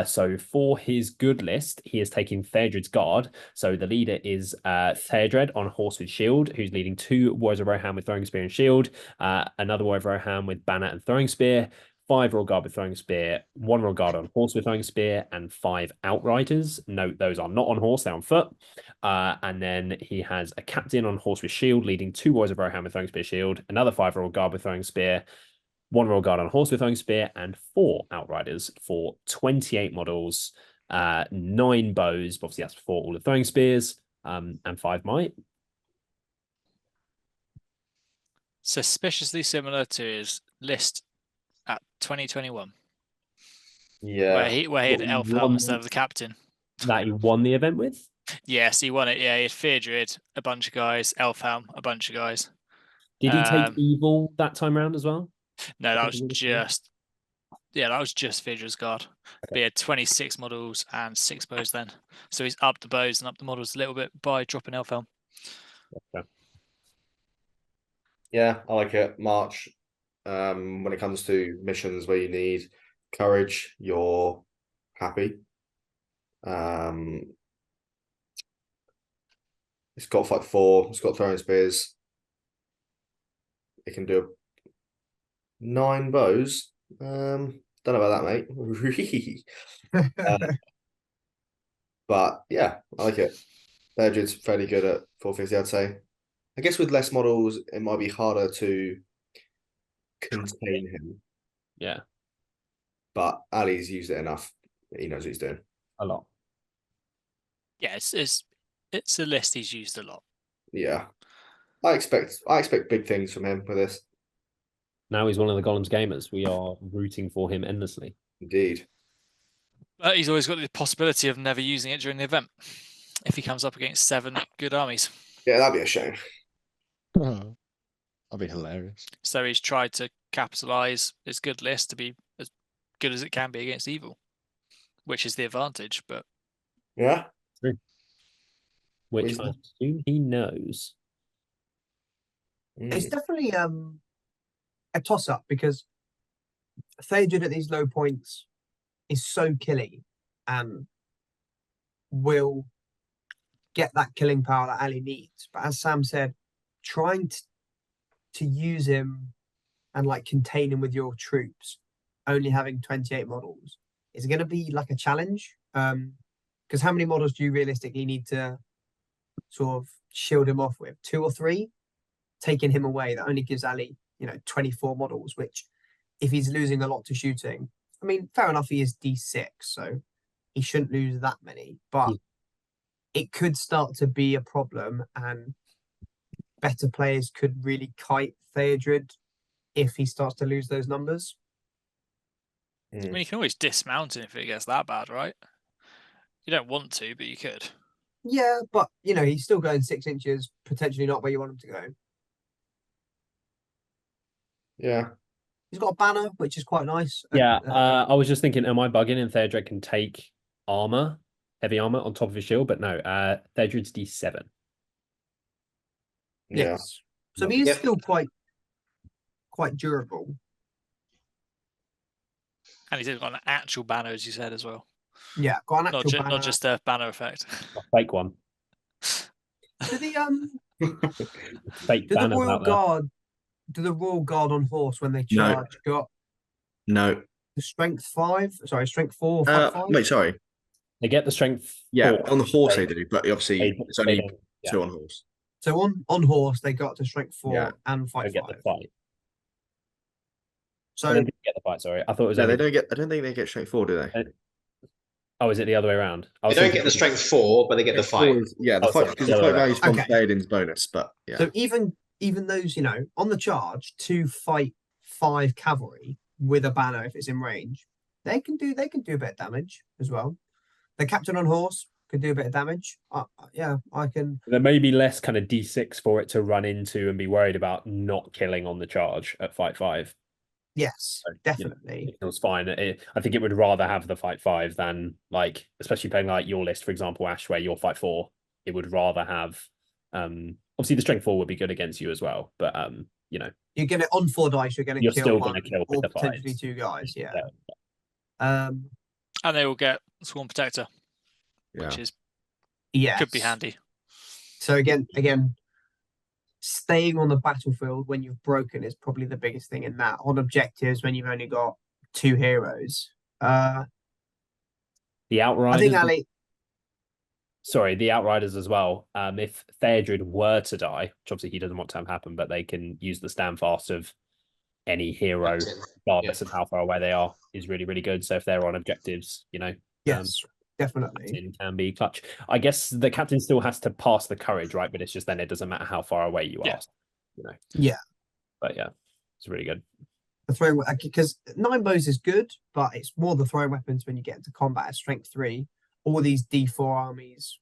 So for his good list, he is taking Theodred's Guard. So the leader is Theodred on horse with shield, who's leading 2 Warriors of Rohan with throwing spear and shield, another Warrior of Rohan with banner and throwing spear, 5 Royal Guard with throwing spear, 1 Royal Guard on horse with throwing spear, and 5 Outriders. Note those are not on horse, they're on foot. And then he has a captain on horse with shield, leading 2 Warriors of Rohan with throwing spear shield, another 5 Royal Guard with throwing spear, 1 Royal Guard on horse with throwing spear, and 4 Outriders for 28 models, 9 bows, obviously that's before all the throwing spears, and 5 might. Suspiciously similar to his list at 2021. Yeah. Where he had Elf Helm instead of the captain. That he won the event with? Yes, he won it. Yeah, he had Feardred, a bunch of guys, Elf Helm, a bunch of guys. Did he take evil that time around as well? No, that was just Feardred's Guard. Okay. But he had 26 models and 6 bows then. So he's upped the bows and upped the models a little bit by dropping Elf Helm. Okay. Yeah, I like it. March. When it comes to missions where you need courage, you're happy. It's got fight 4. It's got throwing spears. It can do 9 bows. Don't know about that, mate. But yeah, I like it. Theodred's fairly good at 450, I'd say. I guess with less models, it might be harder to contain him. Yeah, But Ali's used it enough. He knows what he's doing. a lot. Yeah, it's a list he's used a lot. Yeah. I expect big things from him with this. Now he's one of the Gollum's gamers. We are rooting for him endlessly. Indeed. But he's always got the possibility of never using it during the event if he comes up against 7 good armies. Yeah, that'd be a shame. That'd be hilarious. So he's tried to capitalize his good list to be as good as it can be against evil, which is the advantage. But Yeah. Which Reasonable. I assume he knows. It's definitely a toss-up because Theodred at these low points is so killy and will get that killing power that Ali needs. But as Sam said, trying to use him and like contain him with your troops, only having 28 models, is going to be like a challenge. Because how many models do you realistically need to sort of shield him off with? 2 or 3? Taking him away, that only gives Ali, 24 models, which if he's losing a lot to shooting, I mean, fair enough, he is D6, so he shouldn't lose that many, but it could start to be a problem and better players could really kite Theodred if he starts to lose those numbers. I mean, you can always dismount him if it gets that bad, right? You don't want to, but you could. Yeah, but he's still going 6 inches, potentially not where you want him to go. Yeah. He's got a banner, which is quite nice. Yeah, I was just thinking, am I bugging? And Theodred can take armor, heavy armor on top of his shield, but no, Theodred's D7. Yeah. Yes. So he is Yep. still quite durable. And he's got an actual banner, as you said, as well. Yeah, got an actual banner. Not just a banner effect. A fake one. Do the Fake do the banners Royal out there. Guard do the Royal Guard on horse when they No. charge got No. the strength 5? Sorry, strength 4 or fight 5? Wait, sorry. They get the strength. Yeah, 4. on the horse they They- do, but obviously they- it's only they don't- yeah. 2 on horse. So on horse they got to strength 4 Yeah. and They fight get 5. the fight. So They didn't get the fight. Sorry, I thought it was. No, only... they don't get. I don't think they get straight 4, do they? Oh, is it the other way around? I They was don't thinking- get the strength 4, but they get the Strength 4 fight. is- yeah, the Oh, fight sorry, because the the other fight way value is from Okay. Theoden's bonus, but yeah. So even those, on the charge, to fight 5 cavalry with a banner if it's in range, they can do a bit of damage as well. The captain on horse could do a bit of damage. Yeah, I can. There may be less kind of D6 for it to run into and be worried about not killing on the charge at fight 5. Yes, So, definitely. It feels fine. I think it would rather have the fight 5 than especially playing like your list, for example, Ash, where you're fight 4. It would rather have. Obviously, the strength 4 would be good against you as well, but You're gonna on 4 dice. You're gonna You're kill still one gonna kill with or the potentially fights. 2 guys. Yeah. Yeah. And they will get Swarm Protector, Yeah. which is Yes. could be handy. So again, staying on the battlefield when you've broken is probably the biggest thing in that. On objectives when you've only got 2 heroes. The I Outriders. think Ali. Sorry, the Outriders as well. If Theodred were to die, which obviously he doesn't want to have happen, but they can use the stand fast of any hero, Captain. regardless of how far away they are, is really, really good. So if they're on objectives, Yes, definitely. captain can be clutch. I guess the captain still has to pass the courage, right? But it's just then it doesn't matter how far away you Yeah. are. Yeah. But yeah, it's really good. The throwing because 9 bows is good, but it's more the throwing weapons when you get into combat at strength 3. All these D4 armies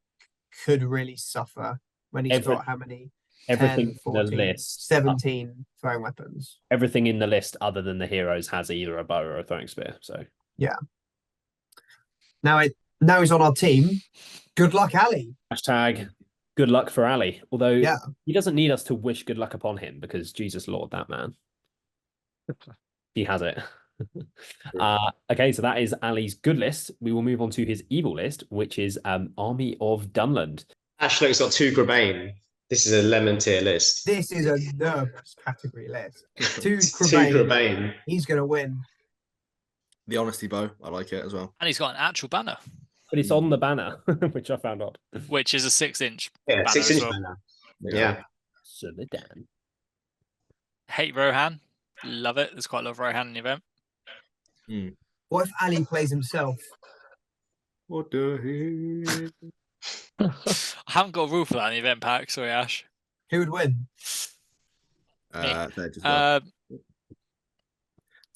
could really suffer when he's got how many? Everything 10, in the 14, list, 17 throwing weapons. everything in the list other than the heroes has either a bow or a throwing spear. So Now he's on our team. Good luck, Ali. hashtag good luck for Ali. Although Yeah. he doesn't need us to wish good luck upon him because Jesus Lord, that man. He has it. Okay, so that is Ali's good list. We will move on to his evil list, which is Army of Dunland. Ash looks got 2 Grabane This is a lemon tier list. This is a nervous category list. Two Two Crabane, Crabane. he's going to win. The honesty bow, I like it as well. And he's got an actual banner, But it's on the banner, which I found odd. which is a 6-inch Yeah, banner 6 as inch well. banner. Yeah. Solidan. Hate Rohan. Love it. There's quite a lot of Rohan in the event. What if Ali plays himself? What the heck? I haven't got a rule for that in the event pack. Sorry, Ash. Who would win? They're just well. I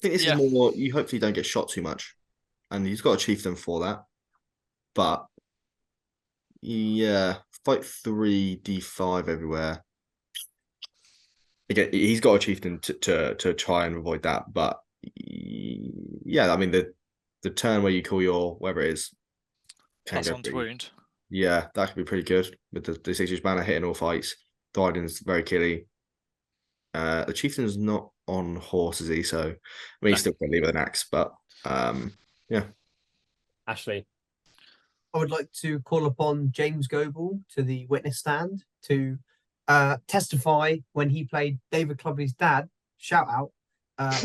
think this yeah. is more. You hopefully don't get shot too much, and he's got a chieftain for that. But yeah, fight 3 D5 everywhere. Again, he's got a chieftain to try and avoid that. But yeah, I mean the turn where you call your whatever it is can Plus go 1 to pretty- wound. Yeah, that could be pretty good with the 6-inch banner hitting all fights. Dryden's very killy. The chieftain's not on horse, is he? So I mean, he's still friendly with an axe, but yeah. Ashley. I would like to call upon James Goble to the witness stand to testify when he played David Clubley's dad, shout out,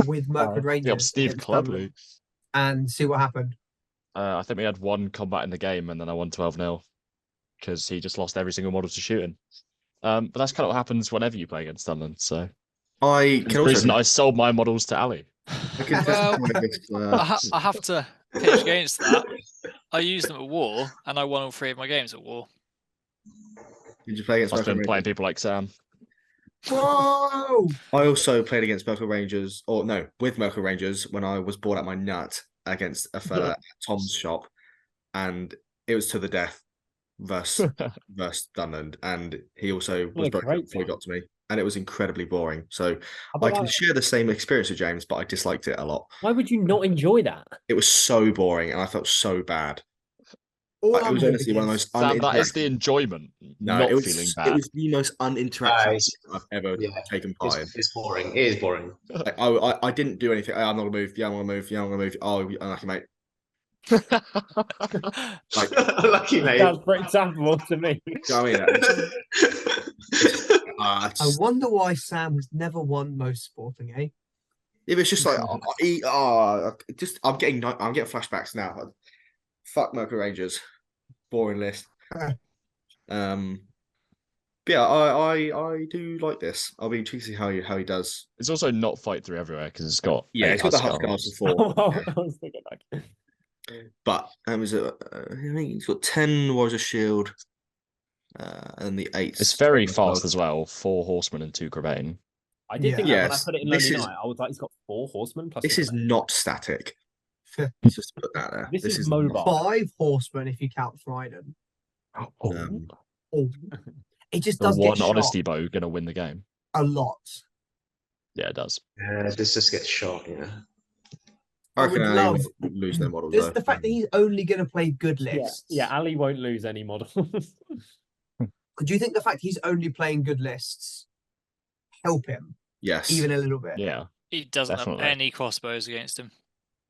with Mirkwood Rangers. Steve against Clubley. Dunham, and see what happened. I think we had one combat in the game, and then I won 12-0 because he just lost every single model to shooting. But that's kind of what happens whenever you play against Dunland. So I can the reason also I sold my models to Ali. I can Well, testify against, I have to pitch against that. I used them at war, and I won all 3 of my games at war. Did you play against I've been Merkel playing Rangers? people like Sam. Whoa! I also played against Merkel Rangers, or no, with Merkel Rangers when I was bored at my nut against a fella at Tom's shop, and it was to the death versus Dunland, and he also was What a broken great before he game. got to me, and it was incredibly boring. So How I about can that? share the same experience with James, but I disliked it a lot. Why would you not enjoy that? It was so boring, and I felt so bad. All It I'm was hoping honestly one of the most Sam, that is the uninteractive. enjoyment, No, not it was feeling it bad. was the most uninteractive Nice. I've ever Yeah. taken part in. It's boring. It is boring. Like, I didn't do anything. I'm not gonna move. Yeah, I'm gonna move. Yeah, I'm gonna move. Oh, unlucky mate. Like, Lucky mate. Sounds pretty terrible to me. do you know what I mean? I wonder why Sam has never won most sporting, eh? It was just like, I'm getting flashbacks now. Fuck Mercury Rangers, boring list. But yeah, I do like this. I'll be intrigued to see how he does. It's also not fight through everywhere because it's got It's got the Huskars before. I was thinking like, But I think he's got 10 Warriors of Shield, and the 8. It's very fast as well. 4 horsemen and 2 Crabane. I did think that when I Yes, put it in this Lonely is- Night, I was like, he's got 4 horsemen plus. This a is Crabane. not static. Just to put that there. This is not- mobile. 5 horsemen if you count Trident. Um, Oh, it just The does one get shot honesty bow going to win the game. a lot. Yeah, it does. Yeah, this just gets shot. Yeah. I I reckon would Ali love- won't lose their models. Just though. the fact that he's only going to play good Yeah, lists. yeah, Ali won't lose any models. Do you think the fact he's only playing good lists help him Yes. even a little bit? Yeah. He doesn't Definitely. have any crossbows against him.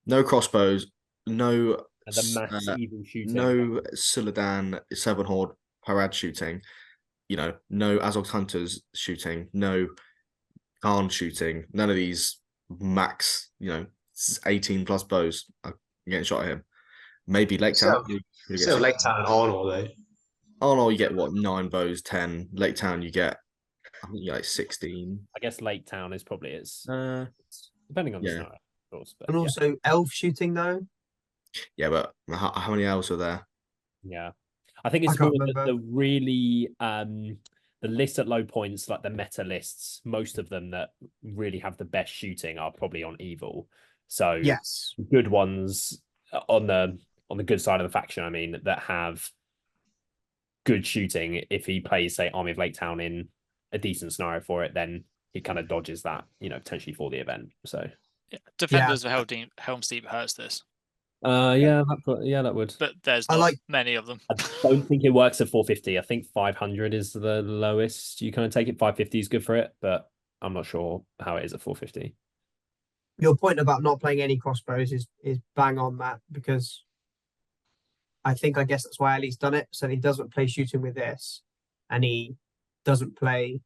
No crossbows. No. And the mass uh, evil shooting. no Suladan Seven Horde Parad shooting. No Azog Hunters shooting. No Khan shooting. None of these max. 18 plus bows are getting shot at him. Maybe Lake Town. So Lake Town on all though. Oh no, you get what 9 bows, 10. Lake Town, you get I think you get like 16. I guess Lake Town is probably its Uh, depending on the yeah. scenario, of course. But And also elf shooting though. yeah, but how many elves are there? yeah. I think it's I can't more remember. the really the list at low points, like the meta lists, most of them that really have the best shooting are probably on evil. So Yes. good ones on the good side of the faction, I mean, that have good shooting. If he plays, say, Army of Lake Town in a decent scenario for it, then he kind of dodges that, potentially for the event. So Yeah. Defenders of Helm's Deep hurts this, that would. but there's I not like- many of them. I don't think it works at 450. I think 500 is the lowest you kind of take it. 550 is good for it, but I'm not sure how it is at 450. Your point about not playing any crossbows is bang on, Matt, because I guess that's why Ali's done it. So he doesn't play shooting with this, and he doesn't play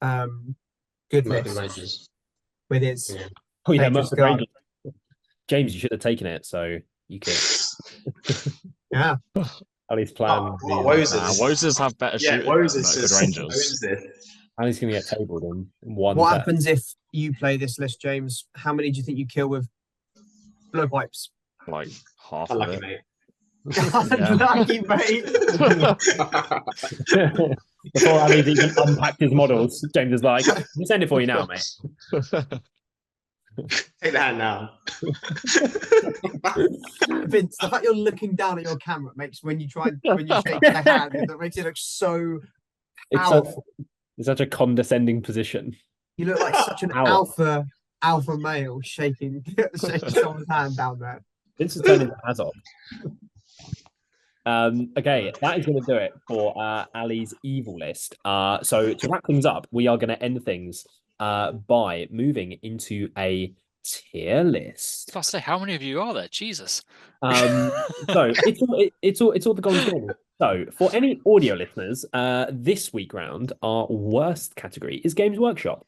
good American lists Rangers. with his Yeah. Oh yeah, Dangerous Mercer Guard. Rangers. James, you should have taken it, so you could Yeah. at least plan. Oh, Woses. Woses have better Yeah, shooting Woses than Good is Rangers. Ali's going to get tabled in one. What turn. happens if you play this list, James? How many do you think you kill with blowpipes? Like half of Unlucky, it. mate. Lucky mate. Before Ali's even unpacked his models, James is like, "I'm sending it for you now, mate." Take that now. Vince, the fact you're looking down at your camera makes when you shake the hand, that makes it look so powerful. It's such a condescending position. You look like such an alpha male shaking someone's hand down there. Vince is turning into Hazard. Okay, that is going to do it for Ali's evil list. So to wrap things up, we are going to end things by moving into a tier list. I was say, how many of you are there? Jesus. So it's all the Gollum's game. So for any audio listeners, this week round, our worst category is Games Workshop,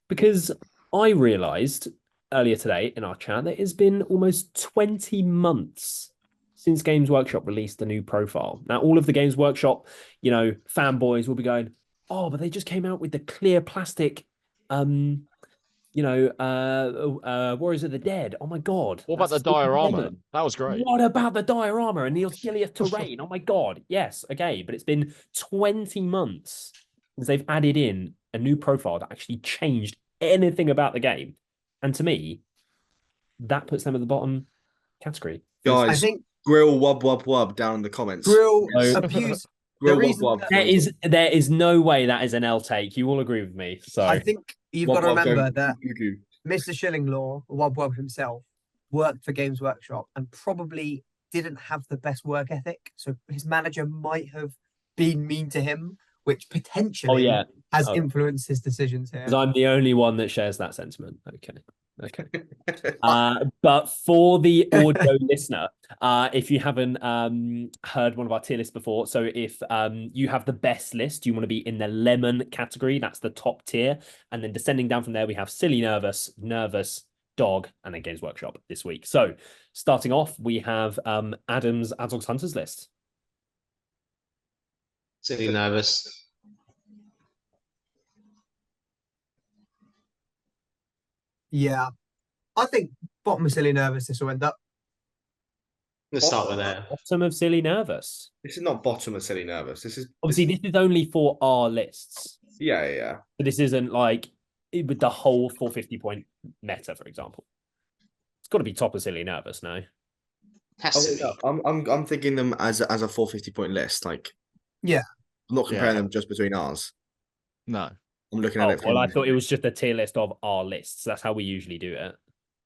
because I realised earlier today in our chat that it's been almost 20 months since Games Workshop released a new profile. Now, all of the Games Workshop, fanboys will be going, "Oh, but they just came out with the clear plastic, Warriors of the Dead. Oh my god! What about the diorama? That was great. What about the diorama and the Osgiliath terrain? Oh my god! Yes, okay, but it's been 20 months since they've added in a new profile that actually changed anything about the game, and to me, that puts them at the bottom category. Guys, I think grill wub down in the comments. Grill No. abuse. Grill the reason wub. There is no way that is an L take. You all agree with me. So I think you've Wub got to wub, remember go. that Mr. Shillinglaw, Wub himself, worked for Games Workshop and probably didn't have the best work ethic. So his manager might have been mean to him, which potentially has influenced his decisions here. because I'm the only one that shares that sentiment. Okay. But for the audio listener, if you haven't heard one of our tier lists before, so if you have the best list, you want to be in the lemon category, that's the top tier, and then descending down from there, we have silly, nervous, dog, and then Games Workshop this week. So starting off, we have Adam's Azog's Hunters list. Silly, nervous. Yeah. I think bottom of silly nervous this will end up. Let's start with that. Bottom of silly, nervous. This is not bottom of silly nervous. This is Obviously, this is only for our lists. yeah. So this isn't like with the whole 450-point meta, for example. It's got to be top of silly, nervous now. Has to be. I'm thinking them as a 450-point list. Like, Yeah. I'm not comparing Yeah. them just between ours. No. I'm looking at it from. Well, I thought it was just a tier list of our lists. That's how we usually do it.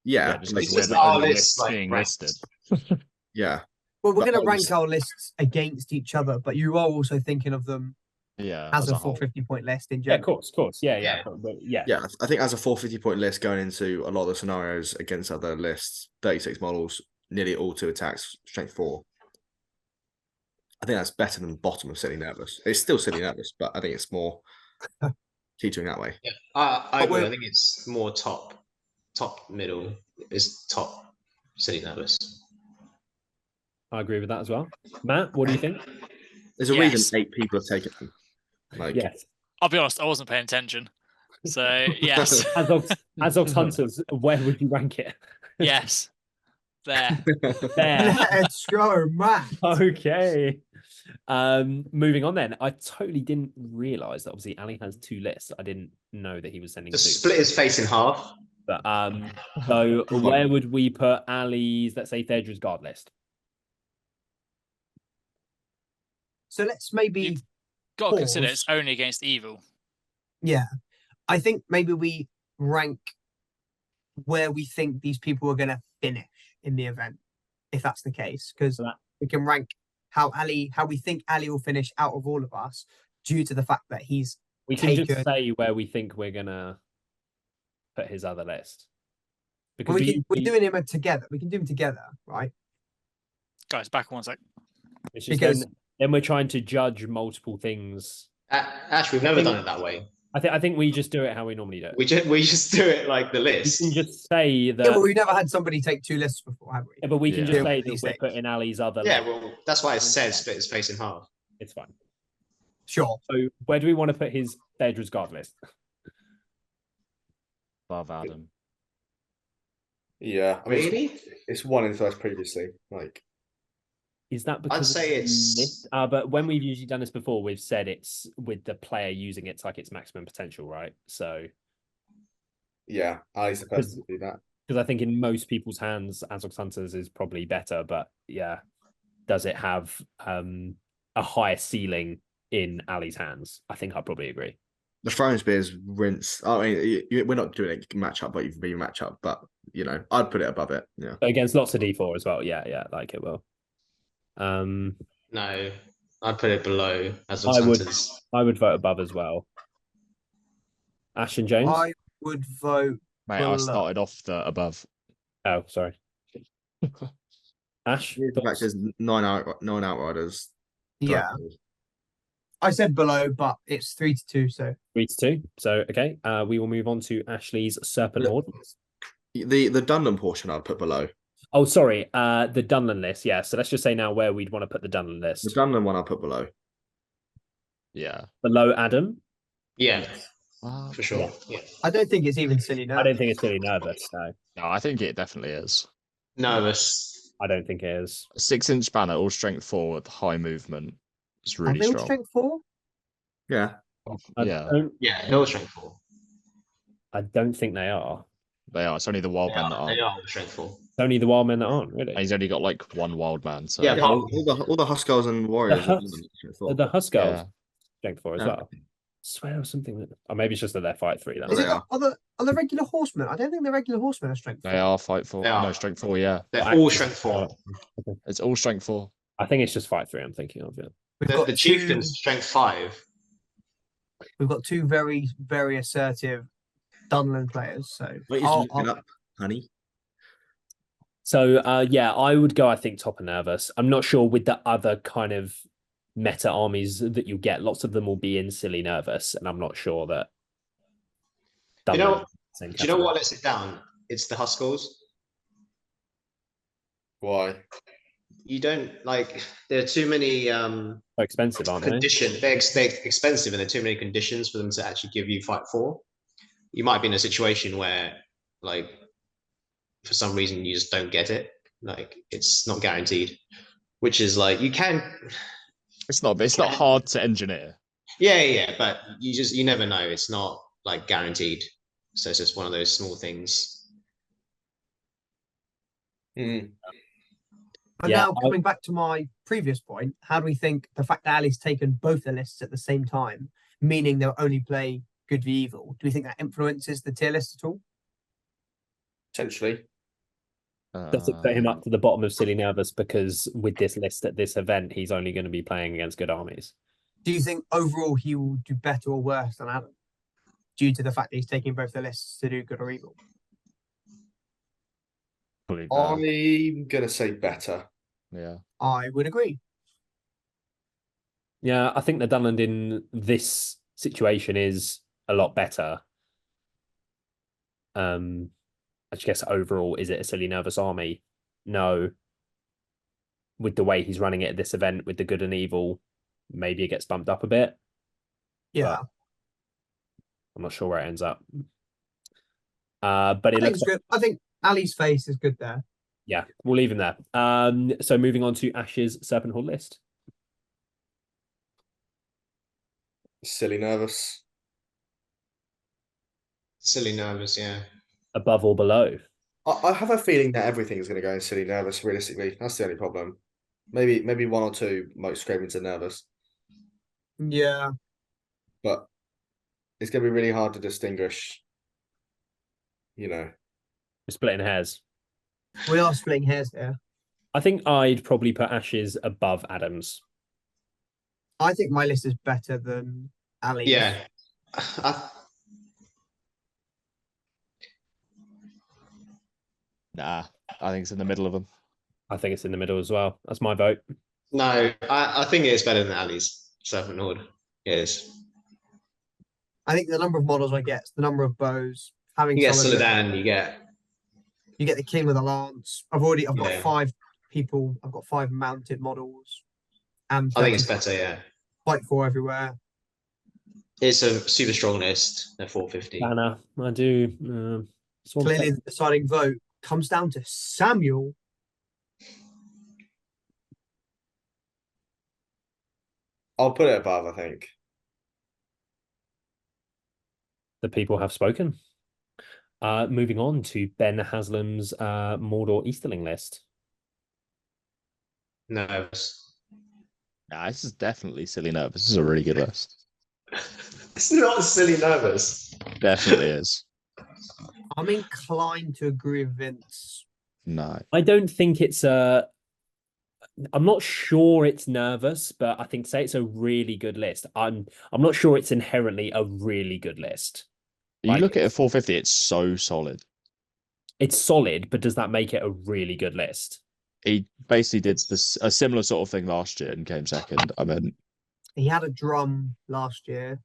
Yeah, just like, It's we're just the our only list, lists like, being ranked. listed. yeah. Well, we're But going to rank obviously- our lists against each other, but you are also thinking of them Yeah. as a whole. 450-point list in Yeah, general. of course. Yeah. Yeah. But yeah. Yeah, I think as a 450-point list going into a lot of the scenarios against other lists, 36 models, nearly all 2 attacks, strength 4. I think that's better than bottom of silly nervous. It's still silly nervous, but I think it's more teetering that way. Yeah, I But agree. we're- I think it's more top middle is top silly, nervous. I agree with that as well. Matt, what do you think? There's a Yes. reason 8 people have taken them. Like, Yes. I'll be honest, I wasn't paying attention. So yes, Azog's Hunters, where would you rank it? yes, there. There. Let's go, Matt. Okay. Moving on then. I totally didn't realize that obviously Ali has 2 lists. I didn't know that he was sending 2. Just split his face in half. But so where would we put Ali's, let's say, Thedra's guard list? So let's maybe, You've got to consider Pause. it's only against evil. yeah, I think maybe we rank where we think these people are going to finish in the event, if that's the case, because So that- we can rank how we think Ali will finish out of all of us due to the fact that he's We can just taken. say where we think we're gonna put his other list. Because We're doing him together. We can do them together, right? Guys, back on one sec. it's just because- then we're trying to judge multiple things Ash, we've never done it that way. I think we just do it how we normally do it. We just do it like the You list. can just say that. Yeah, but we've never had somebody take 2 lists before, have we? Yeah, but we can Yeah. just say Yeah, that these we're days. putting Ali's other. Yeah, list. well, that's why it says split his face in half. It's fine. Sure. So where do we want to put his Daedra's Guard list? Above Adam. Yeah, I mean, Really? it's one in first previously. Like, Is that because I'd say of the it's- list? But when we've usually done this before, we've said it's with the player using it to like its maximum potential, right? So yeah, Ali's the person to do that. because I think in most people's hands, Azog Hunters is probably better, but yeah, does it have a higher ceiling in Ali's hands? I think I'd probably agree. The Throne Spears rinse. I mean, we're not doing a matchup, but you can be a matchup. But I'd put it above it. Yeah. Against lots of D4 as well. Yeah, like it will. No, I'd put it below as I would- Hunters. I would vote above as well. Ash and James? I would vote. Mate, I Below. started off the above. Oh, sorry. Ash? The fact thoughts? is 9 outriders. Yeah, I said below, but it's 3-2. So 3-2. So, okay. We will move on to Ashley's Serpent Look. Horde. The Dunham portion I'd put below. Oh, sorry. The Dunlan list. Yeah. So let's just say now where we'd want to put the Dunlan The list. Dunham one I'll put below. Yeah. Below Adam. Yeah, Uh, for sure. Yeah. I don't think it's even silly now. I don't think it's really nervous. No, No, I think it definitely is. Nervous. I don't think it is. A 6-inch banner, all strength 4 with high movement. It's Are really they all strong. strength 4? Yeah. Yeah, Yeah, no strength 4. I don't think they are. they are. It's only the wild They men that are, they aren't. are strength 4. It's only the wild men that aren't, really. And he's only got like one wild man. So Yeah, Yeah, but- all the Huskars and Warriors. are Hus- strength four. The Huskars, yeah. strength 4 as Yeah. well. I swear there was something that. Or maybe it's just that they're fight 3. That Is They it are. are the regular horsemen? I don't think the regular horsemen are strength 4. They are fight 4. They are. No, strength 4, yeah. They're Well, all actually, strength 4. It's all strength 4. I think it's just fight 3 I'm thinking of. Yeah. We've The, got the two- chieftain's strength 5. We've got 2 very, very assertive Dunlan players. So What are you looking up, honey? So yeah, I would go, I think, Topper Nervous. I'm not sure with the other kind of meta armies that you get. Lots of them will be in Silly Nervous, and I'm not sure that. You know- Dunlan- same Do you know category. what lets it down? It's the Huskars. Why? You don't like. There are too many So expensive, aren't they? conditions. They're expensive, and there are too many conditions for them to actually give you fight 4. You might be in a situation where, like, for some reason you just don't get it. Like, it's not guaranteed. Which is like you can. It's not hard to engineer. Yeah, but you never know. It's not like guaranteed. So it's just one of those small things. And Yeah, now coming back to my previous point, how do we think the fact that Ali's taken both the lists at the same time, meaning they'll only play good v evil, do we think that influences the tier list at all? Potentially. Does it put him up to the bottom of Silly Nervous because with this list at this event, he's only going to be playing against good armies? Do you think overall he will do better or worse than Adam due to the fact that he's taking both the lists to do good or evil? Probably I'm gonna say better. yeah. I would agree. Yeah, I think the Dunland in this situation is a lot better. I guess overall, is it a Silly Nervous army? No. With the way he's running it at this event, with the good and evil, maybe it gets bumped up a bit. Yeah, I'm not sure where it ends up. But I it think looks it's good. I think Ali's face is good there. yeah, we'll leave him there. So moving on to Ash's Serpent Horde list. Silly nervous. Silly nervous, yeah. Above or below? I have a feeling that everything is going to go in silly nervous. Realistically, that's the only problem. Maybe one or two might scrape into nervous, Yeah, but it's going to be really hard to distinguish. We're splitting hairs. we are splitting hairs here. I think I'd probably put Ash's above Adams. I think my list is better than Ali's. Yeah. Nah, I think it's in the middle of them. I think it's in the middle as well. That's my vote. No, I think it's better than Ali's Serpent Horde. It is. I think the number of models I get, the number of bows, having You get solid Soledad, you get you get the king with a lance. I've got Yeah. 5 people. I've got 5 mounted models, and I think it's 30 better, yeah. fight for everywhere. It's a super strong list at 450. Banner, I do. Clearly, the deciding vote comes down to Samuel. I'll put it above, I think. The people have spoken. Moving on to Ben Haslam's Mordor Easterling list. Nervous. Nah, this is definitely silly nervous. This is a really good list. It's not silly nervous. Definitely is. I'm inclined to agree with Vince. No. I don't think it's I'm not sure it's nervous, but I think say it's a really good list. I'm not sure it's inherently a really good list. You look at it 450, it's so solid. It's solid, but does that make it a really good list? He basically did a similar sort of thing last year and came second. I mean, He had a drum last year.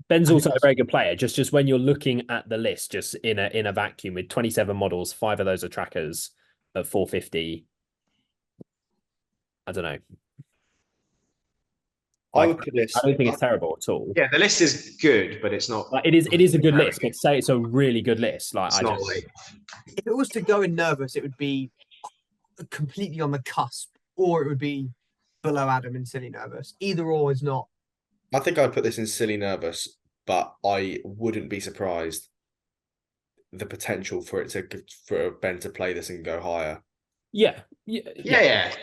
Ben's I also think a very good player. Just when you're looking at the list, just in a vacuum with 27 models, 5 of those are trackers at 450. I don't know. I would put this. I don't think it's terrible at all. Yeah, the list is good, but it's not. Like, it is a good list, but say it's a really good list. Like It's not like If it was to go in nervous, it would be completely on the cusp, or it would be below Adam and silly nervous. Either or is not. I think I'd put this in silly nervous, but I wouldn't be surprised the potential for Ben to play this and go higher. yeah,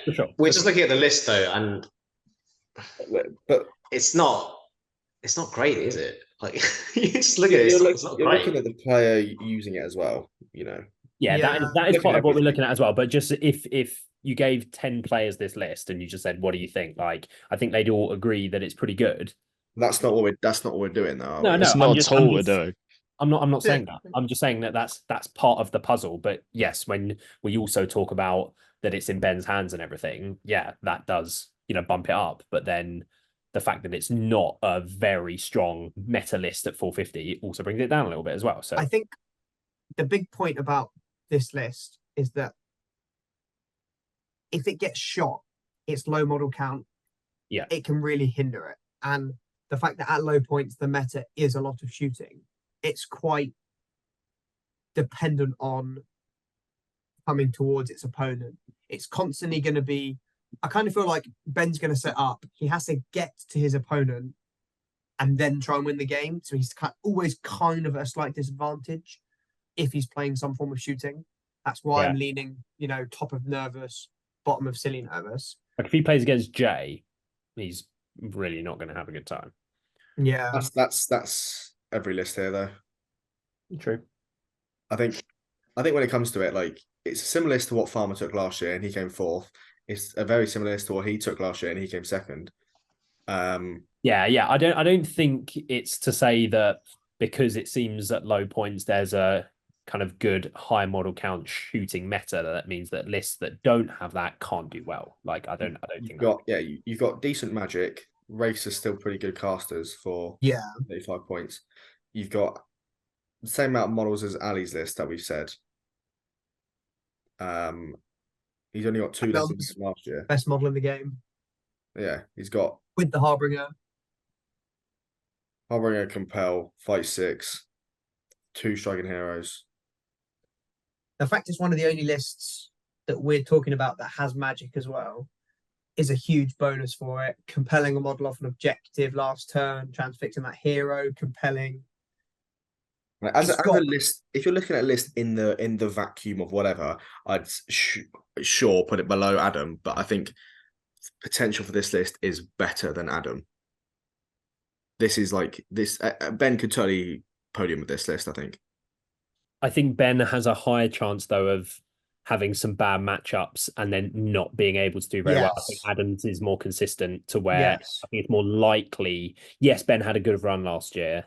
for sure. We're just looking at the list though, and But it's not great, is it? Like you just look at it, it's not you're great. looking at the player using it as well, you know. Yeah, Yeah. that is Looking part at of what we're everything. looking at as well. But just if you gave 10 players this list and you just said, what do you think? Like, I think they'd all agree that it's pretty good. That's not what we're doing though. are No, we? no, it's I'm not just- at all I'm what we're just- doing. I'm not saying Yeah. that. I'm just saying that that's part of the puzzle. But yes, when we also talk about that it's in Ben's hands and everything, yeah, that does, bump it up. But then the fact that it's not a very strong meta list at 450 also brings it down a little bit as well. So I think the big point about this list is that if it gets shot, its low model count, Yeah. it can really hinder it. And the fact that at low points the meta is a lot of shooting, it's quite dependent on coming towards its opponent. It's constantly going to be. I kind of feel like Ben's going to set up. He has to get to his opponent and then try and win the game. So he's always kind of at a slight disadvantage if he's playing some form of shooting. That's why I'm leaning, top of nervous, bottom of silly nervous. like if he plays against Jay, he's really not going to have a good time. Yeah. That's every list here though. True. I think when it comes to it, like it's similar to what Farmer took last year and he came fourth. It's a very similar to what he took last year and he came second. Yeah. I don't think it's to say that because it seems at low points there's a kind of good high model count shooting meta that means that lists that don't have that can't do well. Like I don't think you've got decent magic. Race is still pretty good casters for 35 points. You've got the same amount of models as Ali's list that we've said. He's only got 2 less than last year. Best model in the game. Yeah, he's got With the Harbinger. Compel, Fight 6, 2 striking heroes. The fact it's one of the only lists that we're talking about that has magic as well is a huge bonus for it. Compelling a model off an objective last turn, transfixing that hero, compelling. As a list, if you're looking at a list in the vacuum of whatever, I'd sure put it below Adam, but I think potential for this list is better than Adam. This is like this. Ben could totally podium with this list, I think. I think Ben has a higher chance though of having some bad matchups and then not being able to do very well. I think Adams is more consistent to where I think it's more likely. Yes, Ben had a good run last year,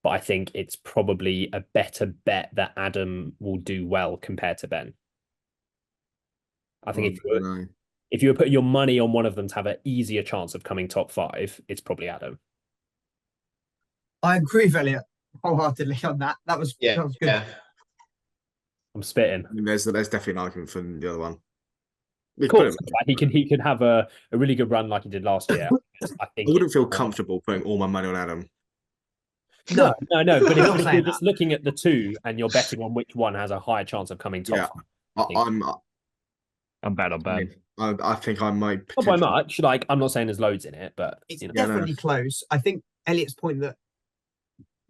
but I think it's probably a better bet that Adam will do well compared to Ben. I think if you were putting your money on one of them to have an easier chance of coming top 5, it's probably Adam. I agree with Elliot wholeheartedly on that. That was good. Yeah. I'm spitting. I mean, there's definitely an argument for the other one. Of course, he can have a really good run like he did last year. I think I wouldn't feel comfortable putting all my money on Adam. No. But if Not you're just looking at the two and you're betting on which one has a higher chance of coming top, I'm bad on Ben. I think I might. Not by much. Like, I'm not saying there's loads in it, but it's definitely close. I think Elliot's point that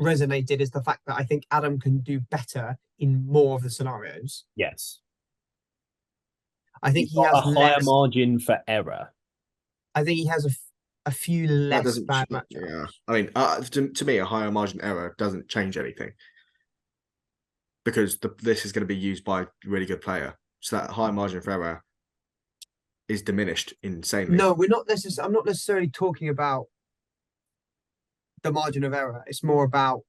resonated is the fact that I think Adam can do better in more of the scenarios. Yes. I think he has a higher margin for error. I think he has a few less bad matchups. Yeah, I mean, to me, a higher margin error doesn't change anything because this is going to be used by a really good player. So that high margin for error is diminished insanely. No, we're not necessarily. I'm not necessarily talking about the margin of error. It's more about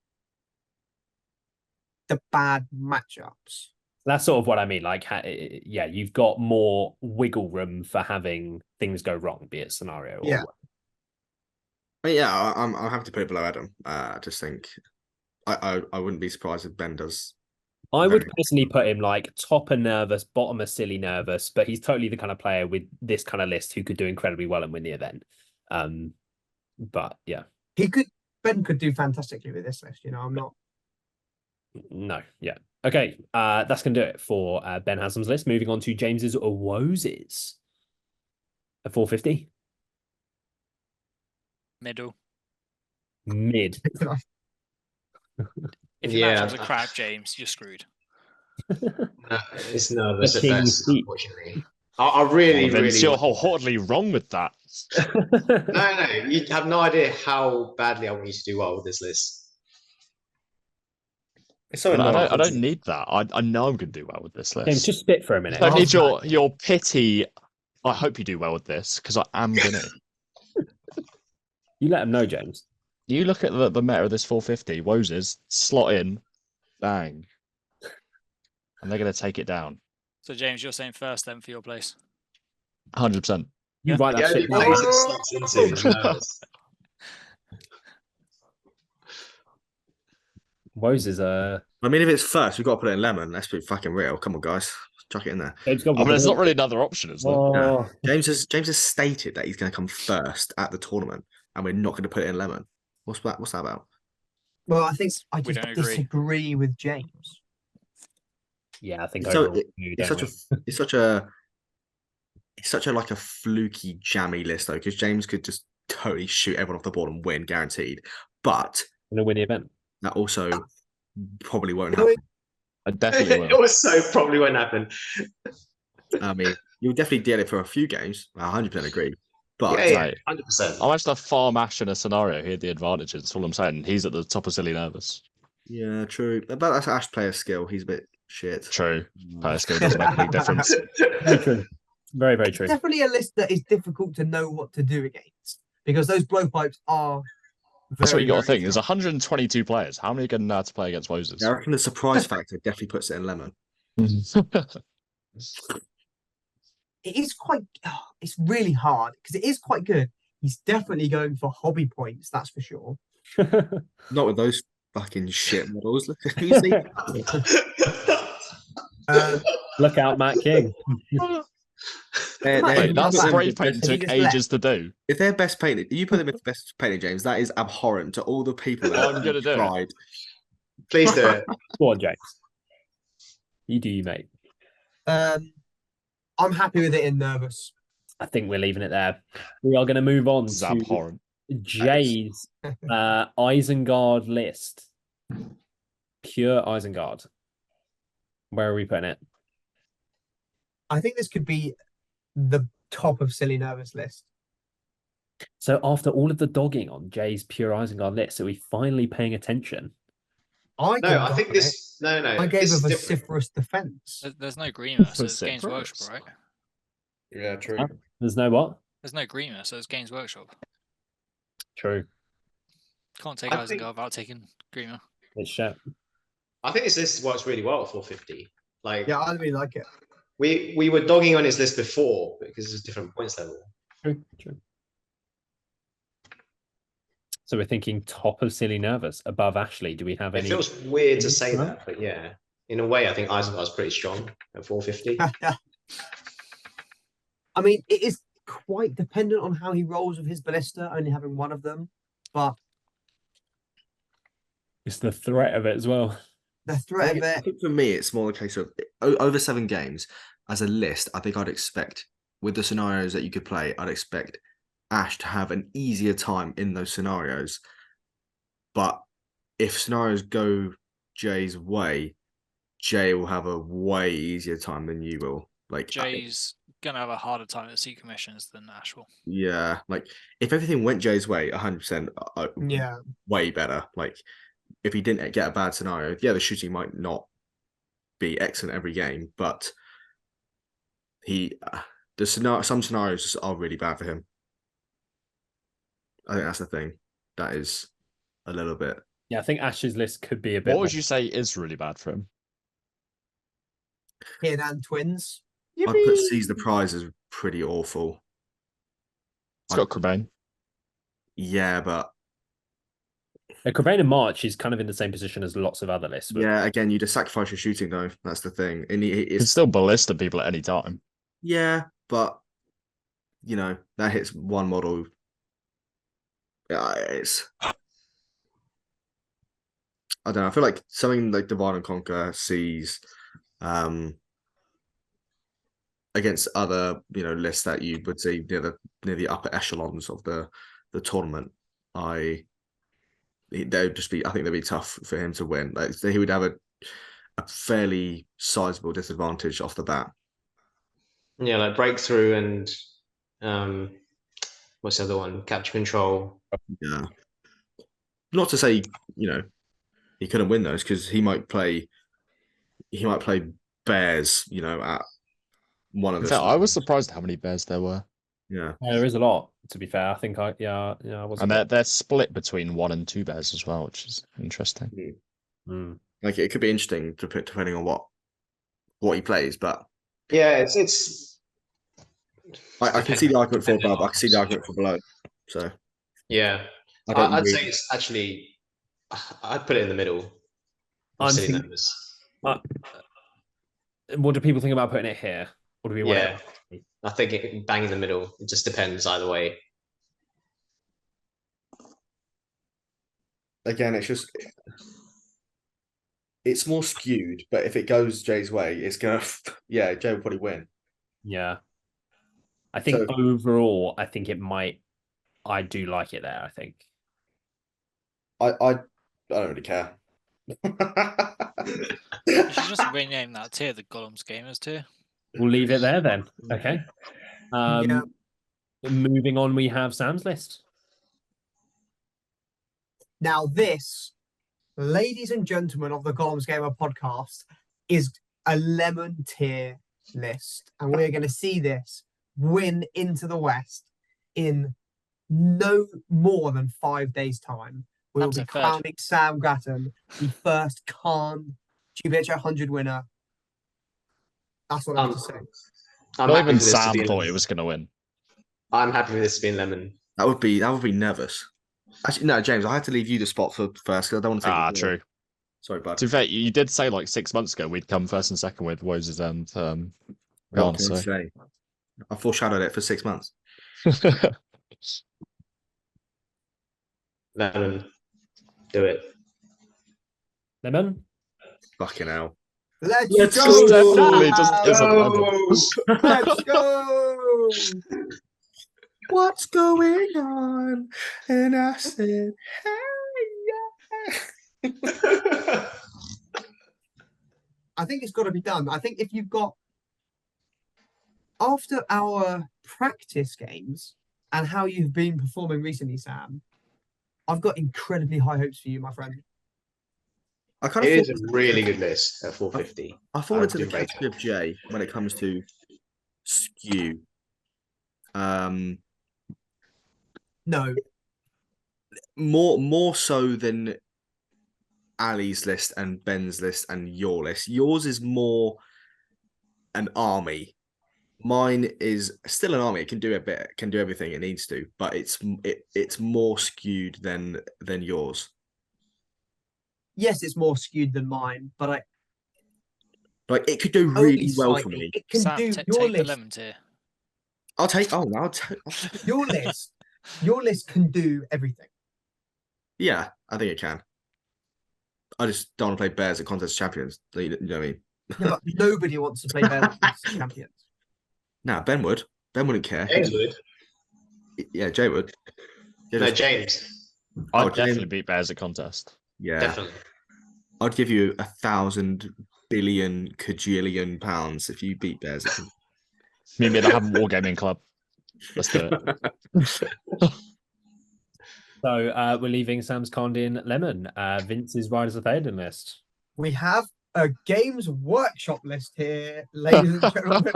the bad matchups. That's sort of what I mean. Like, yeah, you've got more wiggle room for having things go wrong, be it scenario or yeah. I'm happy to put it below Adam. I just think I wouldn't be surprised if Ben does. I would personally put him like top and nervous, bottom are silly nervous, but he's totally the kind of player with this kind of list who could do incredibly well and win the event. But yeah, Ben could do fantastically with this list. I'm not. No, yeah. Okay, that's going to do it for Ben Haslam's list. Moving on to James's Woes' at 450. Middle. Mid. If your matchups are crap, James, you're screwed. It's nervous at best, unfortunately. I really you're wholeheartedly wrong with that. No, you have no idea how badly I want you to do well with this list. It's so I don't need that. I know I'm going to do well with this list. James, just spit for a minute. I don't need your pity. I hope you do well with this because I am going to. You let him know, James. You look at the meta of this 450. Woes slot in, bang, and they're going to take it down. So James, you're saying first then for your place. 100%. You write that shit down. Woes is I mean, if it's first, we've got to put it in lemon. Let's be fucking real. Come on, guys. Chuck it in there. James, there's not really another option, is there? Oh. Yeah. James has stated that he's going to come first at the tournament, and we're not going to put it in lemon. What's that about? Well, I think I just disagree with James. Yeah, I think it's such a like a fluky jammy list though, because James could just totally shoot everyone off the board and win, guaranteed. But gonna win the event. That also probably won't happen. I definitely will. It also probably won't happen. I mean, you'll definitely get it for a few games. I 100% agree. But yeah, 100%. I watched a farm Ash in a scenario. He had the advantages. That's all I'm saying. He's at the top of silly nervous. Yeah, true. But that's Ash player skill. He's a bit shit. True. Player skill doesn't make a big difference. Very true. Very, very true. Definitely a list that is difficult to know what to do against because those blowpipes are. That's what you got to think. There's 122 players. How many are going to know how to play against Woes? I reckon the surprise factor definitely puts it in lemon. It is quite. It's really hard because it is quite good. He's definitely going for hobby points. That's for sure. Not with those fucking shit models. Look out, Matt King. That spray paint took ages to do. If they're best painted, you put them in best painted, James. That is abhorrent to all the people that I'm gonna do tried. Please do it. Go on, James. You do, you mate. I'm happy with it in nervous. I think we're leaving it there. We are going to move on to abhorrent. Jay's Isengard list. Pure Isengard. Where are we putting it? I think this could be the top of silly nervous list. So after all of the dogging on Jay's Pure Isengard list, are we finally paying attention? I think this. No. I gave a vociferous defense. There's no Greener, so it's Games Workshop, right? Yeah, true. There's no what? There's no Greener, so it's Games Workshop. True. Can't take Isengard without taking Greener. It's shit. I think this list works really well at 450. Yeah, I really like it. we were dogging on his list before because it's different points level. True. So we're thinking top of Silly Nervous, above Ashley. Do we have It any? feels weird to say No? that, but yeah, in a way, I think Eisenbar's pretty strong at 450. I mean, it is quite dependent on how he rolls with his ballista, only having one of them. But It's the threat of it as well. the threat of I it, think for me, it's more a case of over 7 games as a list. I think I'd expect, with the scenarios that you could play, I'd expect Ash to have an easier time in those scenarios. But if scenarios go Jay's way, Jay will have a way easier time than you will. Like Jay's gonna have a harder time at secret missions than Ash will. yeah, like if everything went Jay's way, 100%, yeah. way better. Like if he didn't get a bad scenario, yeah, the shooting might not be excellent every game, but some scenarios are really bad for him. I think that's the thing. That is a little bit. Yeah, I think Ash's list could be a bit. What would you say is really bad for him? Kid and twins. I'd put Seize the Prize as pretty awful. It's got Cobain. Yeah, but Cobain and March is kind of in the same position as lots of other lists. yeah, again, you just sacrifice your shooting though. That's the thing. And You can it's still ballista people at any time. yeah, but you know that hits one model. Yeah, it's. I don't know. I feel like something like Divide and Conquer sees against other lists that you would see near the upper echelons of the tournament. They'd just be. I think they'd be tough for him to win. Like he would have a fairly sizable disadvantage off the bat. Yeah, like Breakthrough and what's the other one? Capture Control. Yeah. Not to say he couldn't win those because he might play bears. At one of In the. fact, I was surprised how many bears there were. Yeah. There is a lot, to be fair. I think I wasn't. And they're split between 1 and 2 bears as well, which is interesting. Like it could be interesting to put depending on what he plays, but Yeah, it's. I can see the argument for above. I can see the argument for below. So Yeah, I'd say it's actually. I'd put it in the middle. I'm Silly thinking- Nervous. What do people think about putting it here? Or do we want Yeah, it? I think it bang in the middle. It just depends either way. again, it's more skewed. But if it goes Jay's way, it's gonna Jay will probably win. Yeah. I think So- overall, I think it might. I do like it there, I think. I don't really care. You should just rename that tier the Gollum's Gamers tier. We'll leave it there then. Okay. Yeah. Moving on, we have Sam's list. Now, this, ladies and gentlemen of the Gollum's Gamer podcast, is a lemon tier list. And we're going to see this win into the West in no more than 5 days' time. We will Sam's be in third. crowning Sam Grattan the first Khan GBHL 100 winner. That's what I have to say. I'm Not happy even for this to Sam be thought lemon. it was going to win. I'm happy for this to be in lemon. That would be nervous. Actually, no, James, I had to leave you the spot for first because I don't want to take. it. True. Sorry, bud. To be fair, you did say like 6 months ago we'd come first and second with Woses and What Gone, can I so. say? I foreshadowed it for 6 months. Lemon. Do it. Lemon? Fucking hell. Let's It's go! just definitely just isn't lemon. Let's go! What's going on? And I said, hey, yeah. I think it's got to be done. I think if you've got, after our practice games and how you've been performing recently, Sam, I've got incredibly high hopes for you, my friend. I kind It of is a really good list at 450. I fall I into the do rate category of Jay when it comes to skew. No, More so than Ali's list and Ben's list and your list. Yours is more an army. Mine is still an army. It can do a bit, can do everything it needs to, but it's more skewed than yours. Yes, it's more skewed than mine, but Like it could do only really well for slightly. me. It can Sam, do take your the list. lemon tier. I'll take. Oh, I'll take. Your list. Your list can do everything. Yeah, I think it can. I just don't want to play Bears at Contest Champions. You know what I mean? Yeah, but nobody wants to play Bears as champions. Nah, Ben would. Ben wouldn't care. James would. Yeah, Jay would. Jay No, just- James. I'd Oh, definitely James- beat Bears at contest. Yeah, Definitely. I'd give you 1,000 billion cajillion pounds if you beat Bears. Meet me at the Hammond Wargaming Club. Let's do it. So we're leaving Sam's Condin Lemon. Vince's Riders of Theoden list. We have a Games Workshop list here, ladies and gentlemen.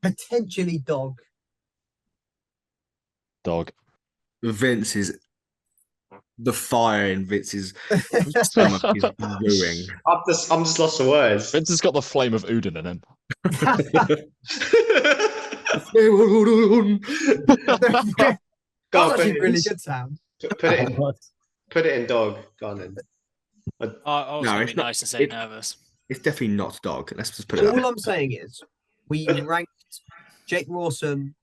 Potentially dog. Dog. Vince is the fire in Vince's stomach is brewing. I'm just lost for words. Vince has got the flame of Udin in him. Go on, That's put actually it, really good sound. put it in dog. Go on then. I was No, going it's to be not- nice and say it- nervous. It's definitely not dog. Let's just put it. All I'm saying is we ranked Jake Rawson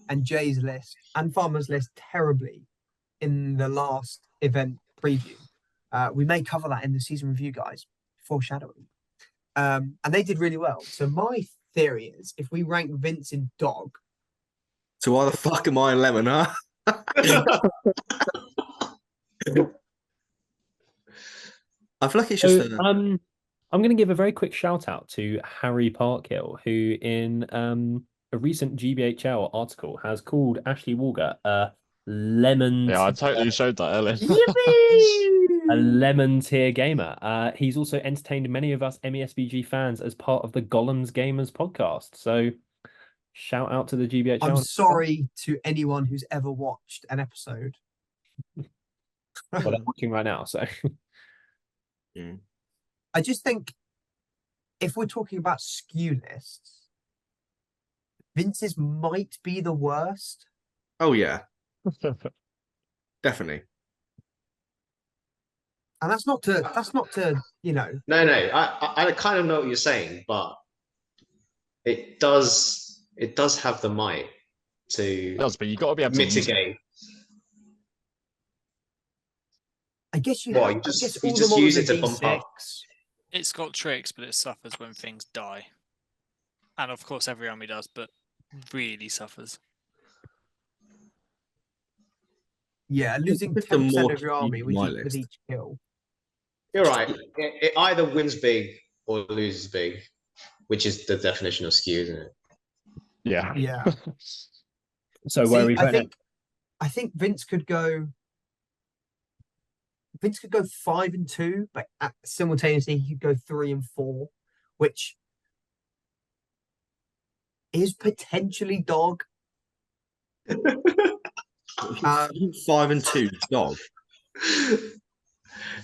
and Jay's list and Farmer's list terribly in the last event preview. We may cover that in the season review, guys. Foreshadowing. And they did really well. So my theory is if we rank Vince in dog, So why the fuck am I in lemon, huh? I feel like it's just. So, I'm going to give a very quick shout out to Harry Parkhill, who in a recent GBHL article has called Ashley Walker a lemon. Yeah, I totally showed that earlier. A lemon tier gamer. He's also entertained many of us MESBG fans as part of the Gollum's Gamers podcast. So shout out to the GBHL. I'm sorry to anyone who's ever watched an episode. Well, they're watching right now. So I just think if we're talking about skew lists, Vince's might be the worst. Oh yeah, definitely. And that's not to No, I kind of know what you're saying, but it does have the might to It does, but you got to be able to use it. mitigate. I guess you Well, have, you just- I guess you all just the use models it are to bump up. D6. It's got tricks, but it suffers when things die. And of course, every army does, but really suffers. Yeah, losing It's the 10% more of your army with my with list. each kill. You're right. It either wins big or loses big, which is the definition of skew, isn't it? Yeah. Yeah. so where are we See, putting it? I think Vince could go 5 and 2, but simultaneously he could go 3 and 4, which is potentially dog. 5 and 2 dog.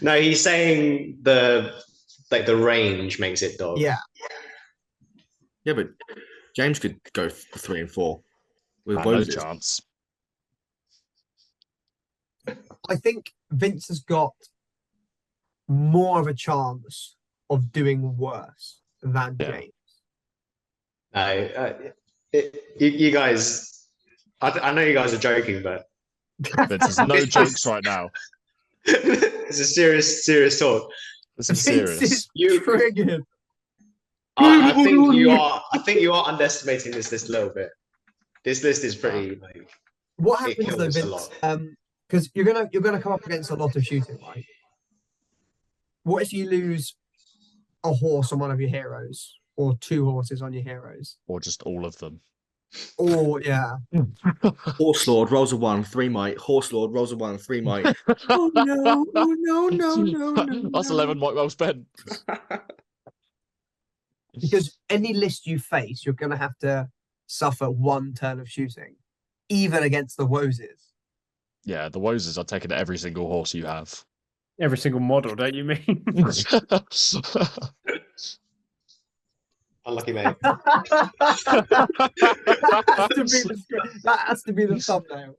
No, he's saying the range makes it dog. Yeah. Yeah, but James could go for 3 and 4 with No Moses. chance. I think Vince has got more of a chance of doing worse than Yeah. James. No, you guys, I know you guys are joking, but Vince, there's no jokes right now. it's a serious talk. This is Vince serious. is You- triggered. I think you are underestimating this list a little bit. This list is pretty like What It happens though, kills a Vince? lot. Because you're gonna come up against a lot of shooting, right? What if you lose a horse on one of your heroes, or 2 horses on your heroes, Or just all of them. or yeah? Horse Lord rolls a 1, 3 might. Horse Lord rolls a 1, 3 might. Oh no! Oh no! No! No! No! That's no. 11 might well spent. Because any list you face, you're gonna have to suffer 1 turn of shooting, even against the Woses. Yeah, the Wozers are taking every single horse you have. Every single model, don't you mean? Unlucky, mate. That has to be the thumbnail.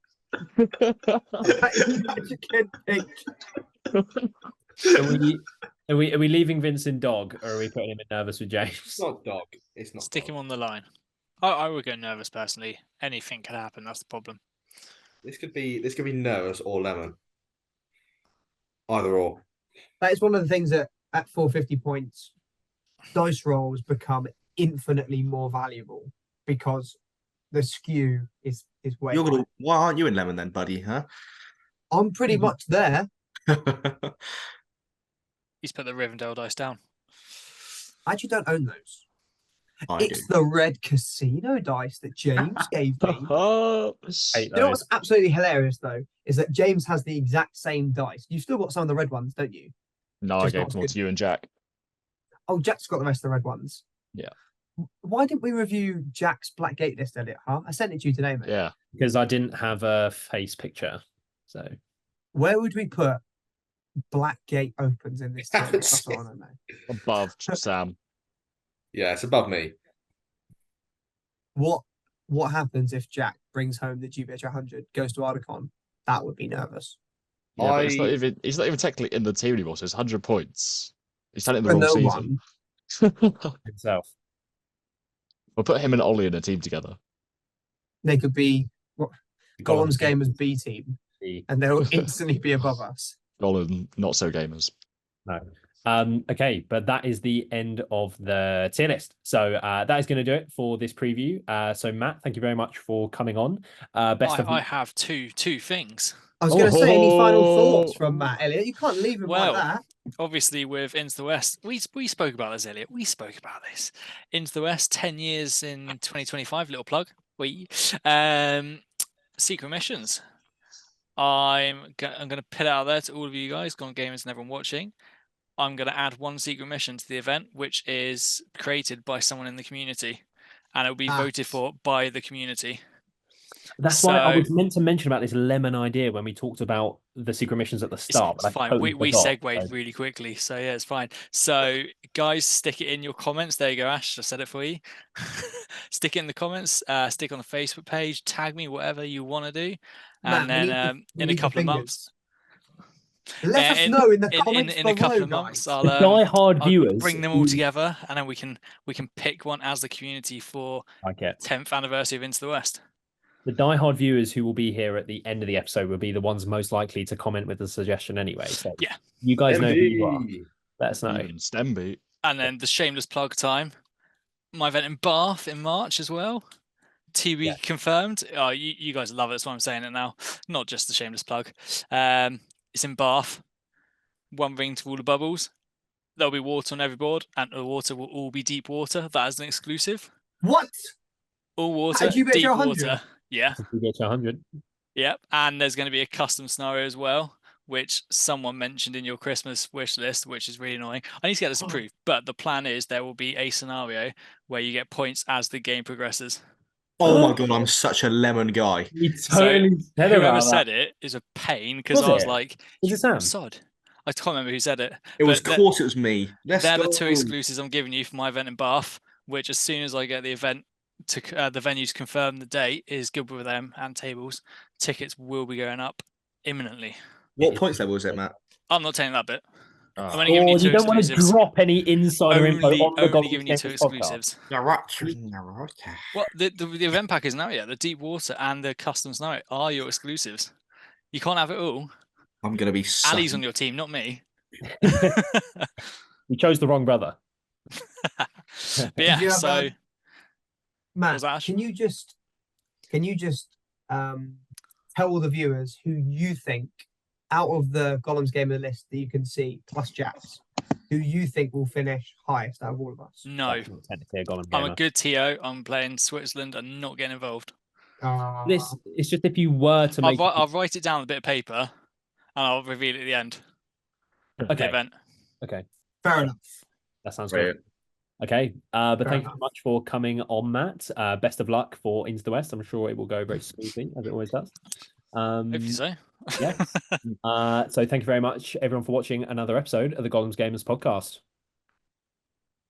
That is such a good picture. Are we leaving Vincent dog, or are we putting him in nervous with James? It's not dog. It's not. Stick dog. him on the line. I would go nervous personally. Anything could happen. That's the problem. This could be nervous or lemon. Either or. That is one of the things that at 450 points, dice rolls become infinitely more valuable because the skew is way. Why aren't you in lemon then, buddy? Huh? I'm pretty much there. He's put the Rivendell dice down. I actually don't own those. It's the red casino dice that James gave me. Hate You know those. what's absolutely hilarious though is that James has the exact same dice. You've still got some of the red ones, don't you? No, I Just gave not as them all good. to you and Jack. Oh, Jack's got the rest of the red ones. Yeah. Why didn't we review Jack's Black Gate list, Elliot? Huh? I sent it to you today, mate. Yeah. Because I didn't have a face picture. So Where would we put Black Gate opens in this? Haven't That's what I seen- want to know. Above Sam. Yeah, it's above me. What happens if Jack brings home the GBHL 100, goes to Ardacon? That would be nervous. Yeah, but I- he's not even technically in the team anymore, so it's 100 points. He's had it in the For whole no season. one, himself. We'll put him and Ollie in a team together. they could be Gollum's Gamers B team, and they'll instantly be above us. Gollum, not so gamers. No. Okay, but that is the end of the tier list. So that is going to do it for this preview. So Matt, thank you very much for coming on. I have two things. I was going to say, any final thoughts from Matt, Elliot? You can't leave him like that. Obviously, with Into the West, we spoke about this, Elliot. We spoke about this. Into the West, 10 years in 2025. Little plug. Secret missions. I'm going to put it out there to all of you guys, Gone Gamers and everyone watching. I'm going to add one secret mission to the event, which is created by someone in the community, and it will be voted for by the community. That's why I was meant to mention about this lemon idea when we talked about the secret missions at the start. It's fine. Totally We forgot, segued really quickly, so yeah, it's fine. So guys, stick it in your comments. There you go, Ash. I said it for you. Stick it in the comments. Stick on the Facebook page. Tag me, whatever you want to do, and then in a couple of months. Let us know in the comments in a couple of months. I'll viewers bring them all together, and then we can pick one as the community for 10th anniversary of Into the West. The diehard viewers who will be here at the end of the episode will be the ones most likely to comment with a suggestion anyway. So yeah, you guys know who you are. Let us know. Stemby. And then the shameless plug time. My event in Bath in March as well. TB confirmed. Oh, you guys love it. That's why I'm saying it now. Not just the shameless plug. It's in Bath. One ring to all the bubbles. There'll be water on every board, and the water will all be deep water. That is an exclusive. What? All water, deep water. Yeah. GBHL 100. Yep. And there's going to be a custom scenario as well, which someone mentioned in your Christmas wish list, which is really annoying. I need to get this approved, but the plan is there will be a scenario where you get points as the game progresses. Oh my god, I'm such a lemon guy. You totally said whoever said it is a pain because I was like, "Is it Sam?" Sod. I can't remember who said it. It was it was me. They're the two exclusives I'm giving you for my event in Bath, which as soon as I get the event to the venues confirm the date is good with them and tables, tickets will be going up imminently. What points level is it, Matt? I'm not taking that bit. I'm only giving you two exclusives. You don't want to drop any insider info on the only giving you two exclusives. What the event pack isn't out yet. The deep water and the custom snow are your exclusives. You can't have it all. I'm gonna be. Ali's on your team, not me. You chose the wrong brother. But yeah, so Matt, can you just tell the viewers who you think out of the Gollum's Gamer list that you can see plus Jack's, who you think will finish highest out of all of us? No, I'm a good TO. I'm playing Switzerland and not getting involved. It's just if you were to make. I'll write it down on a bit of paper, and I'll reveal it at the end. Of the event. Okay. Fair enough. That sounds good. Okay, but thank you very much for coming on, Matt. Best of luck for Into the West. I'm sure it will go very smoothly, as it always does. Hopefully so. Yeah. So thank you very much, everyone, for watching another episode of the Gollum's Gamers podcast.